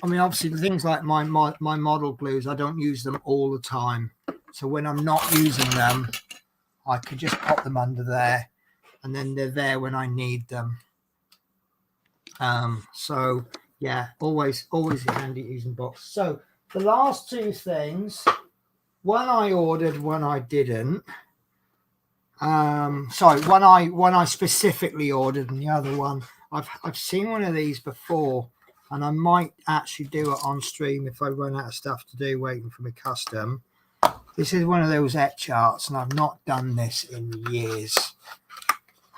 I mean, obviously things like my model glues, I don't use them all the time. So when I'm not using them, I could just pop them under there, and then they're there when I need them. So yeah, always handy using boxes. So the last two things, one I ordered, one I didn't. Sorry, one I specifically ordered, and the other one I've seen one of these before, and I might actually do it on stream if I run out of stuff to do waiting for my custom. This is one of those etch arts, and I've not done this in years.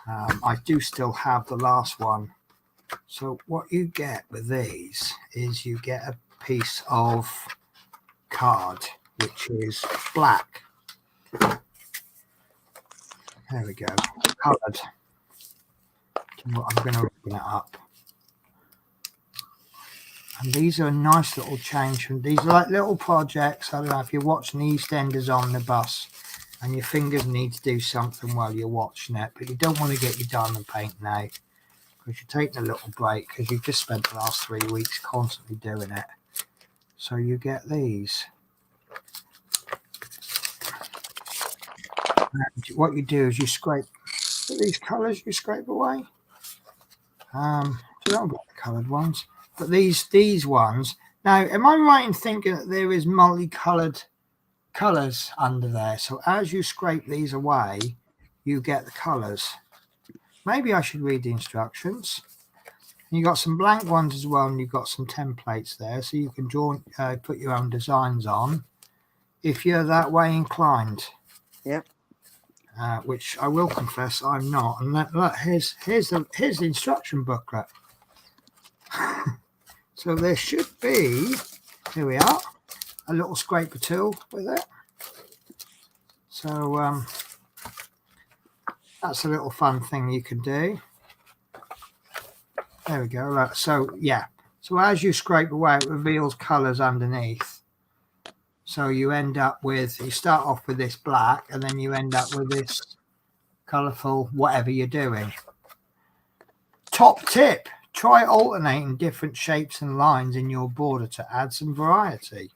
I do still have the last one. So what you get with these is you get a piece of card which is black. There we go, coloured. I'm going to open it up. And these are a nice little change. These are like little projects. I don't know if you're watching the EastEnders Omnibus and your fingers need to do something while you're watching it, but you don't want to get your diamond painting out because you're taking a little break because you've just spent the last 3 weeks constantly doing it. So you get these. And what you do is you scrape these colours, you scrape away. You don't get the coloured ones, but these ones. Now, am I right in thinking that there is multicoloured colours under there? So as you scrape these away, you get the colours. Maybe I should read the instructions. You got some blank ones as well, and you've got some templates there, so you can draw, put your own designs on if you're that way inclined. Yep. Which I will confess I'm not. And look, here's the instruction booklet. So there should be, here we are, a little scraper tool with it. So that's a little fun thing you can do. There we go. Look. So yeah. So as you scrape away, it reveals colours underneath. So you end up with, you start off with this black, and then you end up with this colourful whatever you're doing. Top tip, try alternating different shapes and lines in your border to add some variety.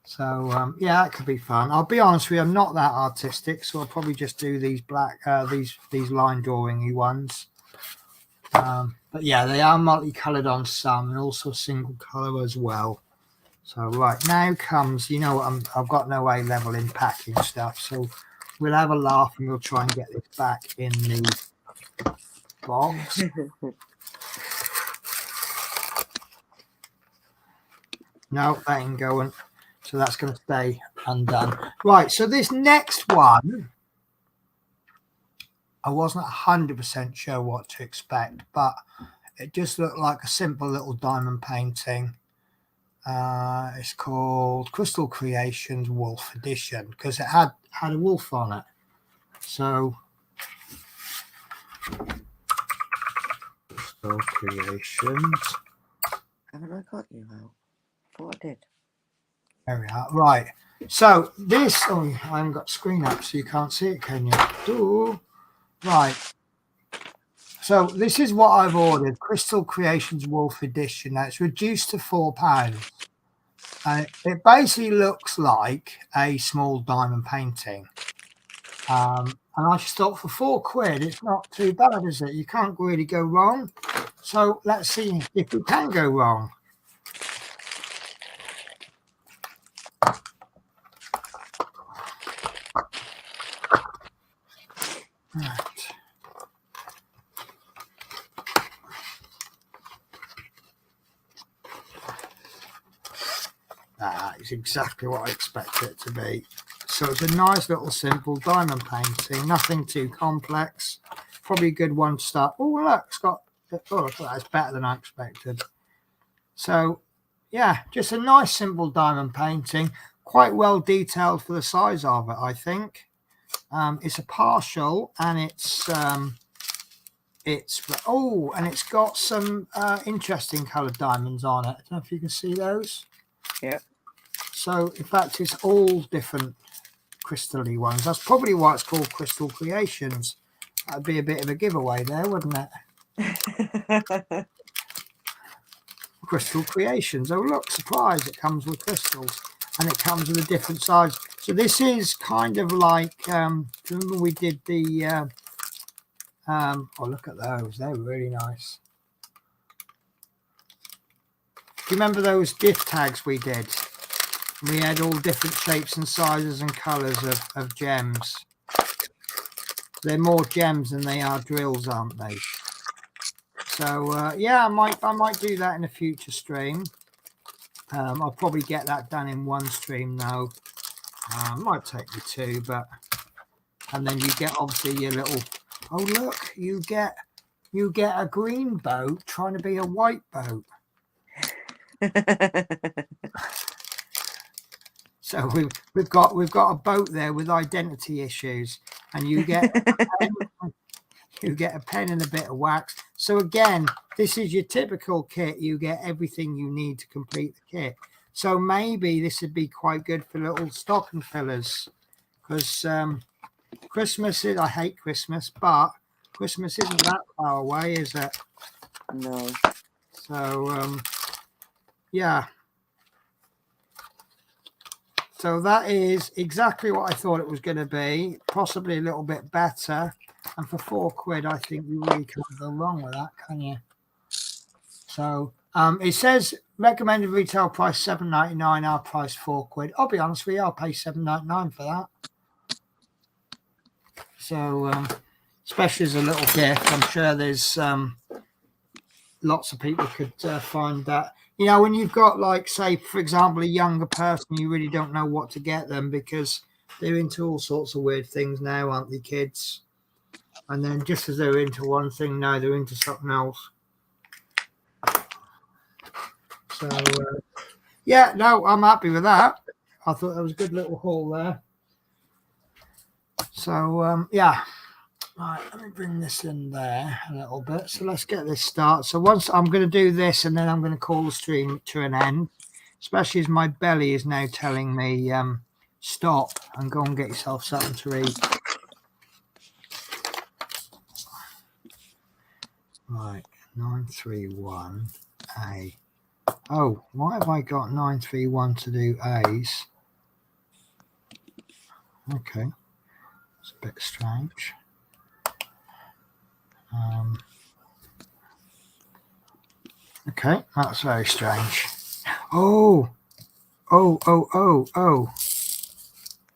So yeah, that could be fun. I'll be honest with you, I'm not that artistic, so I'll probably just do these black, these line drawing-y ones. But yeah, they are multicoloured on some, and also single colour as well. So right now comes, you know, I've got no A level in packing stuff, so we'll have a laugh and we'll try and get this back in the box. No, that ain't going. So that's going to stay undone. Right, so this next one, I wasn't 100% sure what to expect, but it just looked like a simple little diamond painting. It's called Crystal Creations Wolf Edition because it had a wolf on it. So Crystal Creations. Haven't I got you out? I thought I did. There we are. Right. So this, oh, I haven't got screen up, so you can't see it, can you? Ooh. Right. So this is what I've ordered, Crystal Creations Wolf Edition. Now it's reduced to £4. And it basically looks like a small diamond painting. And I just thought for £4, it's not too bad, is it? You can't really go wrong. So let's see if we can go wrong. Right. That is exactly what I expect it to be. So it's a nice little simple diamond painting, nothing too complex. Probably a good one to start. Oh, look, it's got, oh, look, that's better than I expected. So, yeah, just a nice simple diamond painting, quite well detailed for the size of it, I think. It's a partial, and it's got some interesting coloured diamonds on it. I don't know if you can see those. Yeah. So in fact, it's all different crystal-y ones. That's probably why it's called Crystal Creations. That'd be a bit of a giveaway there, wouldn't it? Crystal Creations. Oh, look, surprise, it comes with crystals and it comes with a different size. So this is kind of like, remember we did the, oh, look at those. They're really nice. Do you remember those gift tags we did? We had all different shapes and sizes and colours of gems. They're more gems than they are drills, aren't they? So yeah, I might do that in a future stream. I'll probably get that done in one stream though. Might take me two, but and then you get obviously your little. Oh look, you get a green boat trying to be a white boat. So we've got a boat there with identity issues, and you get a pen and a bit of wax. So again, this is your typical kit. You get everything you need to complete the kit. So maybe this would be quite good for little stocking fillers, because Christmas is. I hate Christmas, but Christmas isn't that far away, is it? No. So yeah. So that is exactly what I thought it was going to be, possibly a little bit better. And for £4, I think you really can't go wrong with that, can you? So it says recommended retail price £7.99, our price £4. I'll be honest with you, I'll pay £7.99 for that. So especially as a little gift, I'm sure there's lots of people could find that. You know, when you've got, like, say, for example, a younger person, you really don't know what to get them because they're into all sorts of weird things now, aren't they, kids? And then just as they're into one thing, now they're into something else. So, yeah, no, I'm happy with that. I thought that was a good little haul there. So, yeah. Right, let me bring this in there a little bit. So let's get this started. So once I'm going to do this, and then I'm going to call the stream to an end, especially as my belly is now telling me stop and go and get yourself something to eat. Right, 931A. Oh, why have I got 931 to do A's? Okay, it's a bit strange. Okay, that's very strange. Oh. No,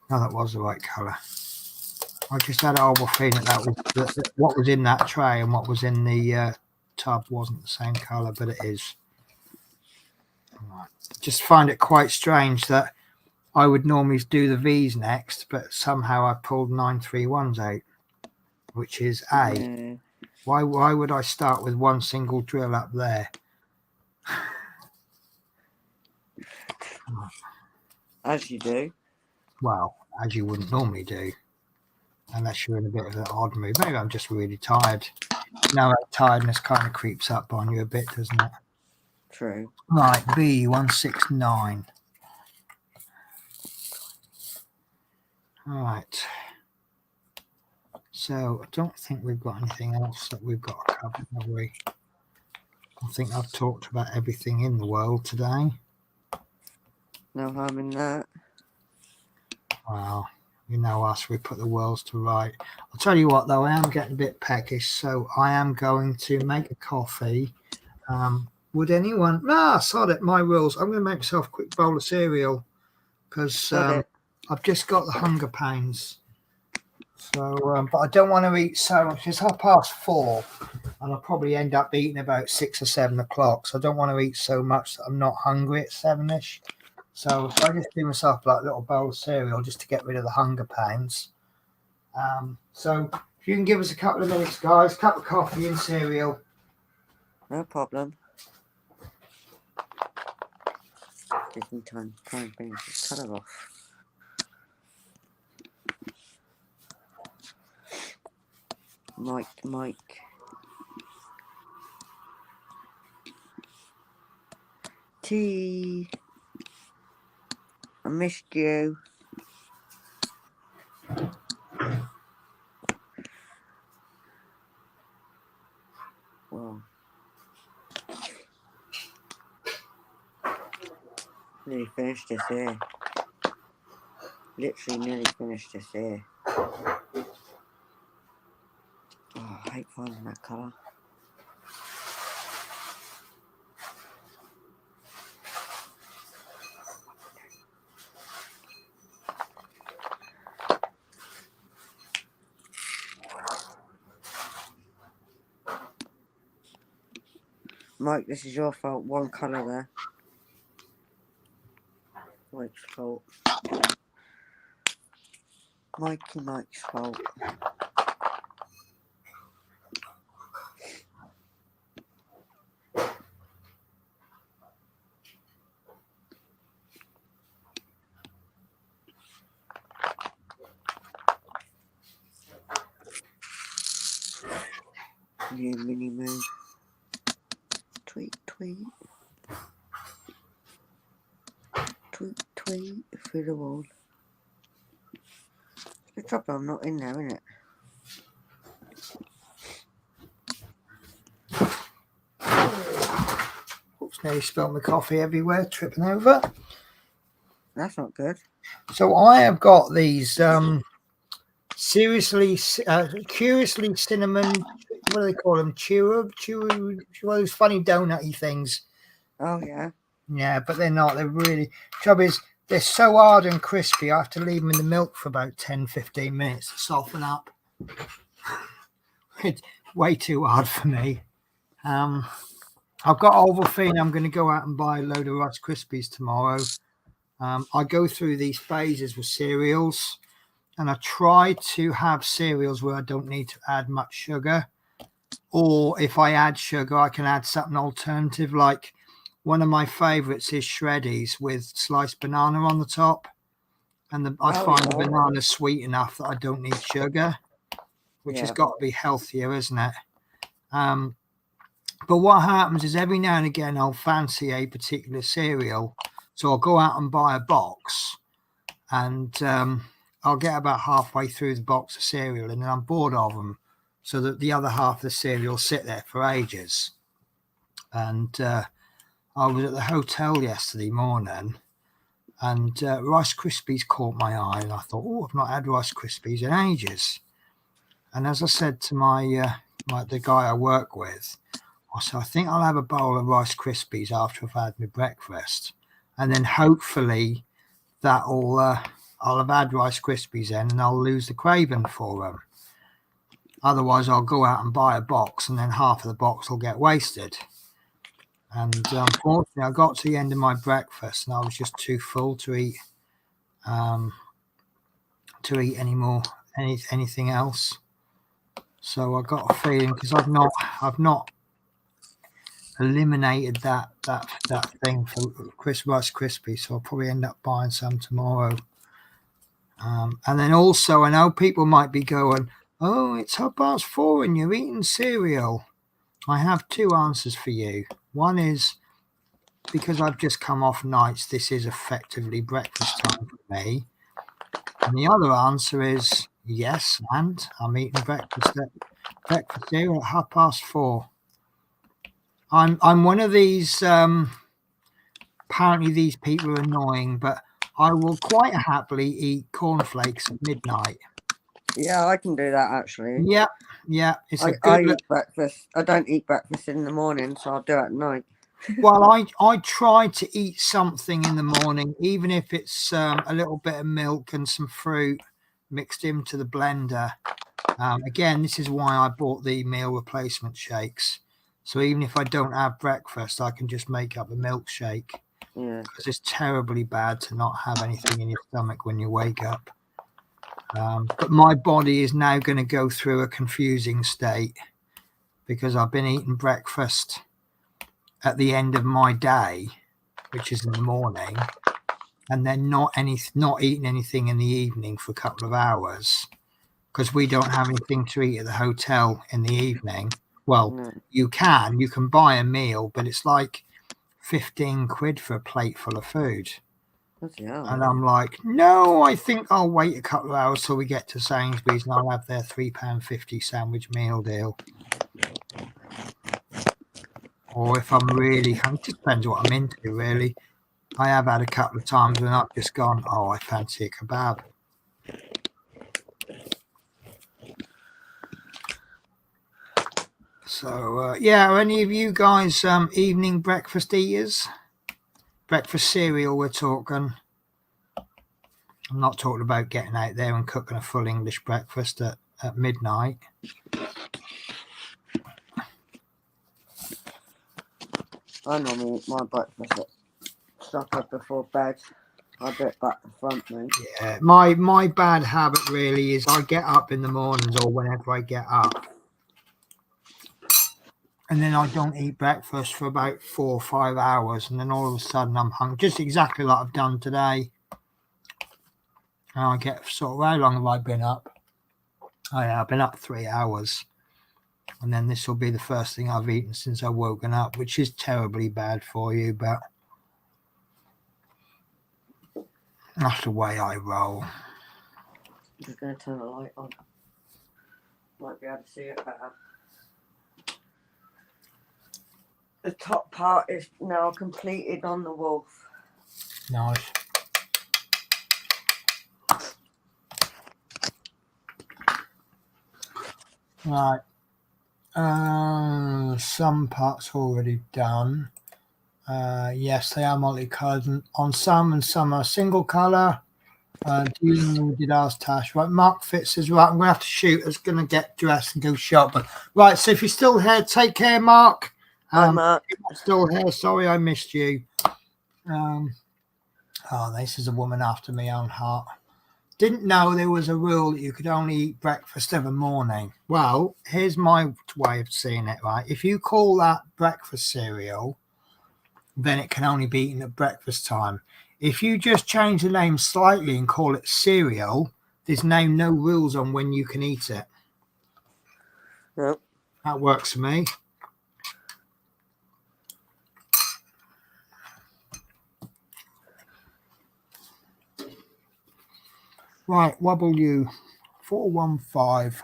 that was the right colour. I just had a horrible feeling that was what was in that tray and what was in the tub wasn't the same colour, but it is. Right. Just find it quite strange that I would normally do the V's next, but somehow I pulled 931s out, which is A. Yeah. Why would I start with one single drill up there? As you do. Well, as you wouldn't normally do, unless you're in a bit of an odd mood. Maybe I'm just really tired. You know, tiredness kind of creeps up on you a bit, doesn't it? True. Right, B169. All right. So I don't think we've got anything else that we've got to cover, have we? I think I've talked about everything in the world today. No harm in that. Well, you know us, we put the worlds to right. I'll tell you what, though, I am getting a bit peckish, so I am going to make a coffee. Would anyone... sod it, my rules. I'm going to make myself a quick bowl of cereal because I've just got the hunger pains. So, but I don't want to eat so much. It's 4:30, and I'll probably end up eating about 6 or 7 o'clock. So I don't want to eat so much that I'm not hungry at 7ish. So I just do myself like a little bowl of cereal just to get rid of the hunger pains. So if you can give us a couple of minutes, guys, cup of coffee and cereal. No problem. Gives me time to try and bring this colour off. Mike. Tea. I missed you. Oh. Nearly finished this here. Literally nearly finished this here. Oh, I hate finding that colour. Mike, this is your fault. One colour there. Mike's fault. Mike's fault. Yeah, mini moon. Tweet, tweet. Tweet, tweet through the wall. The trouble, I'm not in there, innit? Oops, nearly spilled my coffee everywhere, tripping over. That's not good. So I have got these curiously cinnamon, what do they call them? Chew, one of those funny donutty things. Oh, yeah. Yeah, but they're not. They're really, trouble is, they're so hard and crispy, I have to leave them in the milk for about 10-15 minutes to soften up. It's way too hard for me. I've got Ovaltine. I'm going to go out and buy a load of Rice Krispies tomorrow. I go through these phases with cereals, and I try to have cereals where I don't need to add much sugar. Or if I add sugar, I can add something alternative. Like one of my favorites is Shreddies with sliced banana on the top. And I find the banana sweet enough that I don't need sugar, which has got to be healthier, isn't it? But what happens is every now and again I'll fancy a particular cereal. So I'll go out and buy a box, and I'll get about halfway through the box of cereal and then I'm bored of them, so that the other half of the cereal will sit there for ages. And I was at the hotel yesterday morning, and Rice Krispies caught my eye, and I thought, oh, I've not had Rice Krispies in ages. And as I said to the guy I work with, I said, I think I'll have a bowl of Rice Krispies after I've had my breakfast. And then hopefully I'll have had Rice Krispies then, and I'll lose the craving for them. Otherwise, I'll go out and buy a box, and then half of the box will get wasted. And unfortunately, I got to the end of my breakfast, and I was just too full to eat anything else. So I got a feeling, because I've not eliminated that thing for Rice Krispies, so I'll probably end up buying some tomorrow. And then also, I know people might be going, oh, it's 4:30 and you're eating cereal. I have two answers for you. One is, because I've just come off nights, this is effectively breakfast time for me. And the other answer is yes, and I'm eating breakfast cereal at 4:30. I'm one of these, apparently these people are annoying, but I will quite happily eat cornflakes at midnight. Yeah, I can do that actually. Yeah. It's I eat breakfast. I don't eat breakfast in the morning, so I'll do it at night. Well, I try to eat something in the morning, even if it's a little bit of milk and some fruit mixed into the blender. Again, this is why I bought the meal replacement shakes. So even if I don't have breakfast, I can just make up a milkshake. Yeah. Because it's terribly bad to not have anything in your stomach when you wake up. But my body is now going to go through a confusing state, because I've been eating breakfast at the end of my day, which is in the morning, and then not eating anything in the evening for a couple of hours, because we don't have anything to eat at the hotel in the evening. Well, No. you can buy a meal, but it's like 15 quid for a plate full of food. And I'm like, no, I think I'll wait a couple of hours till we get to Sainsbury's and I'll have their £3.50 sandwich meal deal. or if I'm really, it just depends what I'm into, really. I have had a couple of times when I've just gone, oh, I fancy a kebab. So, yeah, are any of you guys evening breakfast eaters? Breakfast cereal, we're talking. I'm not talking about getting out there and cooking a full English breakfast at midnight. I normally eat my breakfast at supper before bed. I do it back to front, mate. Yeah, my bad habit really is I get up in the mornings or whenever I get up, and then I don't eat breakfast for about 4 or 5 hours, and then all of a sudden I'm hungry, just exactly like I've done today. And I get sort of, how long have I been up? Oh yeah, I've been up 3 hours, and then this will be the first thing I've eaten since I've woken up, which is terribly bad for you, but that's the way I roll. I'm just going to turn the light on. Might be able to see it better. The top part is now completed on the wolf. Nice. Right. Some parts already done. Yes, they are multicoloured on some, and some are single colour. Do you know we did ours, Tash? Right, Mark Fitz is right. I'm going to have to shoot. I was going to get dressed and go shopping. Right, so if you're still here, take care, Mark. Hi, Mark. If you're still here, sorry I missed you. This is a woman after my own heart. Didn't know there was a rule that you could only eat breakfast every morning. Well, here's my way of seeing it, right? If you call that breakfast cereal, then it can only be eaten at breakfast time. If you just change the name slightly and call it cereal, there's no rules on when you can eat it. Yep. That works for me. Right, wobble you 415.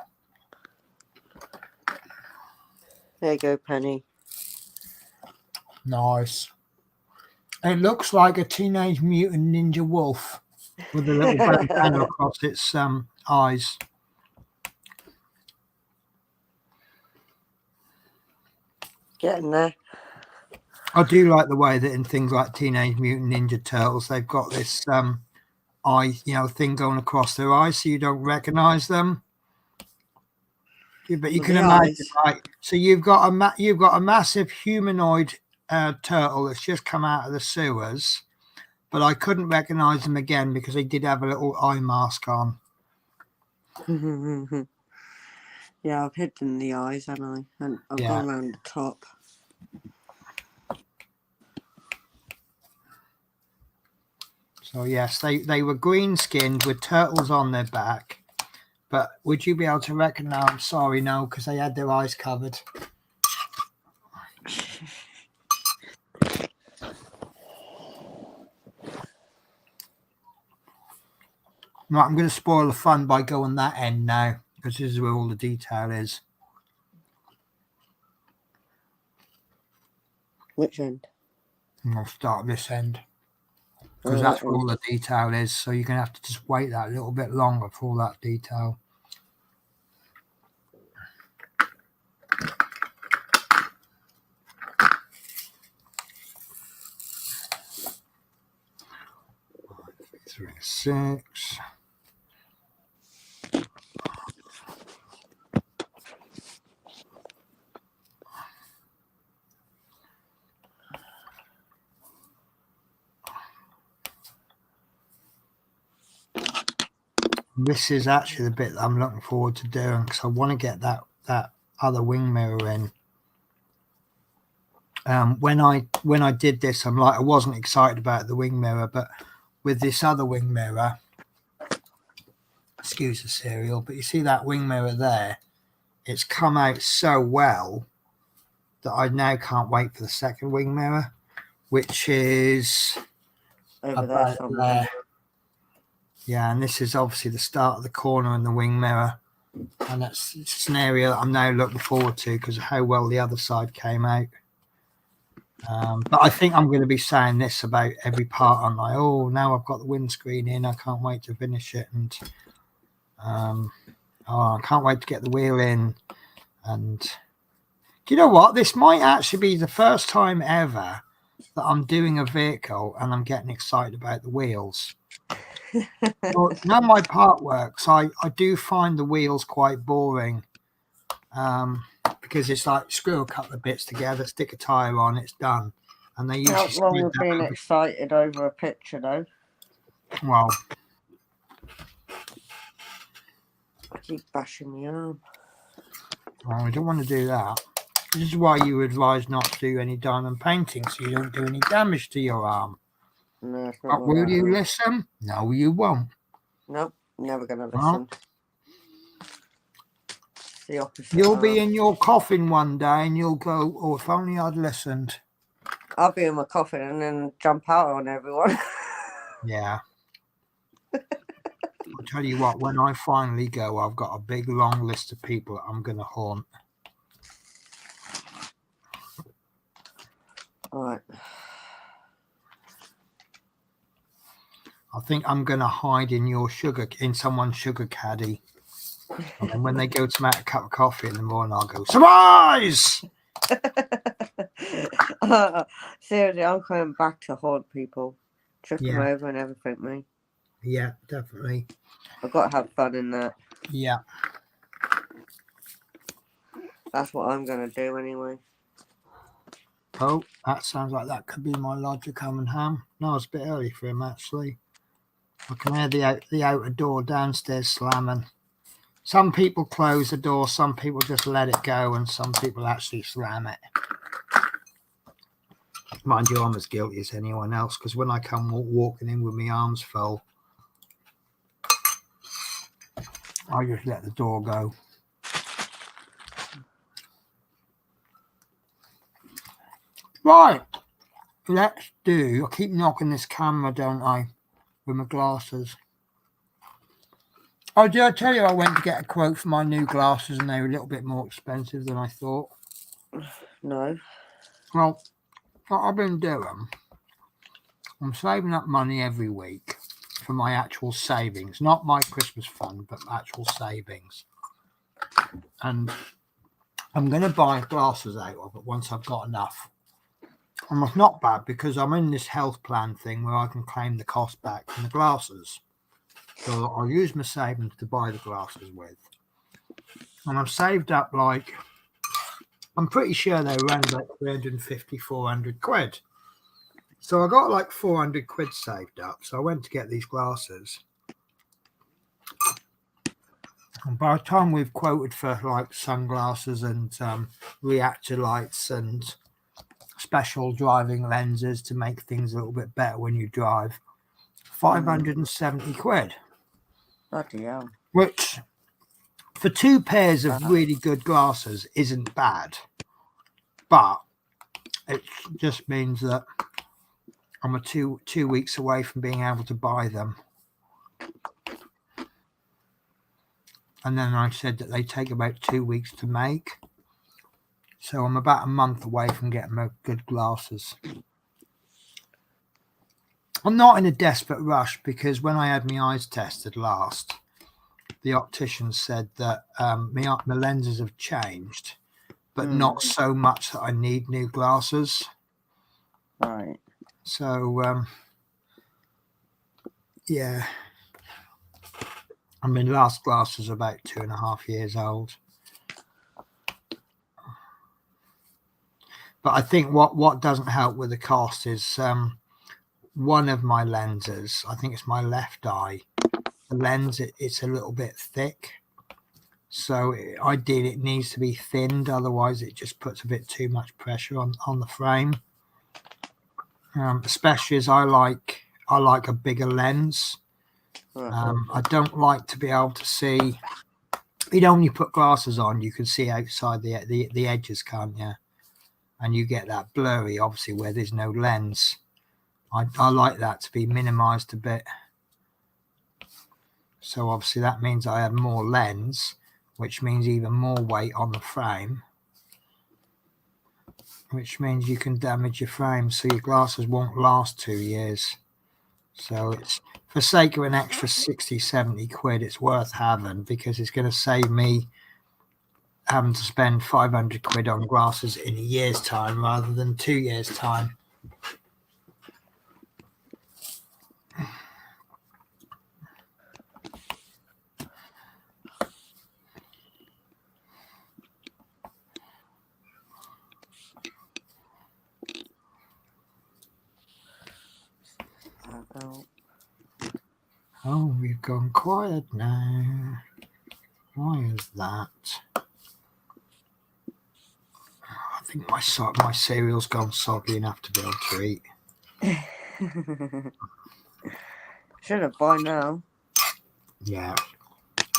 There you go, Penny. Nice. It looks like a Teenage Mutant Ninja Wolf with a little bandana across its eyes. Getting there. I do like the way that in things like Teenage Mutant Ninja Turtles, they've got this eye, thing going across their eyes, so you don't recognize them. Yeah, but you can imagine, right? So you've got a massive humanoid turtle that's just come out of the sewers, but I couldn't recognize them again because they did have a little eye mask on. Yeah, I've hidden the eyes, haven't I? And I've gone around the top. So yes, they were green skinned with turtles on their back. But would you be able to recognize? I'm sorry, no, because they had their eyes covered. Right, I'm going to spoil the fun by going that end now, because this is where all the detail is. Which end? I'll start this end, because that's where all the detail is. So you're going to have to just wait that a little bit longer for all that detail. Three, 6. This is actually the bit that I'm looking forward to doing, because I want to get that other wing mirror in. When I did this, I'm like, I wasn't excited about the wing mirror, but with this other wing mirror, excuse the cereal, but you see that wing mirror there, it's come out so well that I now can't wait for the second wing mirror, which is over there somewhere. Yeah, and this is obviously the start of the corner in the wing mirror, and it's an area that I'm now looking forward to because of how well the other side came out. But I think I'm going to be saying this about every part. I'm like, oh, now I've got the windscreen in. I can't wait to finish it. And I can't wait to get the wheel in. And do you know what? This might actually be the first time ever that I'm doing a vehicle and I'm getting excited about the wheels. Well, now my part works. I do find the wheels quite boring. Because it's like screw a couple of bits together, stick a tyre on, it's done. And they usually What's wrong with being excited over a picture, though? Well, I keep bashing my arm. Well, we don't want to do that. This is why you advise not to do any diamond painting, so you don't do any damage to your arm. No, it's not. But will you listen? No, you won't. Nope, never gonna listen. It's the opposite. You'll be in your coffin one day and you'll go, oh, if only I'd listened. I'll be in my coffin and then jump out on everyone. Yeah. I'll tell you what, when I finally go, I've got a big long list of people that I'm going to haunt. All right. I think I'm going to hide in someone's sugar caddy. And then when they go to make a cup of coffee in the morning, I'll go, surprise! Seriously, I'm coming back to haunt people. Trip them Yeah. over and everything, mate. Yeah, definitely. I've got to have fun in that. Yeah. That's what I'm going to do anyway. Oh, that sounds like that could be my lodger coming home. No, it's a bit early for him, actually. I can hear the outer door downstairs slamming. Some people close the door, some people just let it go, and some people actually slam it. Mind you, I'm as guilty as anyone else, because when I come walking in with my arms full, I just let the door go. Right, let's do. I keep knocking this camera, don't I, with my glasses. Oh, did I tell you I went to get a quote for my new glasses and they were a little bit more expensive than I thought? No. Well, what I've been doing, I'm saving up money every week for my actual savings, not my Christmas fund, but actual savings. And I'm going to buy glasses out of it once I've got enough. And it's not bad because I'm in this health plan thing where I can claim the cost back from the glasses. So I'll use my savings to buy the glasses with. And I've saved up I'm pretty sure they were around about 350, 400 quid. So I got like 400 quid saved up. So I went to get these glasses. And by the time we've quoted for like sunglasses and reactor lights and special driving lenses to make things a little bit better when you drive, 570 quid. Bloody hell. Which, for two pairs of really good glasses, isn't bad. But it just means that I'm two weeks away from being able to buy them. And then I said that they take about 2 weeks to make. So I'm about a month away from getting my good glasses. I'm not in a desperate rush because when I had my eyes tested last, the optician said that my lenses have changed, but not so much that I need new glasses. Right. So, yeah. I mean, last glasses are about 2.5 years old. But I think what doesn't help with the cost is one of my lenses, I think it's my left eye, the lens, it's a little bit thick. So ideally it needs to be thinned, otherwise it just puts a bit too much pressure on the frame. Especially as I like a bigger lens. I don't like to be able to see, when you put glasses on, you can see outside the edges, can't you? And you get that blurry, obviously, where there's no lens. I like that to be minimized a bit. So obviously that means I have more lens, which means even more weight on the frame. which means you can damage your frame, so your glasses won't last 2 years. So it's, for sake of an extra 60, 70 quid, it's worth having, because it's going to save me having to spend 500 quid on glasses in a year's time rather than 2 years' time. Oh, we've gone quiet now. Why is that? I think my cereal's gone soggy enough to be able to eat. Should have by now. Yeah,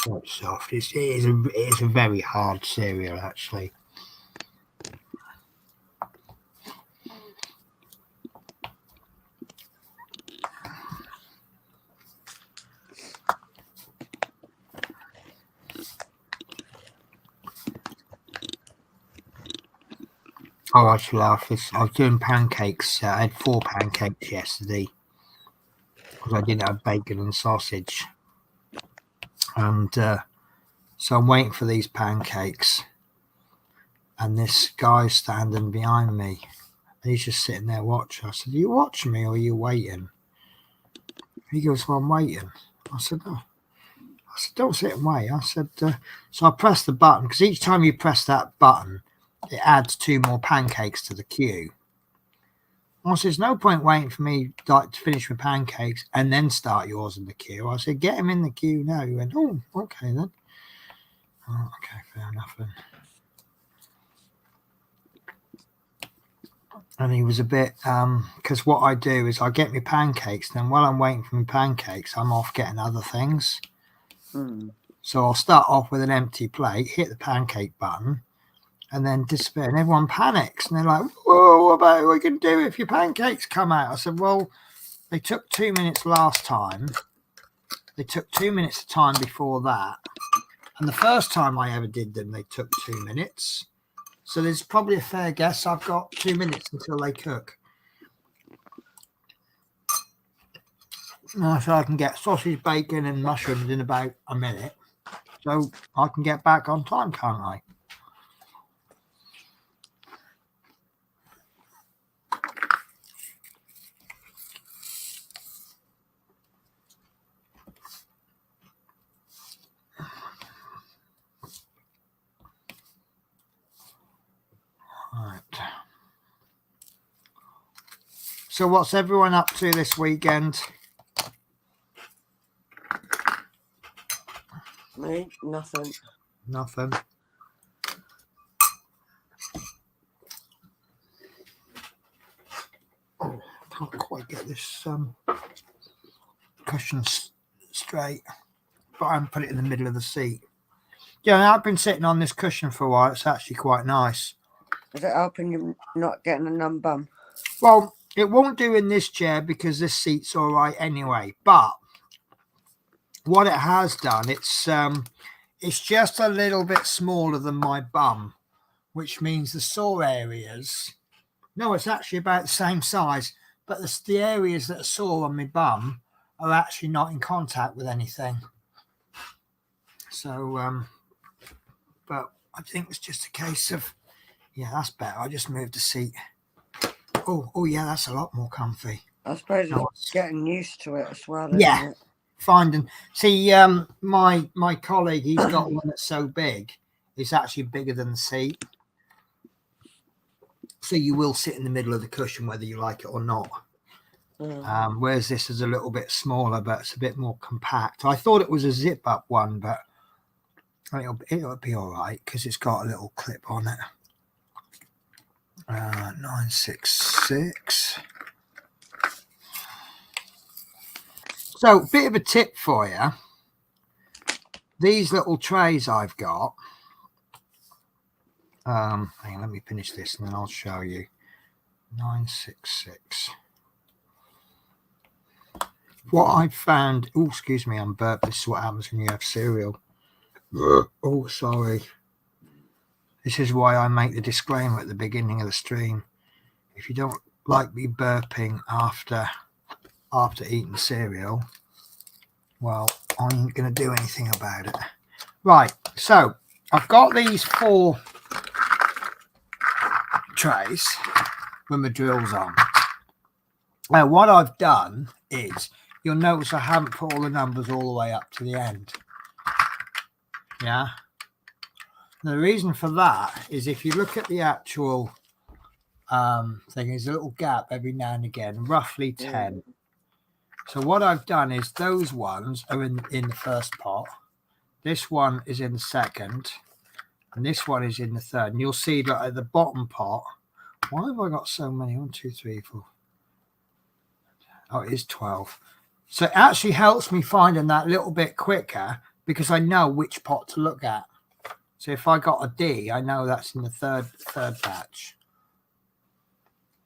quite soft. It is a very hard cereal, actually. Oh, I should laugh. I was doing pancakes. I had 4 pancakes yesterday because I didn't have bacon and sausage. And so I'm waiting for these pancakes. And this guy's standing behind me. And he's just sitting there watching. I said, are you watching me or are you waiting? He goes, well, I'm waiting. I said, oh. I said, don't sit and wait. I said, so I pressed the button, because each time you press that button, it adds 2 more pancakes to the queue. I said, there's no point waiting for me to finish my pancakes and then start yours in the queue. I said, get him in the queue now. He went, oh, okay then. Oh, okay, fair enough then. And he was a bit, because what I do is I get my pancakes, then while I'm waiting for my pancakes, I'm off getting other things. So I'll start off with an empty plate, hit the pancake button, and then disappear. And everyone panics. And they're like, whoa, what about what we can do if your pancakes come out? I said, well, they took 2 minutes last time. They took 2 minutes of time before that. And the first time I ever did them, they took 2 minutes. So there's probably a fair guess I've got 2 minutes until they cook. So I can get sausage, bacon and mushrooms in about a minute. So I can get back on time, can't I? Right. So what's everyone up to this weekend? Me? Nothing. Nothing. Oh, I can't quite get this cushion straight, but I haven't put it in the middle of the seat. Yeah, I've been sitting on this cushion for a while. It's actually quite nice. Is it helping you not getting a numb bum? Well, it won't do in this chair because this seat's all right anyway. But what it has done, it's just a little bit smaller than my bum, which means the sore areas. No, it's actually about the same size, but the areas that are sore on my bum are actually not in contact with anything. So, but I think it's just a case of, yeah, that's better. I just moved the seat. Oh, yeah, that's a lot more comfy. I suppose it's getting used to it as well, isn't yeah. it? See, my colleague, he's got one that's so big, it's actually bigger than the seat. So you will sit in the middle of the cushion whether you like it or not. Whereas this is a little bit smaller, but it's a bit more compact. I thought it was a zip-up one, but it'll be all right because it's got a little clip on it. 966. So, bit of a tip for you. These little trays I've got. Hang on, let me finish this and then I'll show you. 966. What I've found. Oh, excuse me, I'm burped. This is what happens when you have cereal. Oh, sorry. This is why I make the disclaimer at the beginning of the stream. If you don't like me burping after eating cereal, well, I ain't going to do anything about it. Right, so I've got these 4 trays with my drills on. Now, what I've done is, you'll notice I haven't put all the numbers all the way up to the end. Yeah. The reason for that is if you look at the actual thing, there's a little gap every now and again, roughly 10. So what I've done is those ones are in the first pot. This one is in the second. And this one is in the third. And you'll see that at the bottom pot, why have I got so many? 1, 2, 3, 4. Oh, it is 12. So it actually helps me finding that little bit quicker because I know which pot to look at. So if I got a D, I know that's in the third batch.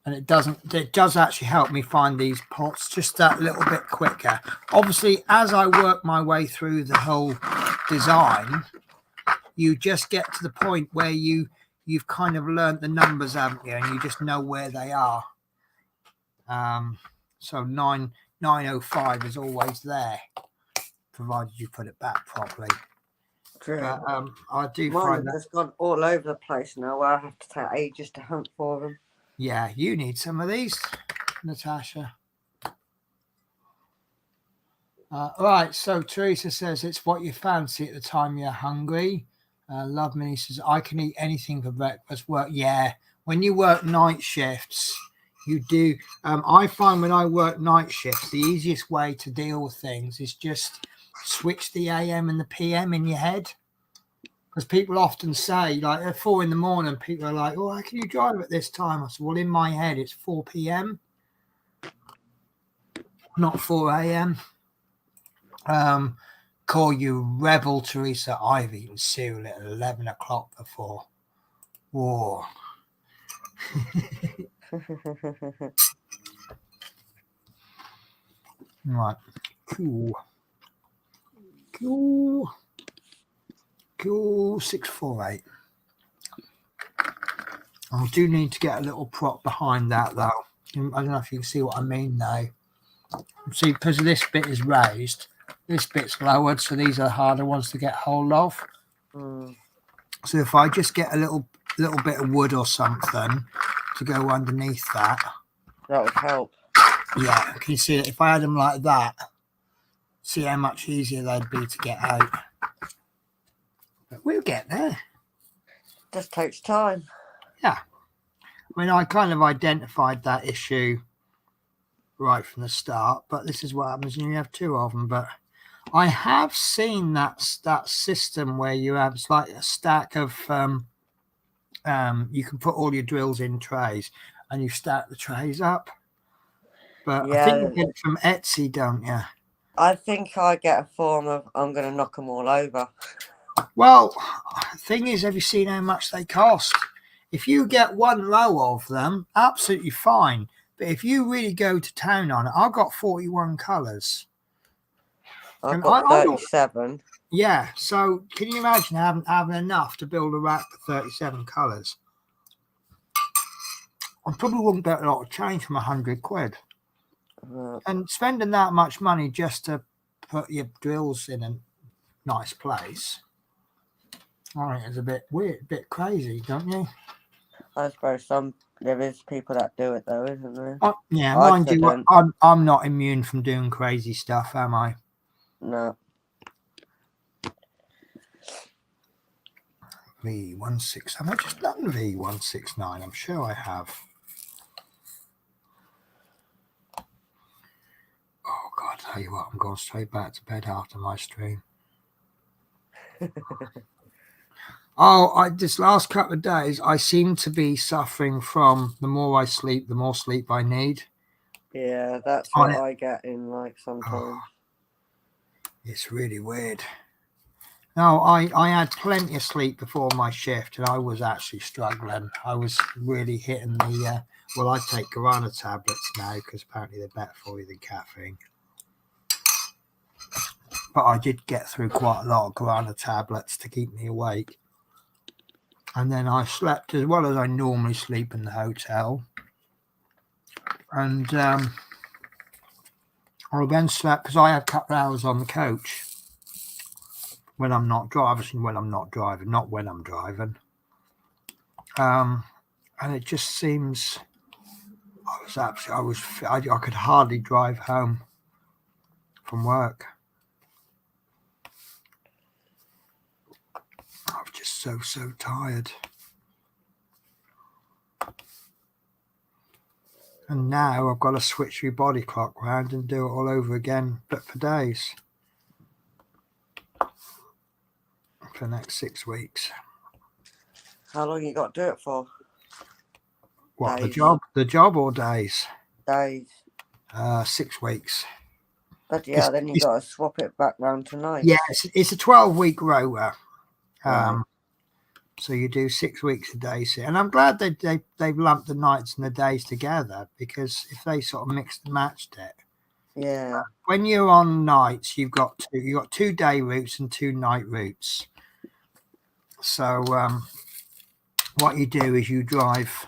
And it does actually help me find these pots just that little bit quicker. Obviously, as I work my way through the whole design, you just get to the point where you've kind of learnt the numbers, haven't you? And you just know where they are. So 905 is always there, provided you put it back properly. True. But I do Mine find have that. just gone all over the place now where I have to take ages to hunt for them. Yeah, you need some of these, Natasha. Right, so Teresa says it's what you fancy at the time you're hungry. Love Minnie says, I can eat anything for breakfast. Yeah, when you work night shifts, you do. I find when I work night shifts, the easiest way to deal with things is just switch the AM and the PM in your head. Because people often say, like at 4 a.m, people are like, oh, how can you drive at this time? I said, well, in my head, it's 4 p.m., not 4 a.m. Call you rebel, Teresa. I've eaten cereal at 11 o'clock before. Whoa. Right. Cool 648. I do need to get a little prop behind that though. I don't know if you can see what I mean now. See, because this bit is raised, this bit's lowered, so these are the harder ones to get hold of. So if I just get a little bit of wood or something to go underneath that would help. Yeah, can you see that if I had them like that, see how much easier they'd be to get out. But we'll get there. Just takes time. Yeah. I mean, I kind of identified that issue right from the start, but this is what happens when you have 2 of them. But I have seen that system where you have, it's like a stack of, you can put all your drills in trays and you stack the trays up. But yeah, I think you get it from Etsy, don't you? I think I get a form of I'm going to knock them all over. Well, the thing is, have you seen how much they cost? If you get 1 row of them, absolutely fine. But if you really go to town on it, I've got 41 colours. I've got 37. Yeah, so can you imagine having enough to build a rack for 37 colours? I probably wouldn't get a lot of change from 100 quid. And spending that much money just to put your drills in a nice place, I think it's a bit weird, a bit crazy, don't you? I suppose there is people that do it though, isn't there? Yeah, mind you, I'm not immune from doing crazy stuff, am I? No. V16. Have I just done V169? I'm sure I have. Oh God, I tell you what, I'm going straight back to bed after my stream. This last couple of days, I seem to be suffering from the more I sleep, the more sleep I need. Yeah, that's what I get in like sometimes. Oh, it's really weird. No, I had plenty of sleep before my shift, and I was actually struggling. I was really hitting the, I take guarana tablets now because apparently they're better for you than caffeine. But I did get through quite a lot of guarana tablets to keep me awake. And then I slept as well as I normally sleep in the hotel. And I then slept because I had a couple of hours on the coach when I'm not driving, not when I'm driving. And it just seems I could hardly drive home from work. I was just so tired. And now I've got to switch my body clock round and do it all over again, but for days. For the next 6 weeks. How long you got to do it for? What, Days. the job or days? Days. 6 weeks. But yeah, then you got to swap it back round to night. Yeah, it's a 12-week rota. Right. So you do 6 weeks a day. And I'm glad they've lumped the nights and the days together, because if they sort of mixed and matched it. Yeah. When you're on nights, you've got 2 day routes and 2 night routes. So what you do is you drive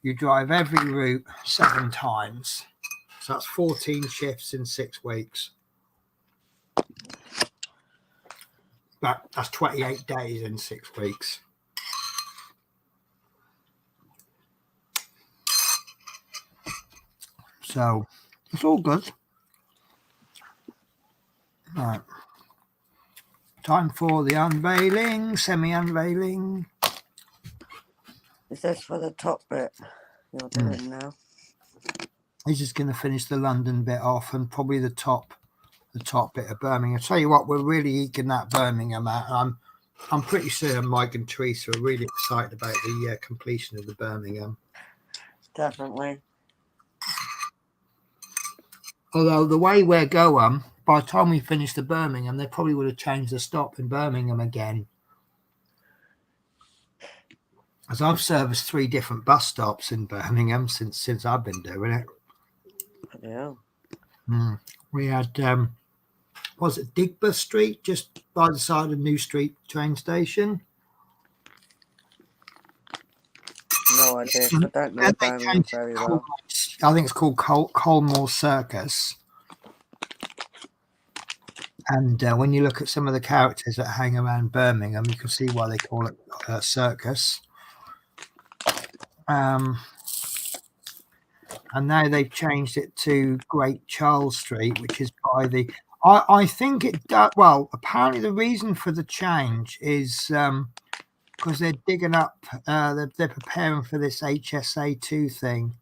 every route 7 times. So that's 14 shifts in 6 weeks. That's 28 days in 6 weeks. So it's all good. Right. Time for the unveiling, semi-unveiling. Is this for the top bit you're doing now? He's just going to finish the London bit off and probably the top bit of Birmingham. I'll tell you what, we're really eking that Birmingham out. I'm pretty certain Mike and Teresa are really excited about the completion of the Birmingham. Definitely. Although the way we're going, by the time we finish the Birmingham, they probably would have changed the stop in Birmingham again. As I've serviced 3 different bus stops in Birmingham since I've been doing it. Yeah. We had, was it Digbeth Street, just by the side of New Street train station? No idea. I don't know Birmingham very well. I think it's called Colmore Circus. And when you look at some of the characters that hang around Birmingham, you can see why they call it a circus. And now they've changed it to Great Charles Street, which is by the... I think it does... Well, apparently the reason for the change is because they're digging up... they're preparing for this HSA2 thing.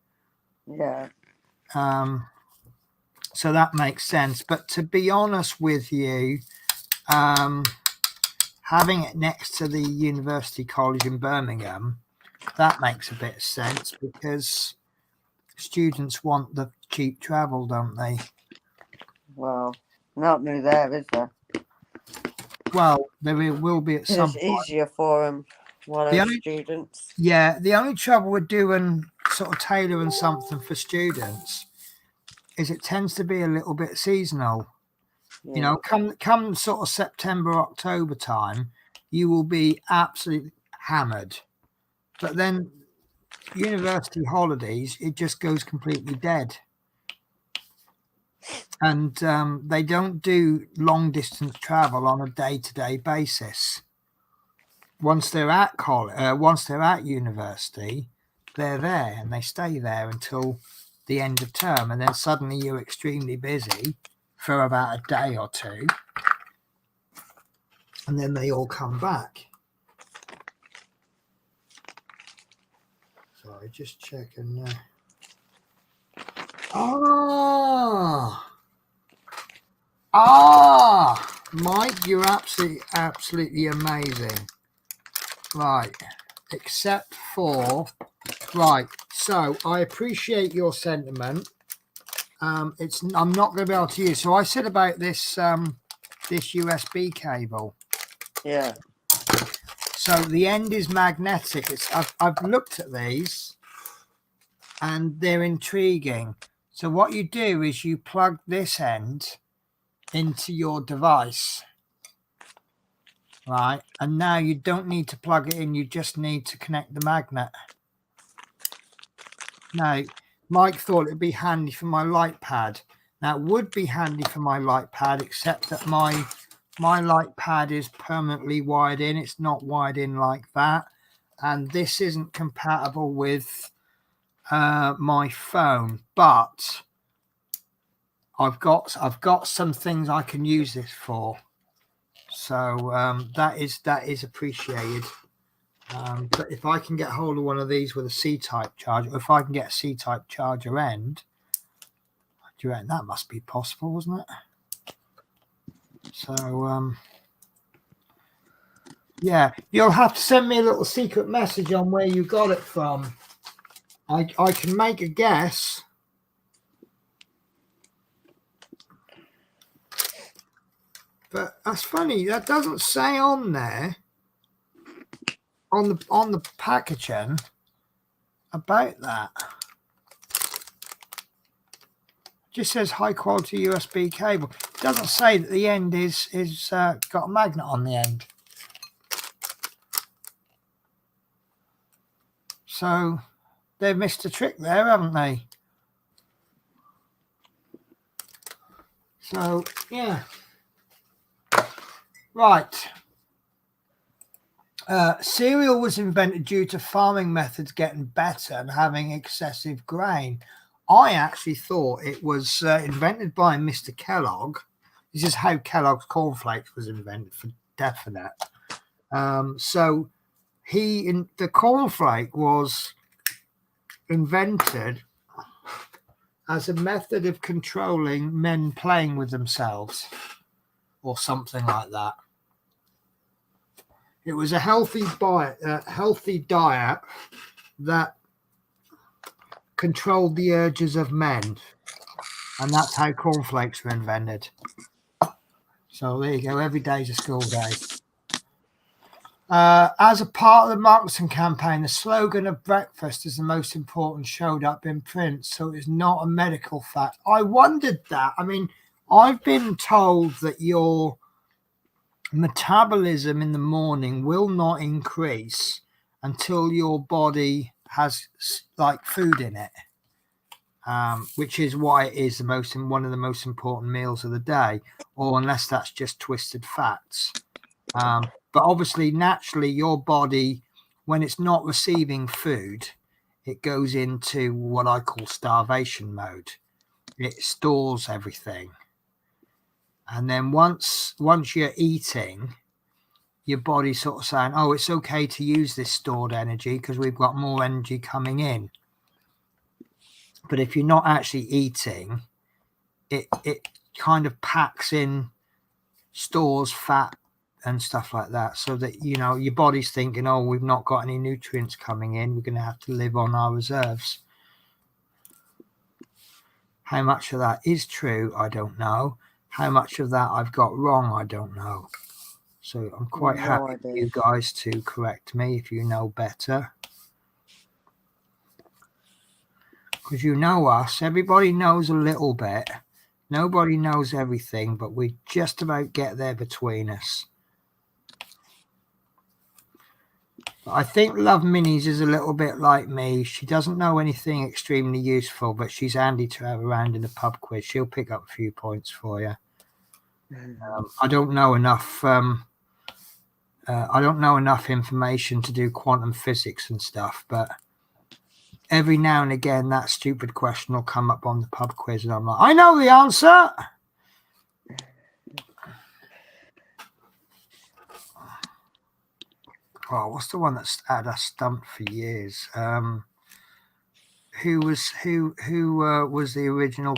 Yeah. So that makes sense. But to be honest with you, having it next to the University College in Birmingham, that makes a bit of sense, because students want the cheap travel, don't they? Well, not new there, is there? Well, there will be at some point. It's easier for them, students. Yeah, the only trouble with doing sort of tailoring something for students is it tends to be a little bit seasonal. Yeah. You know, come sort of September, October time, you will be absolutely hammered. But then university holidays, it just goes completely dead. And they don't do long distance travel on a day-to-day basis. Once they're at university, they're there and they stay there until the end of term, and then suddenly you're extremely busy for about a day or 2, and then they all come back. Sorry, just checking. Mike, you're absolutely amazing. Right, except for... Right, so I appreciate your sentiment. I'm not going to be able to use. So I said about this this USB cable. Yeah. So the end is magnetic. I've looked at these, and they're intriguing. So what you do is you plug this end into your device, right? And now you don't need to plug it in. You just need to connect the magnet. Now, Mike thought it'd be handy for my light pad. Now, it would be handy for my light pad, except that my light pad is permanently wired in. It's not wired in like that. And this isn't compatible with my phone, but I've got some things I can use this for. So that is appreciated. But if I can get hold of one of these with a C-type charger, or if I can get a C-type charger end, do you reckon that must be possible, wasn't it? So yeah, you'll have to send me a little secret message on where you got it from. I can make a guess. But that's funny. That doesn't say on there, on the packaging, about that. It just says high quality USB cable. It doesn't say that the end is got a magnet on the end. So they've missed a trick there, haven't they? So yeah. Right. Cereal was invented due to farming methods getting better and having excessive grain. I actually thought it was invented by Mr. Kellogg. This is how Kellogg's cornflakes was invented, for definite. So the cornflake was invented as a method of controlling men playing with themselves, or something like that. It was a healthy diet that controlled the urges of men, and that's how cornflakes were invented. So there you go. Every day's a school day. As a part of the marketing campaign, the slogan of breakfast is the most important showed up in print, so it's not a medical fact. I wondered that. I mean, I've been told that your metabolism in the morning will not increase until your body has like food in it, which is why it is one of the most important meals of the day, or unless that's just twisted facts. But obviously, naturally, your body, when it's not receiving food, it goes into what I call starvation mode. It stores everything. And then once you're eating, your body's sort of saying, oh, it's okay to use this stored energy because we've got more energy coming in. But if you're not actually eating, it kind of packs in, stores fat and stuff like that, so that, you know, your body's thinking, oh, we've not got any nutrients coming in, we're going to have to live on our reserves. How much of that is true, I don't know. How much of that I've got wrong, I don't know. So I'm quite happy for you guys to correct me if you know better. Because you know us, everybody knows a little bit. Nobody knows everything, but we just about get there between us. But I think Love Minis is a little bit like me. She doesn't know anything extremely useful, but she's handy to have around in the pub quiz. She'll pick up a few points for you. I don't know enough. I don't know enough information to do quantum physics and stuff, but every now and again, that stupid question will come up on the pub quiz, and I'm like, I know the answer. Oh, what's the one that's had us stumped for years? Who was the original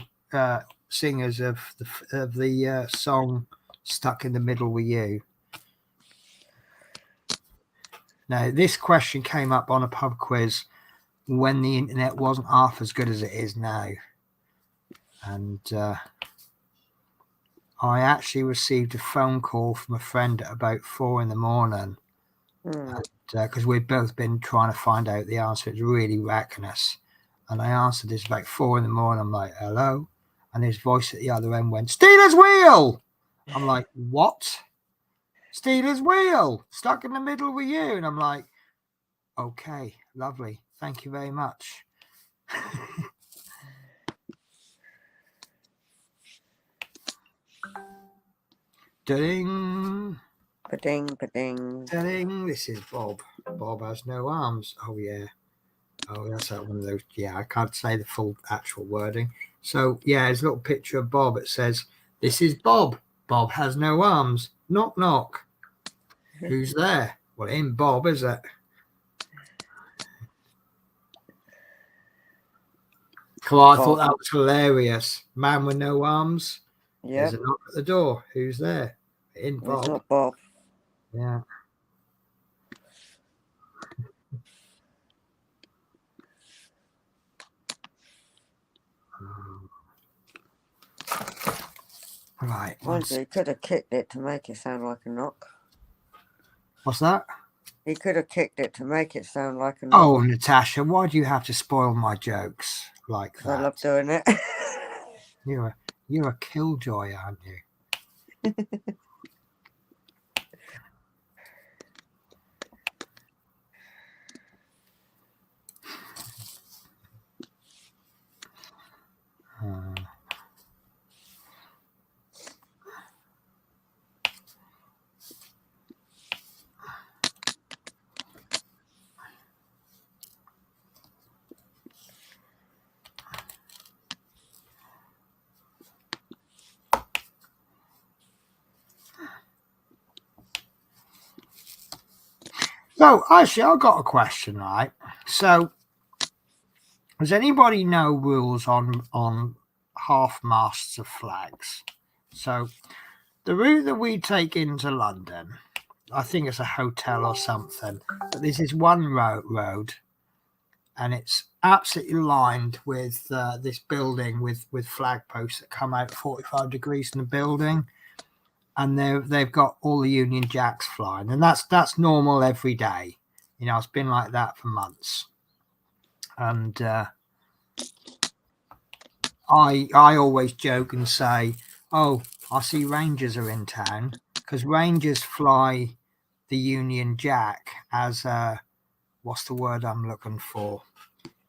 singers of the song "Stuck in the Middle with You"? Now, this question came up on a pub quiz when the internet wasn't half as good as it is now, and I actually received a phone call from a friend at about 4 a.m. Because we've both been trying to find out the answer. It's really wrecking us. And I answered this about 4 a.m. I'm like, hello? And his voice at the other end went, Steelers wheel! I'm like, what? Stealers wheel stuck in the middle with you. And I'm like, okay, lovely. Thank you very much. Ding. Ba-ding, ba-ding. Ding. This is Bob. Bob has no arms. Oh, yeah. Oh, that's one of those. Yeah, I can't say the full actual wording. So, yeah, there's a little picture of Bob. It says, this is Bob. Bob has no arms. Knock, knock. Who's there? Well, it ain't Bob, is it? Come on, I thought that was hilarious. Man with no arms. Yeah. There's a knock at the door. Who's there? It ain't Bob. It's not Bob. Yeah. Right. He could have kicked it to make it sound like a knock. What's that? He could have kicked it to make it sound like a knock. Oh, Natasha, why do you have to spoil my jokes like that? I love doing it. You're a killjoy, aren't you? So, actually, I've got a question, right? So, does anybody know rules on half masts of flags? So, the route that we take into London, I think it's a hotel or something, but this is one road, and it's absolutely lined with this building with flag posts that come out 45 degrees from the building. And they've got all the Union Jacks flying, and that's normal every day. You know, it's been like that for months. And I always joke and say, "Oh, I see Rangers are in town," because Rangers fly the Union Jack as a, what's the word I'm looking for?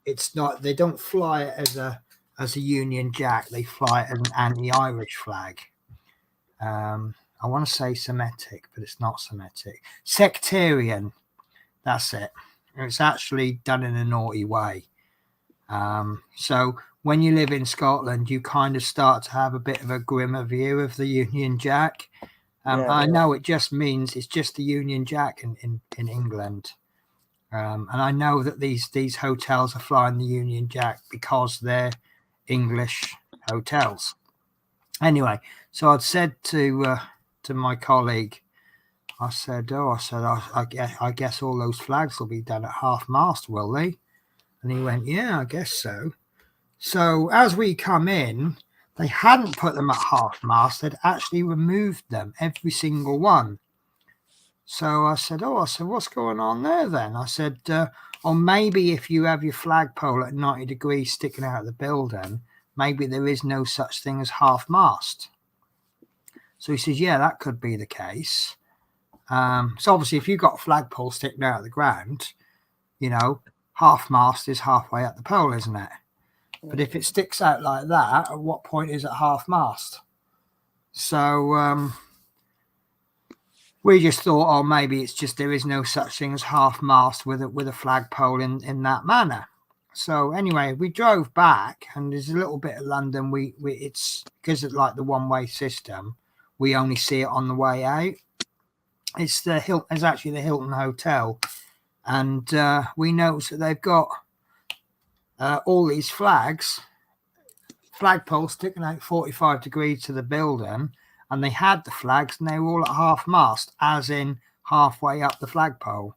It's not. They don't fly it as a Union Jack. They fly it as an anti-Irish flag. I want to say Semitic, but it's not Semitic. Sectarian. That's it. It's actually done in a naughty way. So when you live in Scotland, you kind of start to have a bit of a grimmer view of the Union Jack. I know it just means it's just the Union Jack in England. And I know that these hotels are flying the Union Jack because they're English hotels. Anyway, so I'd said to my colleague, I said, I guess all those flags will be done at half mast, will they? And he went, yeah, I guess so. So as we come in, they hadn't put them at half mast. They'd actually removed them, every single one. So I said, what's going on there then? I said, or maybe if you have your flagpole at 90 degrees sticking out of the building, maybe there is no such thing as half mast. So he says, yeah, that could be the case. So obviously, if you've got a flagpole sticking out of the ground, you know, half mast is halfway up the pole, isn't it? But if it sticks out like that, at what point is it half mast? So we just thought, oh, maybe it's just there is no such thing as half mast with a flagpole in that manner. So anyway, we drove back, and there's a little bit of London. It's because it's like the one-way system. We only see it on the way out. It's actually the Hilton Hotel, and we noticed that they've got all these flagpoles sticking out 45 degrees to the building, and they had the flags, and they were all at half mast, as in halfway up the flagpole.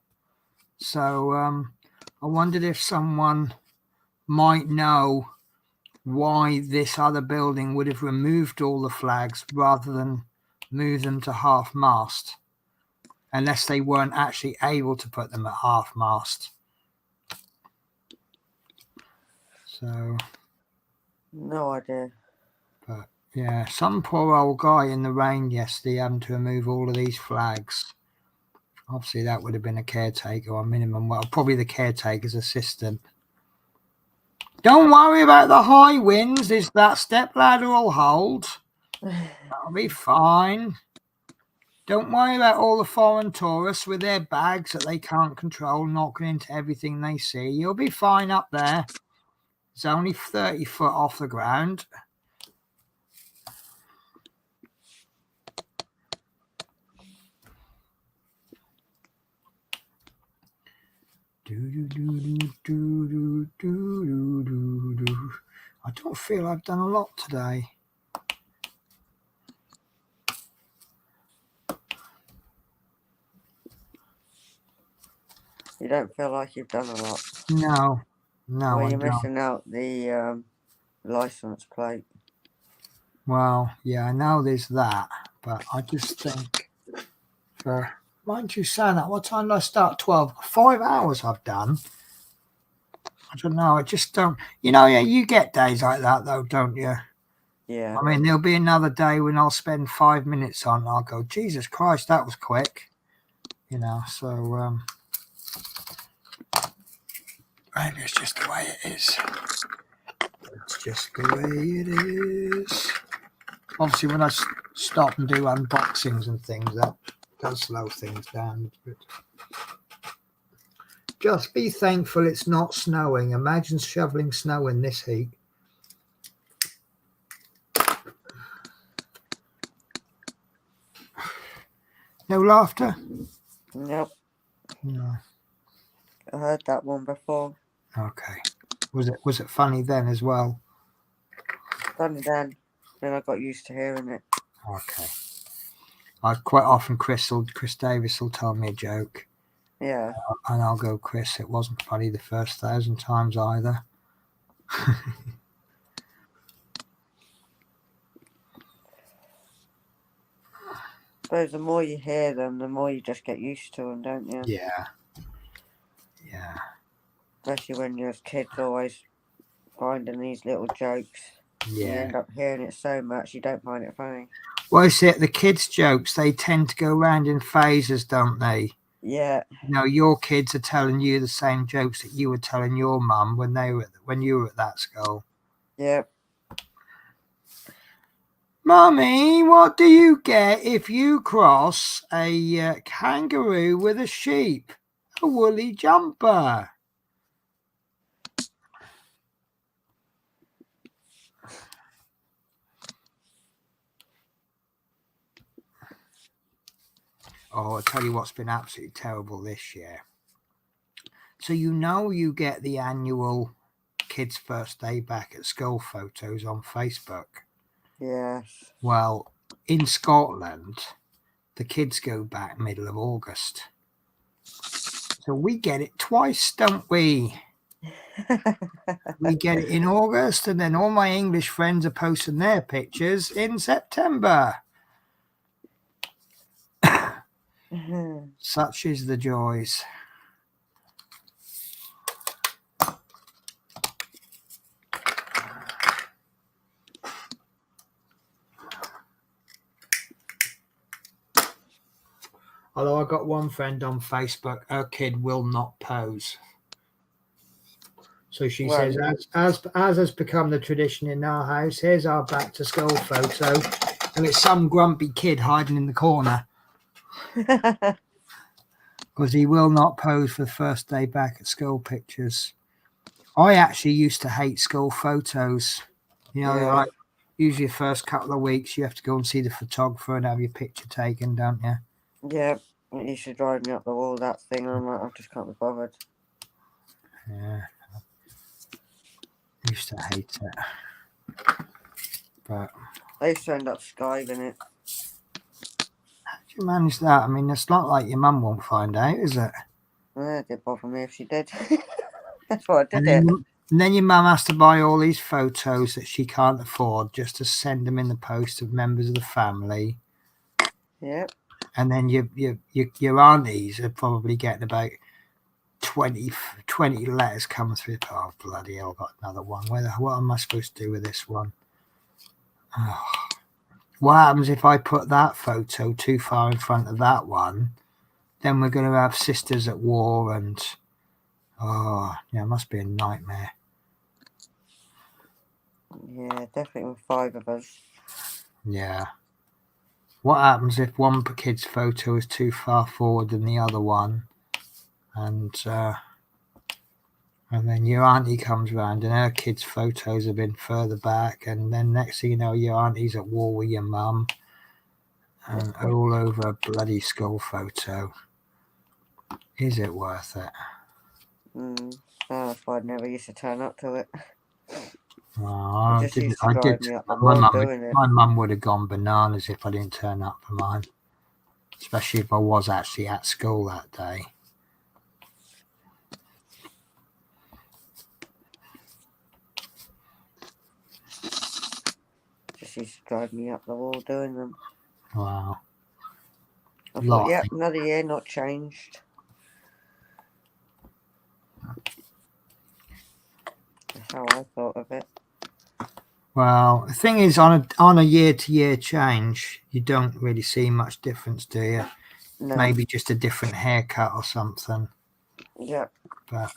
So I wondered if someone might know why this other building would have removed all the flags rather than move them to half mast, unless they weren't actually able to put them at half mast. So no idea. But Yeah, some poor old guy in the rain yesterday having to remove all of these flags. Obviously, that would have been a caretaker or minimum. Well, probably the caretaker's assistant. Don't worry about the high winds. That step ladder will hold. That'll be fine. Don't worry about all the foreign tourists with their bags that they can't control, knocking into everything they see. You'll be fine up there. It's only 30 foot off the ground. I don't feel I've done a lot today. You don't feel like you've done a lot. No, Well, I you're don't. missing out the license plate. Well, yeah, I know there's that, but I just think mind you saying that, what time did I start? 12. 5 hours I've done. I don't know. I just don't. Yeah, you get days like that, though, don't you? Yeah. I mean, there'll be another day when I'll spend 5 minutes on. I'll go, Jesus Christ, that was quick. So maybe it's just the way it is. It's just the way it is. Obviously, when I stop and do unboxings and things, that does slow things down. But just be thankful it's not snowing. Imagine shoveling snow in this heat. No laughter? Nope. No. I heard that one before. Okay. Was it funny then as well? Funny then. Then I got used to hearing it. Okay. Quite often Chris Davis will tell me a joke. Yeah. And I'll go, Chris, it wasn't funny the first 1,000 times either. I suppose the more you hear them, the more you just get used to them, don't you? Yeah. Especially when you're kids always finding these little jokes. Yeah. You end up hearing it so much you don't find it funny. Well, it's it. The kids' jokes, they tend to go round in phases, don't they? Yeah. Your kids are telling you the same jokes that you were telling your mum when you were at that school. Yep. Mummy, what do you get if you cross a kangaroo with a sheep? A woolly jumper. Oh, I'll tell you what's been absolutely terrible this year. So you get the annual kids' first day back at school photos on Facebook. Yes. Well, in Scotland, the kids go back middle of August. So we get it twice, don't we? We get it in August, and then all my English friends are posting their pictures in September. Such is the joys. Although I got one friend on Facebook, her kid will not pose. So she says, as has become the tradition in our house, here's our back to school photo, and it's some grumpy kid hiding in the corner because he will not pose for the first day back at school pictures. I actually used to hate school photos. Like usually the first couple of weeks you have to go and see the photographer and have your picture taken, don't you? Yeah. It used to drive me up the wall, that thing, and I'm like, I just can't be bothered. Yeah. I used to hate it. But I used to end up skiving it. how do you manage that? I mean, it's not like your mum won't find out, is it? It didn't bother me if she did. That's why I did And then your mum has to buy all these photos that she can't afford just to send them in the post of members of the family. Yep. And then your aunties are probably getting about 20 letters come through. Oh, bloody hell, I've got another one. What am I supposed to do with this one? Oh. what happens if I put that photo too far in front of that one? Then we're going to have sisters at war and, oh, yeah, it must be a nightmare. Yeah, definitely with 5 of us. Yeah. What happens if one kid's photo is too far forward than the other one? And then your auntie comes round and her kids' photos have been further back. And then next thing you know, your auntie's at war with your mum. And all over a bloody school photo. Is it worth it? That's why I never used to turn up to it. Oh, It just used to I drive did. me up the wall doing it. My mum would have gone bananas if I didn't turn up for mine, especially if I was actually at school that day. Just used to drive me up the wall doing them. Wow. I thought, yep, another year, not changed. That's how I thought of it. Well, the thing is, on a year-to-year change, you don't really see much difference, do you? No. Maybe just a different haircut or something. Yeah. But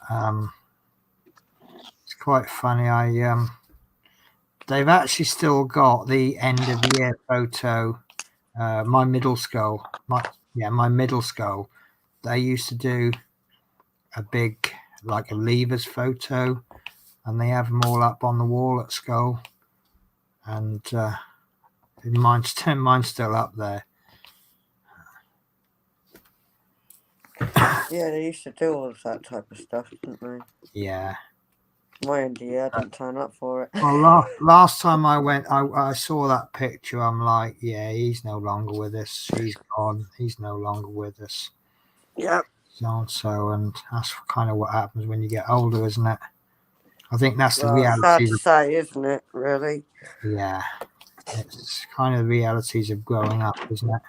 it's quite funny. They've actually still got the end of year photo. My middle school. My middle school. They used to do a big, like a leavers photo, and they have them all up on the wall at school. And mine's still up there. Yeah, they used to do all of that type of stuff, didn't they? Yeah. My end of year, I didn't turn up for it. Well, last time I went, I saw that picture. I'm like, yeah, he's no longer with us. He's gone. He's no longer with us. Yep. And that's kind of what happens when you get older, isn't it? I think that's the reality. Sad to say, isn't it, really? Yeah. It's kind of the realities of growing up, isn't it?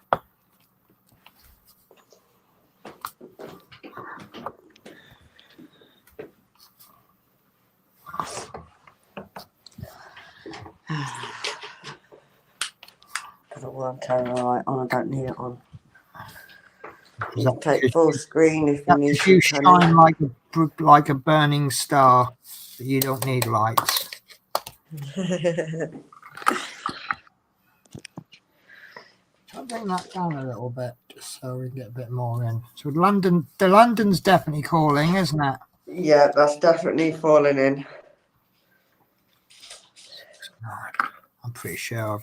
I'm turning the light on. I don't need it on. You can take full screen if you need to. You shine like a burning star, but you don't need lights. I'll bring that down a little bit just so we get a bit more in. So London's definitely calling, isn't it? Yeah, that's definitely falling in. I'm pretty sure I've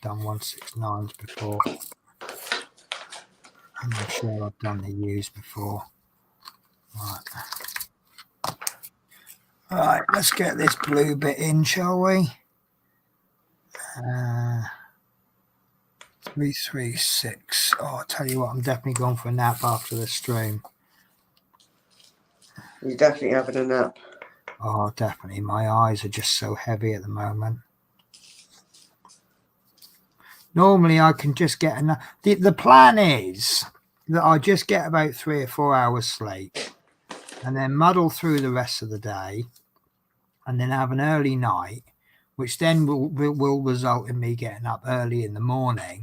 done 169s before. I'm not sure I've done the U's before. Right, let's get this blue bit in, shall we? 336. Oh, I'll tell you what, I'm definitely going for a nap after this stream. You're definitely having a nap. Oh, definitely. My eyes are just so heavy at the moment. Normally, I can just get enough. The plan is that I just get about 3 or 4 hours sleep and then muddle through the rest of the day and then have an early night, which then will result in me getting up early in the morning.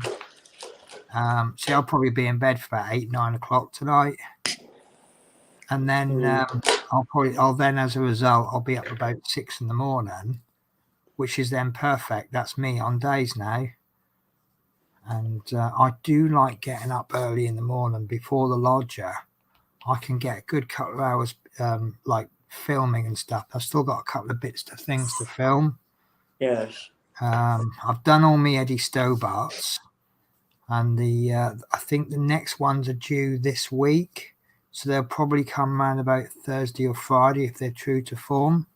See, I'll probably be in bed for about 8, 9 o'clock tonight. And then I'll then, as a result, I'll be up about 6 in the morning, which is then perfect. That's me on days now. And I do like getting up early in the morning before the lodger. I can get a good couple of hours, like filming and stuff. I've still got a couple of things to film. Yes. I've done all my Eddie Stobarts, and I think the next ones are due this week, so they'll probably come around about Thursday or Friday if they're true to form.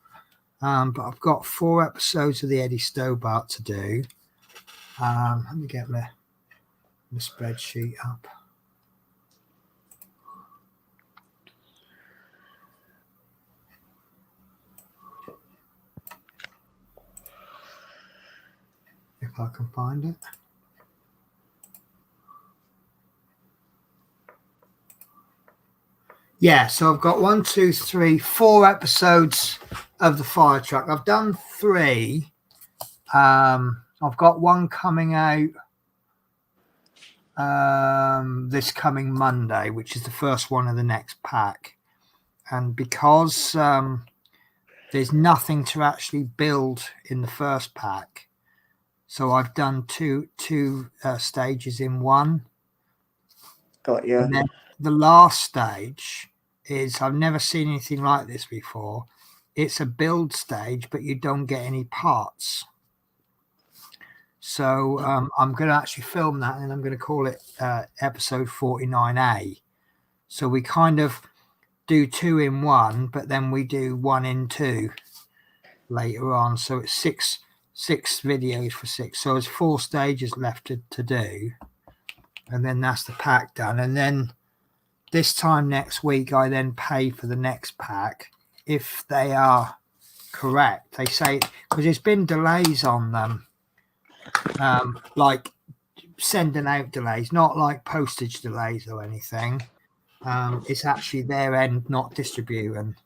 But I've got 4 episodes of the Eddie Stobart to do. Let me get the spreadsheet up. If I can find it. Yeah, so I've got 1, 2, 3, 4 episodes of the Fire Truck. I've done 3. I've got one coming out this coming Monday, which is the first one of the next pack. And because there's nothing to actually build in the first pack, so I've done two stages in one. Got you. And then the last stage is, I've never seen anything like this before. It's a build stage, but you don't get any parts. So I'm going to actually film that, and I'm going to call it episode 49A. So we kind of do 2 in 1, but then we do 1 in 2 later on. So it's six videos for 6. So there's 4 stages left to do. And then that's the pack done. And then this time next week, I then pay for the next pack if they are correct. They say, because there's been delays on them. Like sending out delays, not like postage delays or anything. It's actually their end not distributing.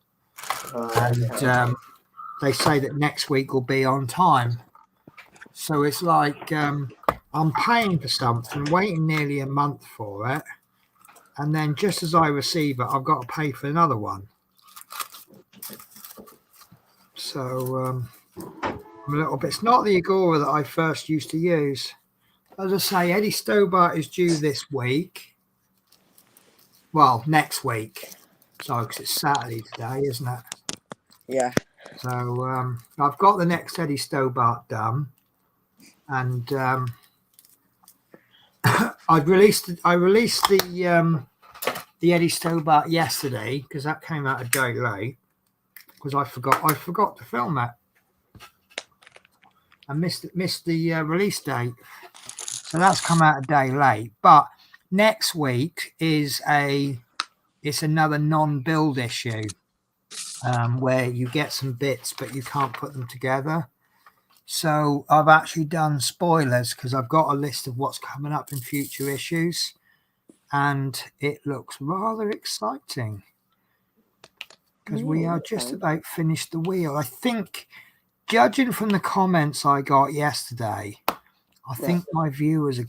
And they say that next week will be on time. So it's like I'm paying for something, waiting nearly a month for it, and then just as I receive it, I've got to pay for another one. So I'm a little bit. It's not the Agora that I first used to use. As I say, Eddie Stobart is due this week. Well, next week. Sorry, because it's Saturday today, isn't it? Yeah. So I've got the next Eddie Stobart done, and I released the Eddie Stobart yesterday because that came out a day late because I forgot to film it. I missed the release date, so that's come out a day late. But next week is it's another non-build issue where you get some bits but you can't put them together. So I've actually done spoilers because I've got a list of what's coming up in future issues, and it looks rather exciting because we are just about finished the wheel. I think, judging from the comments I got yesterday, I think my viewers are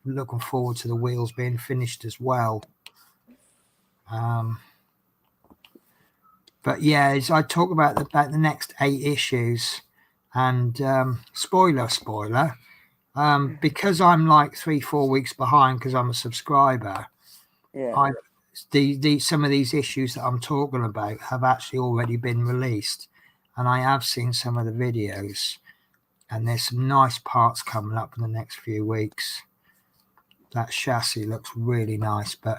looking forward to the wheels being finished as well. But yeah, as I talk about the next 8 issues, and spoiler, because I'm like 3-4 weeks behind because I'm a subscriber. Yeah. Some of these issues that I'm talking about have actually already been released, and I have seen some of the videos, and there's some nice parts coming up in the next few weeks. That chassis looks really nice, but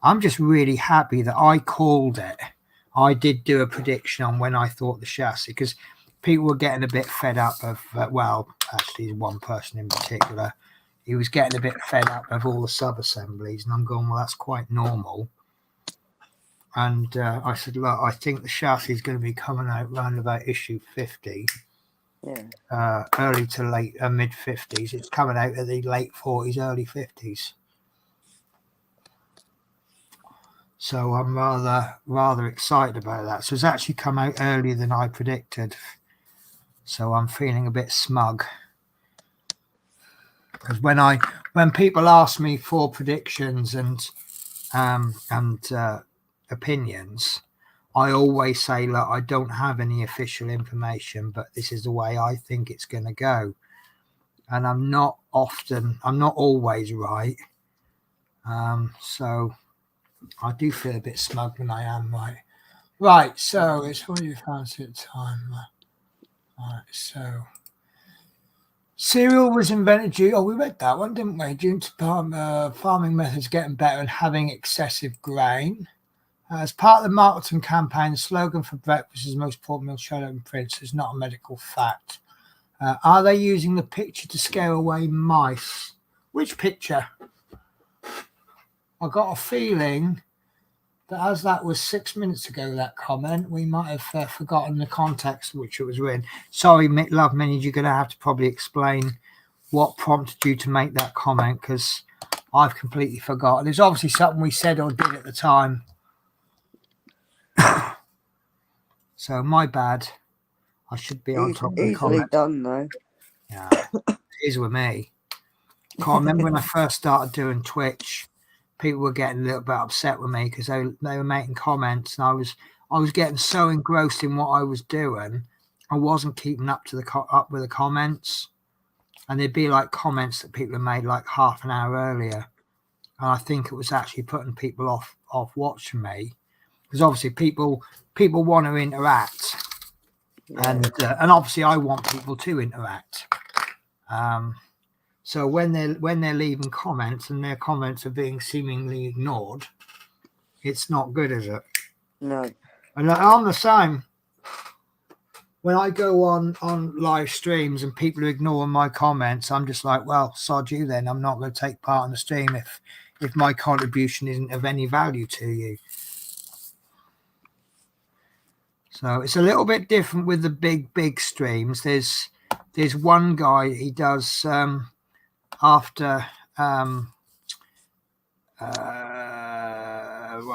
I'm just really happy that I called it. I did do a prediction on when I thought the chassis, because people were getting a bit fed up of, well, actually one person in particular, he was getting a bit fed up of all the sub-assemblies, and I'm going, well, that's quite normal. And I said, look, I think the chassis is going to be coming out around about issue 50. Yeah. Early to late, mid 50s. It's coming out at the late 40s, early 50s. So I'm rather excited about that. So it's actually come out earlier than I predicted. So I'm feeling a bit smug. Because when people ask me for predictions and opinions, I always say, look, I don't have any official information, but this is the way I think it's going to go. And I'm not always right. So I do feel a bit smug when I am right. Right, so it's what you fancy at the time. Right, so cereal was invented due. Oh, we read that one, didn't we? Due to farming methods getting better and having excessive grain. As part of the marketing campaign, the slogan for breakfast is the most important meal shown in print. It's not a medical fact. Are they using the picture to scare away mice? Which picture? I got a feeling that as that was 6 minutes ago, that comment, we might have forgotten the context in which it was written. Sorry, Love Minnie, you're going to have to probably explain what prompted you to make that comment, because I've completely forgotten. It's obviously something we said or did at the time. So my bad. I should be on top of the comment. Easily done, though. Yeah, it is with me. I remember when I first started doing Twitch, people were getting a little bit upset with me because they were making comments, and I was getting so engrossed in what I was doing, I wasn't keeping up with the comments, and there'd be like comments that people had made like half an hour earlier, and I think it was actually putting people off watching me, because obviously people want to interact, and obviously I want people to interact. So when they're leaving comments and their comments are being seemingly ignored, it's not good, is it? No. And I'm the same. When I go on live streams and people are ignoring my comments, I'm just like, well, sod you then. I'm not going to take part in the stream if my contribution isn't of any value to you. So it's a little bit different with the big streams. There's one guy, he does after I've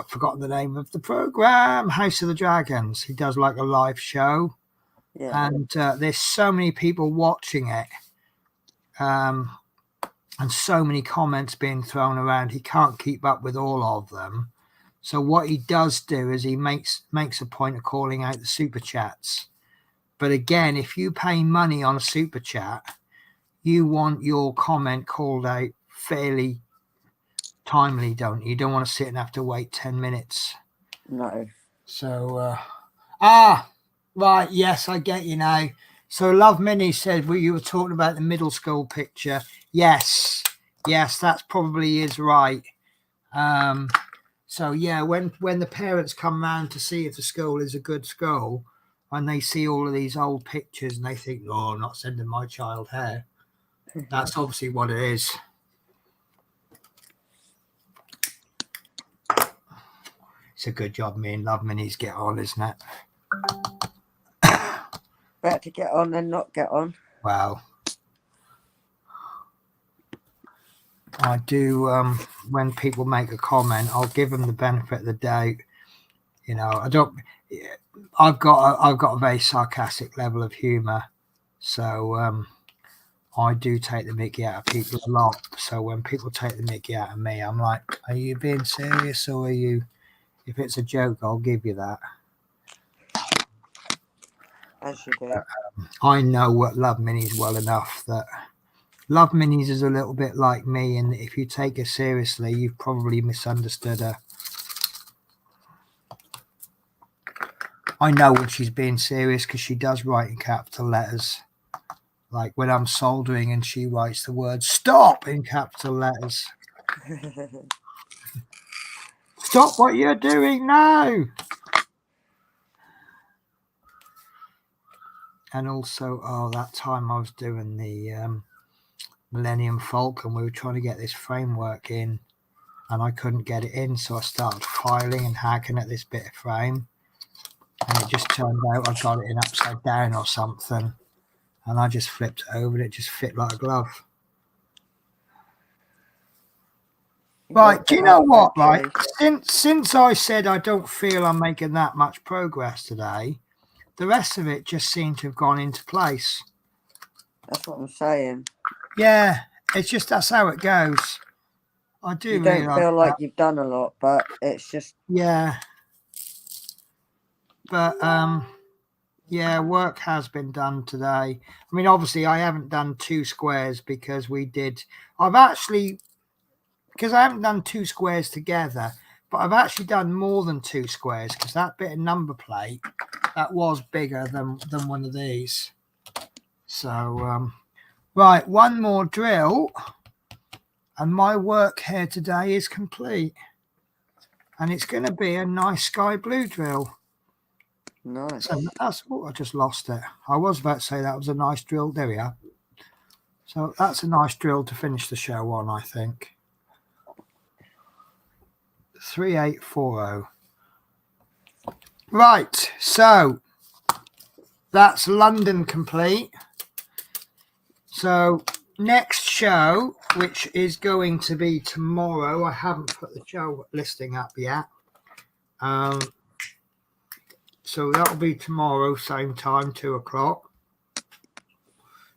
forgotten the name of the program, House of the Dragons. He does like a live show, and there's so many people watching it, and so many comments being thrown around. He can't keep up with all of them. So what he does do is he makes a point of calling out the super chats. But again, if you pay money on a super chat, you want your comment called out fairly timely, don't you? You don't want to sit and have to wait 10 minutes. No. So, right, yes, I get you now. So Love Minnie said, well, you were talking about the middle school picture. Yes, that's probably is right. So yeah, when the parents come round to see if the school is a good school, and they see all of these old pictures and they think, oh, I'm not sending my child here. That's obviously what it is. It's a good job me and Love Minis get on, isn't it? Better to get on than not get on. Well, I do, when people make a comment, I'll give them the benefit of the doubt. You know, I've got a very sarcastic level of humor. So I do take the mickey out of people a lot. So when people take the mickey out of me, I'm like, are you being serious, or are you, if it's a joke, I'll give you that. As you do. I know what Love Minis well enough that Love Minis is a little bit like me, and if you take her seriously, you've probably misunderstood her. I know when she's being serious because she does write in capital letters. Like when I'm soldering and she writes the word stop in capital letters. Stop what you're doing now. And also, that time I was doing the Millennium Falcon, we were trying to get this framework in and I couldn't get it in. So I started filing and hacking at this bit of frame. And it just turned out I got it in upside down or something. And I just flipped it over and it just fit like a glove. Right, do you know what? Right, since I said I don't feel I'm making that much progress today, the rest of it just seemed to have gone into place. That's what I'm saying. Yeah, it's just that's how it goes. I do. You don't feel like you've done a lot, but it's just But yeah, work has been done today. I mean, obviously, I haven't done 2 squares because because I haven't done 2 squares together, but I've actually done more than 2 squares because that bit of number plate, that was bigger than one of these. So, right, one more drill and my work here today is complete. And it's going to be a nice sky blue drill. nice. So I just lost it. I was about to say that was a nice drill. There we are. So that's a nice drill to finish the show on, I think. 3840. Right, so that's London complete. So next show, which is going to be tomorrow, I haven't put the show listing up yet. So that'll be tomorrow, same time, 2 o'clock.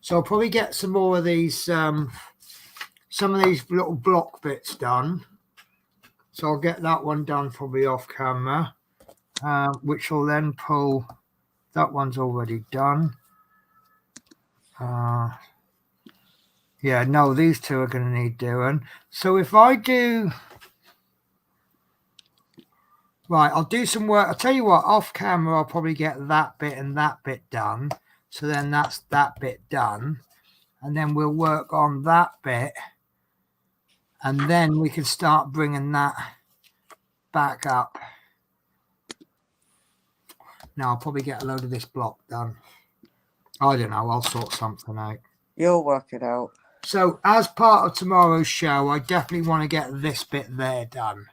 So I'll probably get some more of these some of these little block bits done. So I'll get that one done probably off camera, which will then pull. That one's already done. Yeah, no, these two are going to need doing. So if I do, right, I'll do some work. I'll tell you what, off camera, I'll probably get that bit and that bit done. So then that's that bit done. And then we'll work on that bit. And then we can start bringing that back up. Now I'll probably get a load of this block done. I don't know, I'll sort something out. You'll work it out. So as part of tomorrow's show, I definitely want to get this bit there done,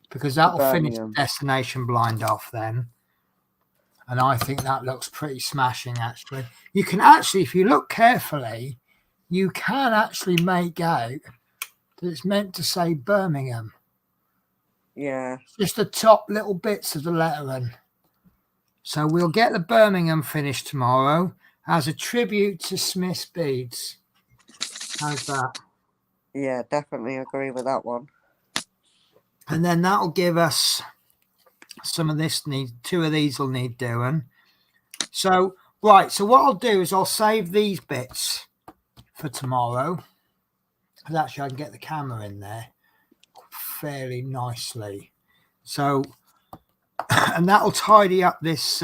because that'll finish the destination blind off then. And I think that looks pretty smashing, actually. You can actually, if you look carefully, you can actually make out that it's meant to say Birmingham. Yeah. Just the top little bits of the lettering. So we'll get the Birmingham finished tomorrow as a tribute to Smith's Beads. How's that? Yeah, definitely agree with that one. And then that'll give us some of this two of these will need doing. So, right, so what I'll do is I'll save these bits for tomorrow. Because actually I can get the camera in there fairly nicely. So, and that'll tidy up this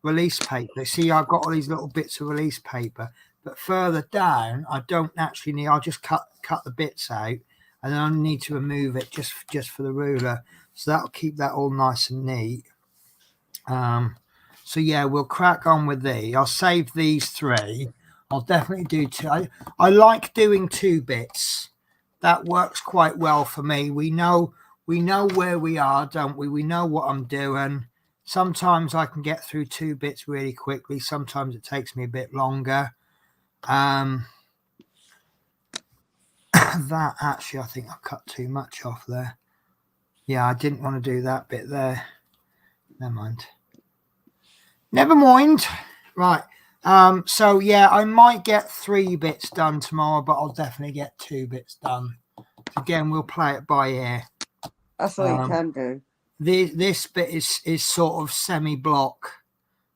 release paper. See, I've got all these little bits of release paper. But further down, I don't actually need. I'll just cut the bits out, and then I need to remove it just for the ruler. So that'll keep that all nice and neat. So yeah, we'll crack on with these. I'll save these three. I'll definitely do two. I like doing two bits. That works quite well for me. We know where we are, don't we? We know what I'm doing. Sometimes I can get through two bits really quickly. Sometimes it takes me a bit longer. That actually, I think I cut too much off there. Yeah, I didn't want to do that bit there. Never mind. Right. So yeah, I might get 3 bits done tomorrow, but I'll definitely get 2 bits done. Again, we'll play it by ear. That's all you can do. This bit is sort of semi-block.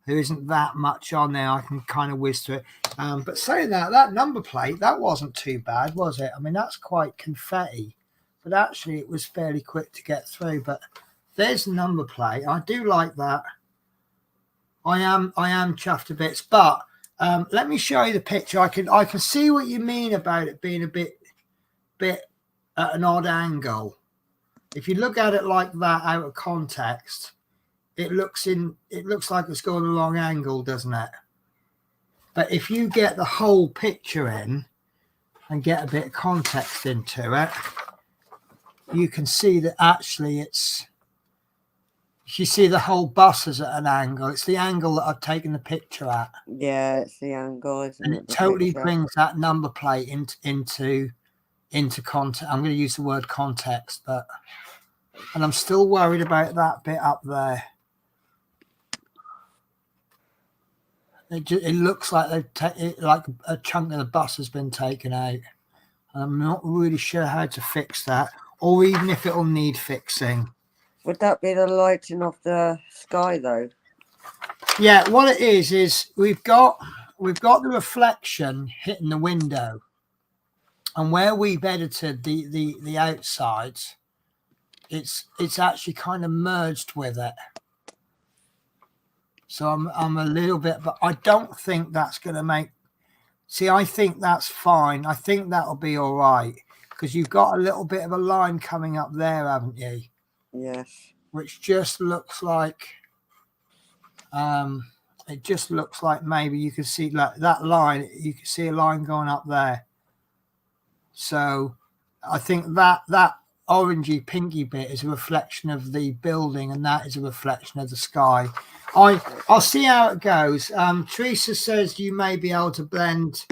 There isn't that much on there. I can kind of whiz through it. But saying that number plate, that wasn't too bad, was it? I mean, that's quite confetti. But actually, it was fairly quick to get through. But there's the number plate. I do like that. I am chuffed to bits. But let me show you the picture. I can see what you mean about it being a bit at an odd angle. If you look at it like that out of context, it looks like it's going the wrong angle, doesn't it? But if you get the whole picture in and get a bit of context into it, you can see that actually it's, you see the whole bus is at an angle. It's the angle that I've taken the picture at. Yeah, it's the angle, isn't and it? it totally brings that number plate into context. I'm going to use the word context, and I'm still worried about that bit up there. It looks like like a chunk of the bus has been taken out. And I'm not really sure how to fix that, or even if it'll need fixing. Would that be the lighting of the sky, though? Yeah, what it is we've got the reflection hitting the window, and where we've edited the outsides, it's actually kind of merged with it. So I'm a little bit, but I don't think that's going to make. See, I think that's fine. I think that'll be all right, because you've got a little bit of a line coming up there, haven't you? Yes. Which just looks like, it just looks like maybe you can see like that line. You can see a line going up there. So I think that orangey pinky bit is a reflection of the building, and that is a reflection of the sky. I'll see how it goes. Teresa says you may be able to blend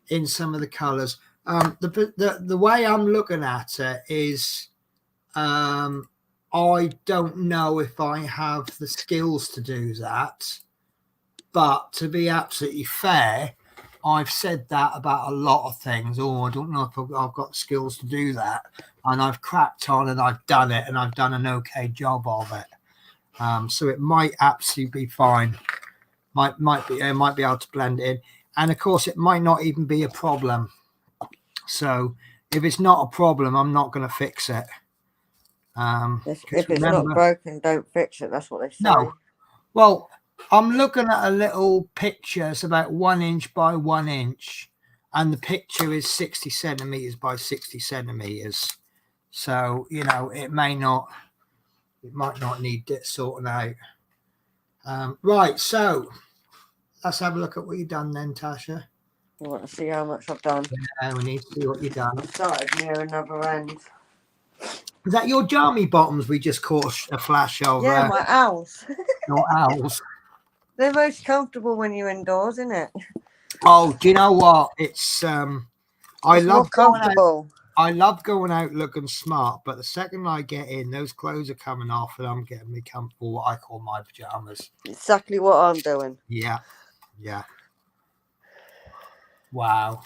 in some of the colors. The way I'm looking at it is, I don't know if I have the skills to do that, but to be absolutely fair, I've said that about a lot of things. Oh, I don't know if I've got skills to do that. And I've cracked on and I've done it and I've done an okay job of it. So it might absolutely be fine. Might be able to blend it in. And of course, it might not even be a problem. So if it's not a problem, I'm not going to fix it. If it's not broken, don't fix it. That's what they say. No. Well, I'm looking at a little picture. It's about 1 inch by 1 inch. And the picture is 60 centimeters by 60 centimeters. So, it might not need it sorting out. Right. So let's have a look at what you've done then, Tasha. You want to see how much I've done? Yeah, we need to see what you've done. I started near another end. Is that your jammy bottoms we just caught a flash of? Yeah, my owls. Your owls. They're most comfortable when you're indoors, isn't it? Oh, do you know what? It's I love comfortable. I love going out looking smart, but the second I get in, those clothes are coming off and I'm getting me comfortable, what I call my pajamas. Exactly what I'm doing. Yeah. Wow.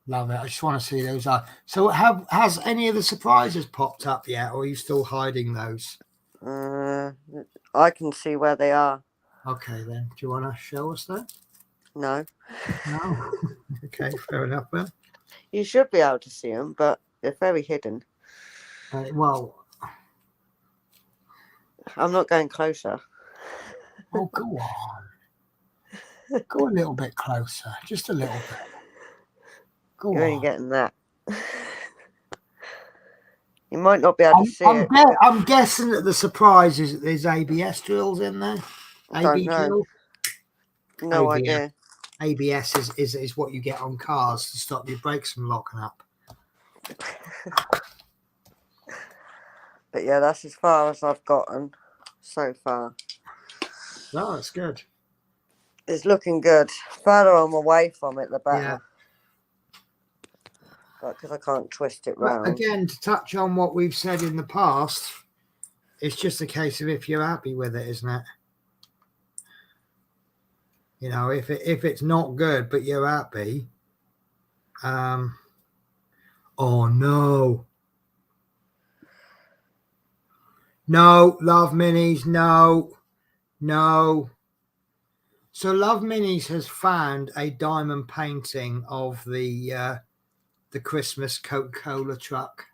Love it. I just want to see those. So has any of the surprises popped up yet, or are you still hiding those? I can see where they are. Okay, then. Do you want to show us that? No. Okay, fair enough then. You should be able to see them, but they're very hidden. Well, I'm not going closer. Oh, go on. Go a little bit closer. Just a little bit. Go You're on. only getting that. You might not be able to see it. I'm guessing that the surprise is that there's ABS drills in there. I don't know. Drill. No idea. ABS is what you get on cars to stop your brakes from locking up. But yeah, that's as far as I've gotten so far. No, that's good. It's looking good. Further I'm away from it, the better. Yeah. Because I can't twist it round. But again, to touch on what we've said in the past, it's just a case of if you're happy with it, isn't it? If it's not good but you're happy, oh no, Love Minis, no. So Love Minis has found a diamond painting of the Christmas Coca-Cola truck.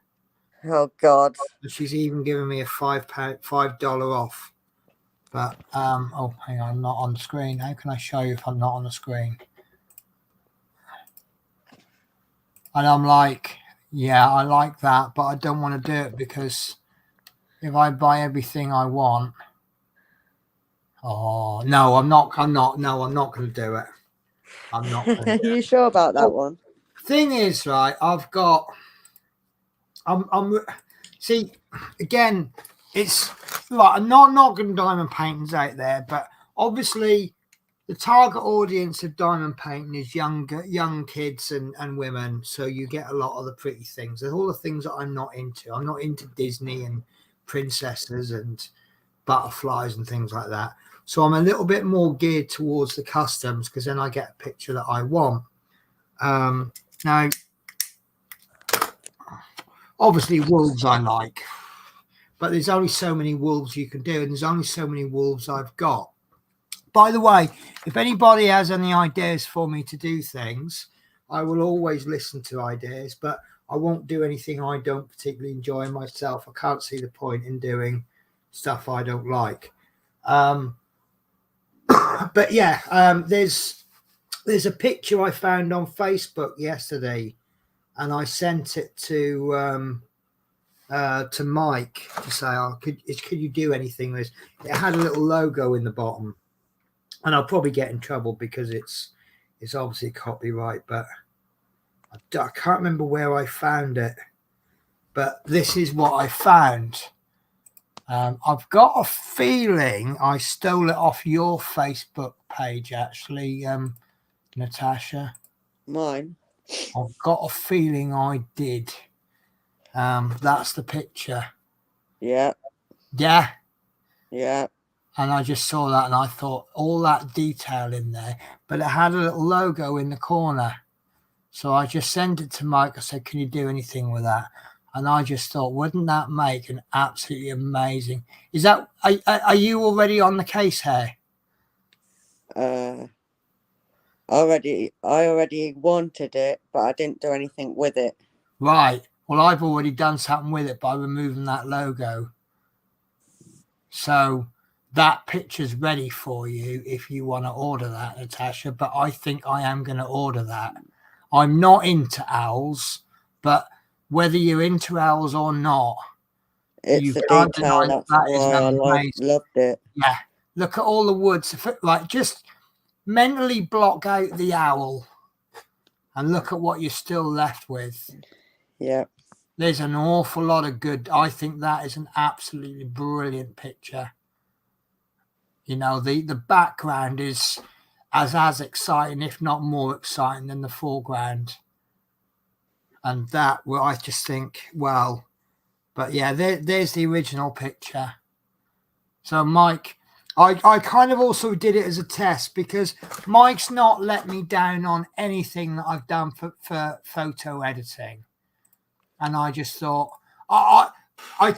Oh God! She's even given me a $5 off. But oh, hang on, I'm not on the screen. How can I show you if I'm not on the screen? And I'm like, yeah, I like that, but I don't want to do it because if I buy everything I want, oh no, I'm not going to do it. I'm not. Are you sure about that one? Thing is, right, see, again, it's like I'm not knocking diamond paintings out there, but obviously the target audience of diamond painting is young kids and women, so you get a lot of the pretty things. There's all the things that I'm not into. I'm not into Disney and princesses and butterflies and things like that. So I'm a little bit more geared towards the customs because then I get a picture that I want. Now, obviously wolves I like, but there's only so many wolves you can do, and there's only so many wolves I've got. By the way, if anybody has any ideas for me to do things, I will always listen to ideas, but I won't do anything I don't particularly enjoy myself. I can't see the point in doing stuff I don't like. But yeah, there's a picture I found on Facebook yesterday, and I sent it to Mike to say, "Oh, could you do anything with this?" It had a little logo in the bottom, and I'll probably get in trouble because it's obviously copyright, but I can't remember where I found it. But this is what I found. I've got a feeling I stole it off your Facebook page, actually, Natasha. Mine? I've got a feeling I did. That's the picture. Yeah. Yeah. Yeah. And I just saw that and I thought all that detail in there, but it had a little logo in the corner. So I just sent it to Mike. I said, can you do anything with that? And I just thought, wouldn't that make an absolutely amazing? Is that, are you already on the case here? I already wanted it, but I didn't do anything with it. Right. Well, I've already done something with it by removing that logo. So that picture's ready for you if you want to order that, Natasha. But I think I am going to order that. I'm not into owls, but whether you're into owls or not, It's the detail. That's why I loved it. Yeah. Look at all the woods. Like, just mentally block out the owl and look at what you're still left with. Yeah. There's an awful lot of good. I think that is an absolutely brilliant picture. You know, the background is as exciting, if not more exciting, than the foreground. And that, well, I just think, well, but yeah, there's the original picture. So Mike, I kind of also did it as a test because Mike's not let me down on anything that I've done for photo editing. And I just thought, I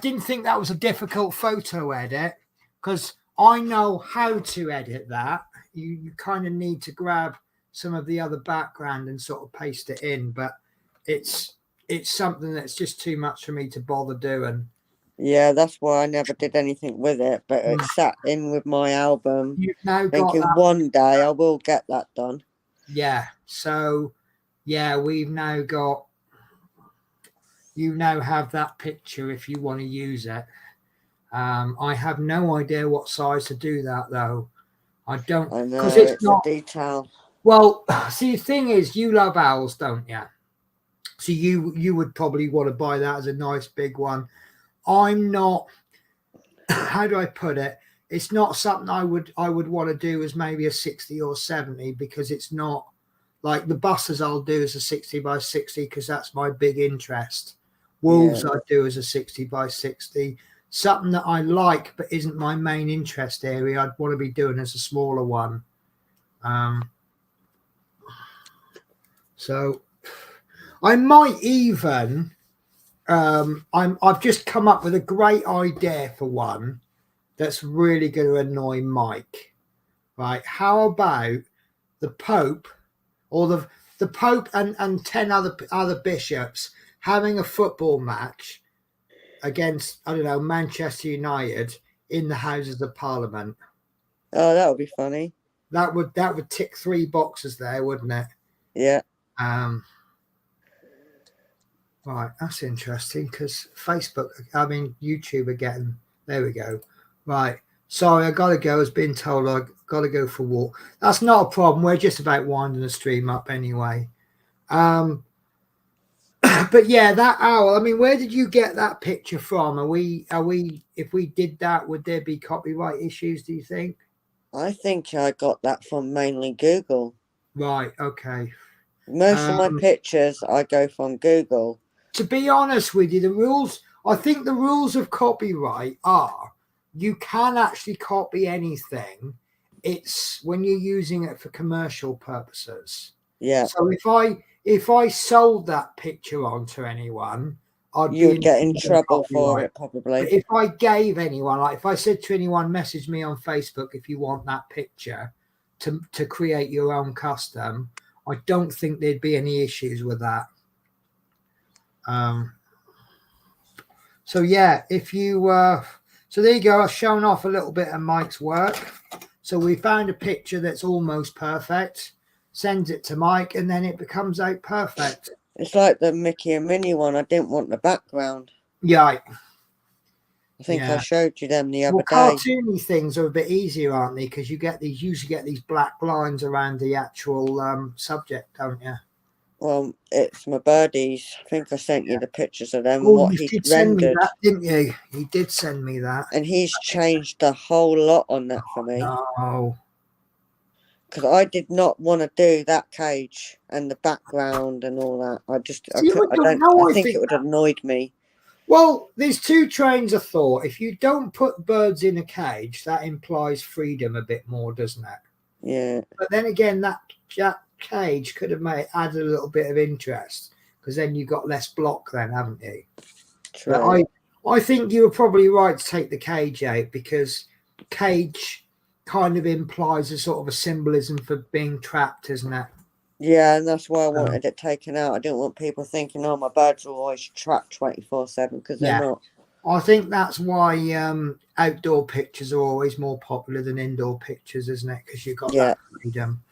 didn't think that was a difficult photo edit because I know how to edit that. You kind of need to grab some of the other background and sort of paste it in, but it's something that's just too much for me to bother doing. Yeah, that's why I never did anything with it, but it sat in with my album. You've now thinking got that. One day I will get that done. Yeah. So, yeah, we've now got. You now have that picture if you want to use it. I have no idea what size to do that though. I don't, because it's not a detail. Well, see, the thing is, you love owls, don't you? So you would probably want to buy that as a nice big one. I'm not. How do I put it? It's not something I would want to do as maybe a 60 or 70 because it's not like the buses I'll do as a 60 by 60 because that's my big interest. Wolves I do as a 60 by 60. Something that I like but isn't my main interest area, I'd want to be doing as a smaller one. So I might even I've just come up with a great idea for one that's really going to annoy Mike. Right? How about the Pope or the Pope and 10 other bishops having a football match against, I don't know, Manchester United in the Houses of Parliament? Oh, that would be funny. That would tick 3 boxes there, wouldn't it? Yeah. Right, that's interesting because YouTube are getting. There we go. Right, sorry, I gotta go. As been told, I gotta go for a walk. That's not a problem. We're just about winding the stream up anyway. But yeah, that owl. I mean, where did you get that picture from? Are we? If we did that, would there be copyright issues? Do you think? I think I got that from mainly Google. Right. Okay. Most of my pictures I go from Google. To be honest with you, the rules. I think the rules of copyright are you can actually copy anything. It's when you're using it for commercial purposes. Yeah. So if I sold that picture on to anyone, you'd get in trouble for it probably. But if I gave anyone, like if I said to anyone, message me on Facebook if you want that picture to create your own custom, I don't think there'd be any issues with that. So yeah, if you so there you go. I've shown off a little bit of Mike's work. So we found a picture that's almost perfect, sends it to Mike, and then it becomes out perfect. It's like the Mickey and Minnie one. I didn't want the background. Yeah. I think I showed you them the other day. Cartoony things are a bit easier, aren't they? Because you usually get these black lines around the actual subject, don't you? Well, it's my birdies. I think I sent you the pictures of them. Oh, what you he did send rendered, me that, didn't you? He did send me that. And he's changed a whole lot on that for me. No. Because I did not want to do that cage and the background and all that. I think it would have annoyed me. Well, there's two trains of thought. If you don't put birds in a cage, that implies freedom a bit more, doesn't it? Yeah. But then again, that cage could have added a little bit of interest, because then you've got less block then, haven't you? True. But I think you were probably right to take the cage out, because cage kind of implies a sort of a symbolism for being trapped, isn't it? Yeah, and that's why I wanted it taken out. I didn't want people thinking, oh, my birds are always trapped 24/7, because they're not. I think that's why outdoor pictures are always more popular than indoor pictures, isn't it? Because you've got that freedom.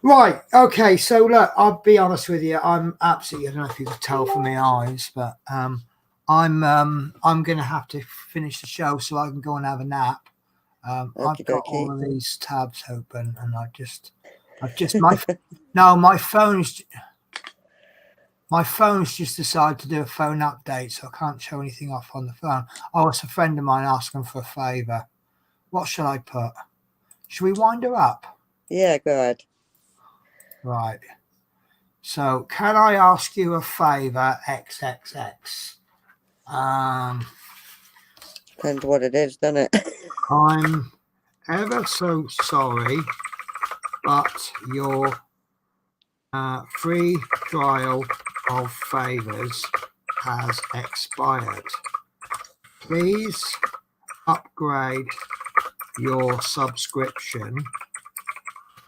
Right. Okay. So look, I'll be honest with you. I'm absolutely, I don't know if you can tell from my eyes, but I'm going to have to finish the show so I can go and have a nap. I've got all of these tabs open, and I've just my phone's just decided to do a phone update, so I can't show anything off on the phone. Oh, it's a friend of mine asking for a favour. What shall I put? Should we wind her up? Yeah, go ahead. Right. So, can I ask you a favour, XXX? Depends what it is, doesn't it? I'm ever so sorry, but your free trial of favours has expired. Please upgrade your subscription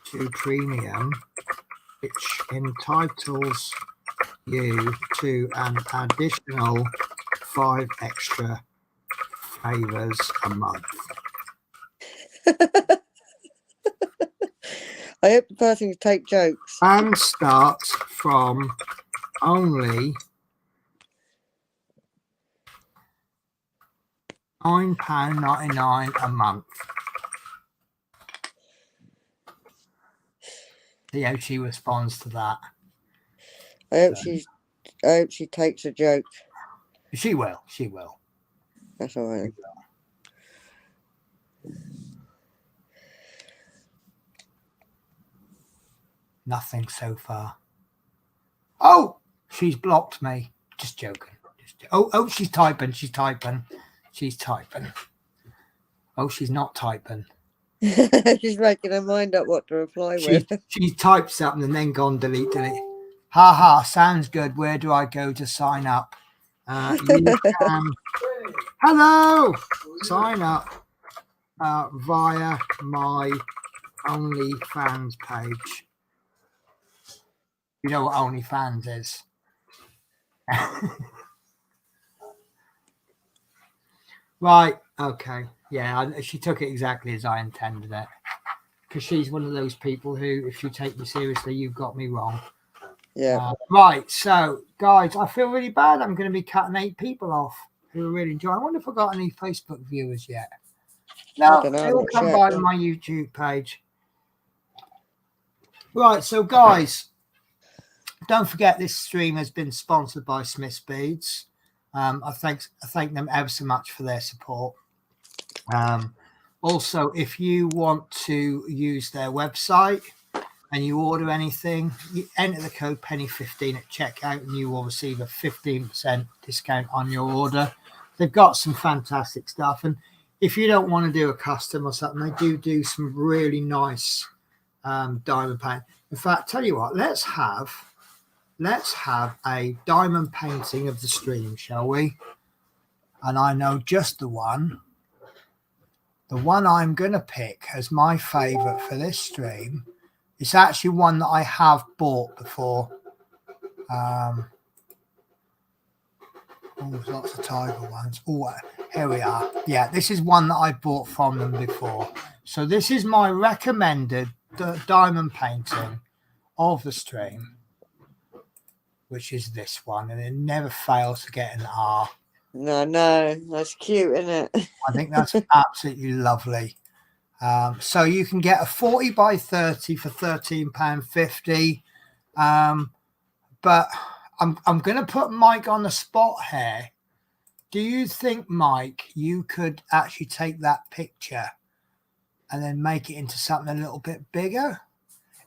to premium, which entitles you to an additional 5 extra favours a month. I hope the person can take jokes. And starts from only £9.99 a month. See how she responds to that. I hope she takes a joke. She will. That's all right. Nothing so far. Oh, she's blocked me. Just joking. Oh, she's typing. Oh, she's not typing. She's making her mind up what to reply with. She typed something and then gone delete. Ha, sounds good. Where do I go to sign up? You can sign up via my OnlyFans page. You know what OnlyFans is? Right. Okay. Yeah, she took it exactly as I intended it. Because she's one of those people who, if you take me seriously, you've got me wrong. Yeah. Right. So, guys, I feel really bad. I'm going to be cutting 8 people off who are really enjoying. I wonder if I've got any Facebook viewers yet. No, they will come by to my YouTube page. Right. So, guys, don't forget this stream has been sponsored by Smith's Beads. I thank them ever so much for their support. Also, if you want to use their website and you order anything, you enter the code penny15 at checkout and you will receive a 15% discount on your order. They've got some fantastic stuff, and if you don't want to do a custom or something, they do some really nice diamond paint. In fact, tell you what, let's have a diamond painting of the stream, shall we? And I know just the one I'm going to pick as my favorite for this stream. It's actually one that I have bought before. There's lots of tiger ones. Oh, here we are. Yeah, this is one that I bought from them before. So this is my recommended diamond painting of the stream, which is this one, and it never fails to get an R. No, that's cute, isn't it? I think that's absolutely lovely. So you can get a 40 by 30 for £13.50. But I'm going to put Mike on the spot here. Do you think, Mike, you could actually take that picture and then make it into something a little bit bigger?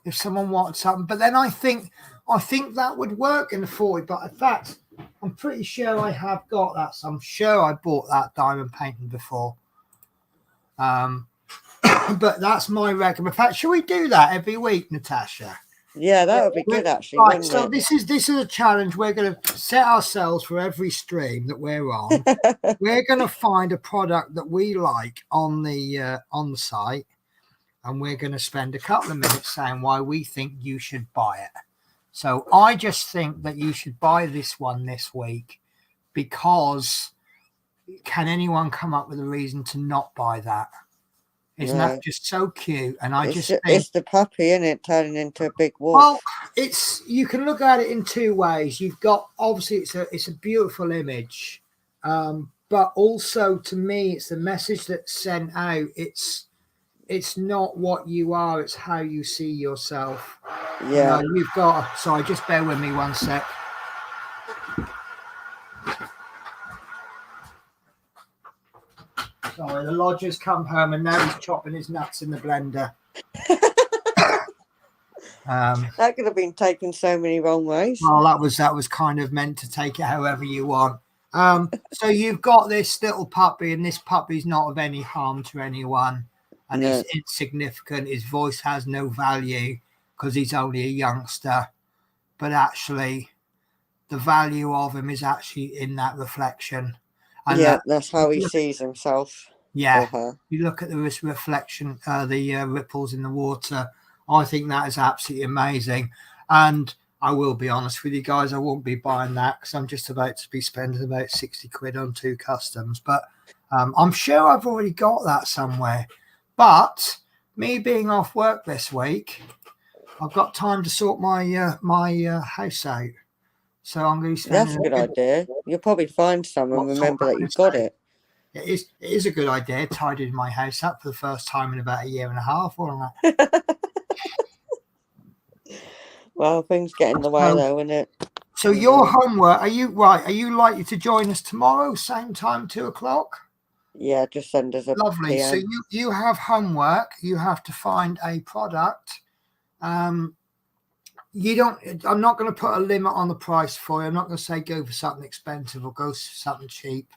If someone wanted something, but then I think that would work in the 40. But in fact, I'm pretty sure I have got that. So I'm sure I bought that diamond painting before. But that's my recommendation. In fact, should we do that every week, Natasha? Yeah, that would be good actually. Right, Wouldn't so it? this is a challenge we're going to set ourselves for every stream that we're on. We're going to find a product that we like on the site, and we're going to spend a couple of minutes saying why we think you should buy it. So I just think that you should buy this one this week, because can anyone come up with a reason to not buy that? Isn't that just so cute? And I just think it's the puppy, isn't it, turning into a big wolf? well, you can look at it in two ways. You've got, obviously it's a beautiful image, but also to me it's the message that's sent out. It's not what you are, it's how you see yourself. Yeah. You've got, sorry, just bear with me one sec. Sorry, the lodger's come home and now he's chopping his nuts in the blender. That could have been taken so many wrong ways. Well, that was kind of meant to take it however you want. So you've got this little puppy, and this puppy's not of any harm to anyone, and he's insignificant. His voice has no value because he's only a youngster, but actually the value of him is actually in that reflection. And that's how he sees himself. Yeah, you look at the reflection, the ripples in the water. I think that is absolutely amazing. And I will be honest with you guys, I won't be buying that because I'm just about to be spending about 60 quid on 2 customs. But I'm sure I've already got that somewhere. But me being off work this week, I've got time to sort my my house out. So I'm going to spend. That's a good idea. You'll probably find some and remember that you've got it. It is a good idea. Tidied my house up for the first time in about a year and a half. Or that. Well, things get in the way though, isn't it? So your homework, are you likely to join us tomorrow, same time, 2:00? Yeah, just send us a lovely. PM. So you have homework. You have to find a product. You don't. I'm not going to put a limit on the price for you. I'm not going to say go for something expensive or go for something cheap.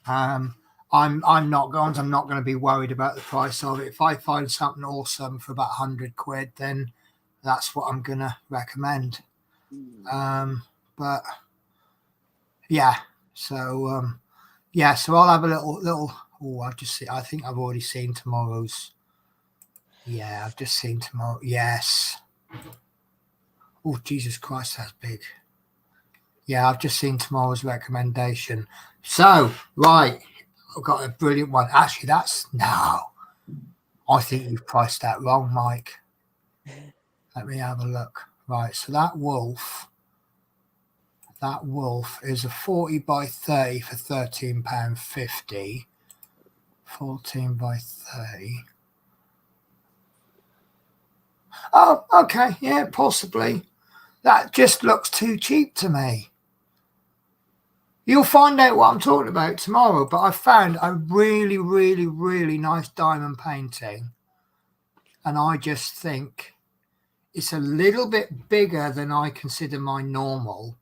I'm not going to be worried about the price of it. If I find something awesome for about 100 quid, then that's what I'm going to recommend. But yeah, so so I'll have a little. Oh, I think I've already seen tomorrow's. Yeah, I've just seen tomorrow. Yes. Oh, Jesus Christ, that's big. Yeah, I've just seen tomorrow's recommendation. So, right, I've got a brilliant one. Actually, I think you've priced that wrong, Mike. Let me have a look. Right, so that wolf is a 40 by 30 for £13.50. 14 by 30. Oh, okay, yeah, possibly. That just looks too cheap to me. You'll find out what I'm talking about tomorrow, but I found a really, really, really nice diamond painting. And I just think it's a little bit bigger than I consider my normal,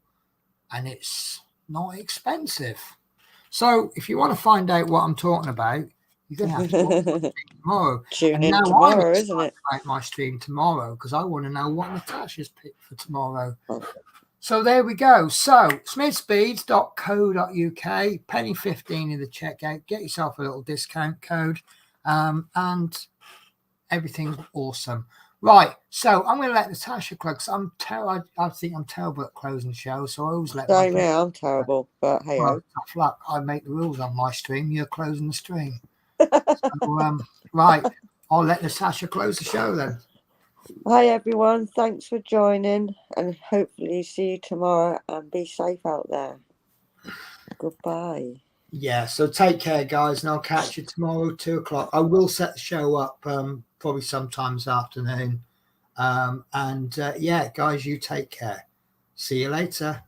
and it's not expensive. So if you want to find out what I'm talking about, you're going to have to watch my stream tomorrow. Tune in tomorrow, isn't it? My stream tomorrow, because I want to know what Natasha's picked for tomorrow. So there we go. So smithsbeads.co.uk, penny 15 in the checkout. Get yourself a little discount code, and everything's awesome. Right, so I'm going to let Natasha close. I think I'm terrible at closing shows, so I always let. Same here, I'm terrible, but hey, tough luck. I make the rules on my stream. You're closing the stream. So, right, I'll let Natasha close the show then. Hi everyone, thanks for joining, and hopefully see you tomorrow, and be safe out there. Goodbye. Yeah, so take care, guys, and I'll catch you tomorrow 2:00. I will set the show up probably sometime this afternoon. Yeah, guys, you take care. See you later.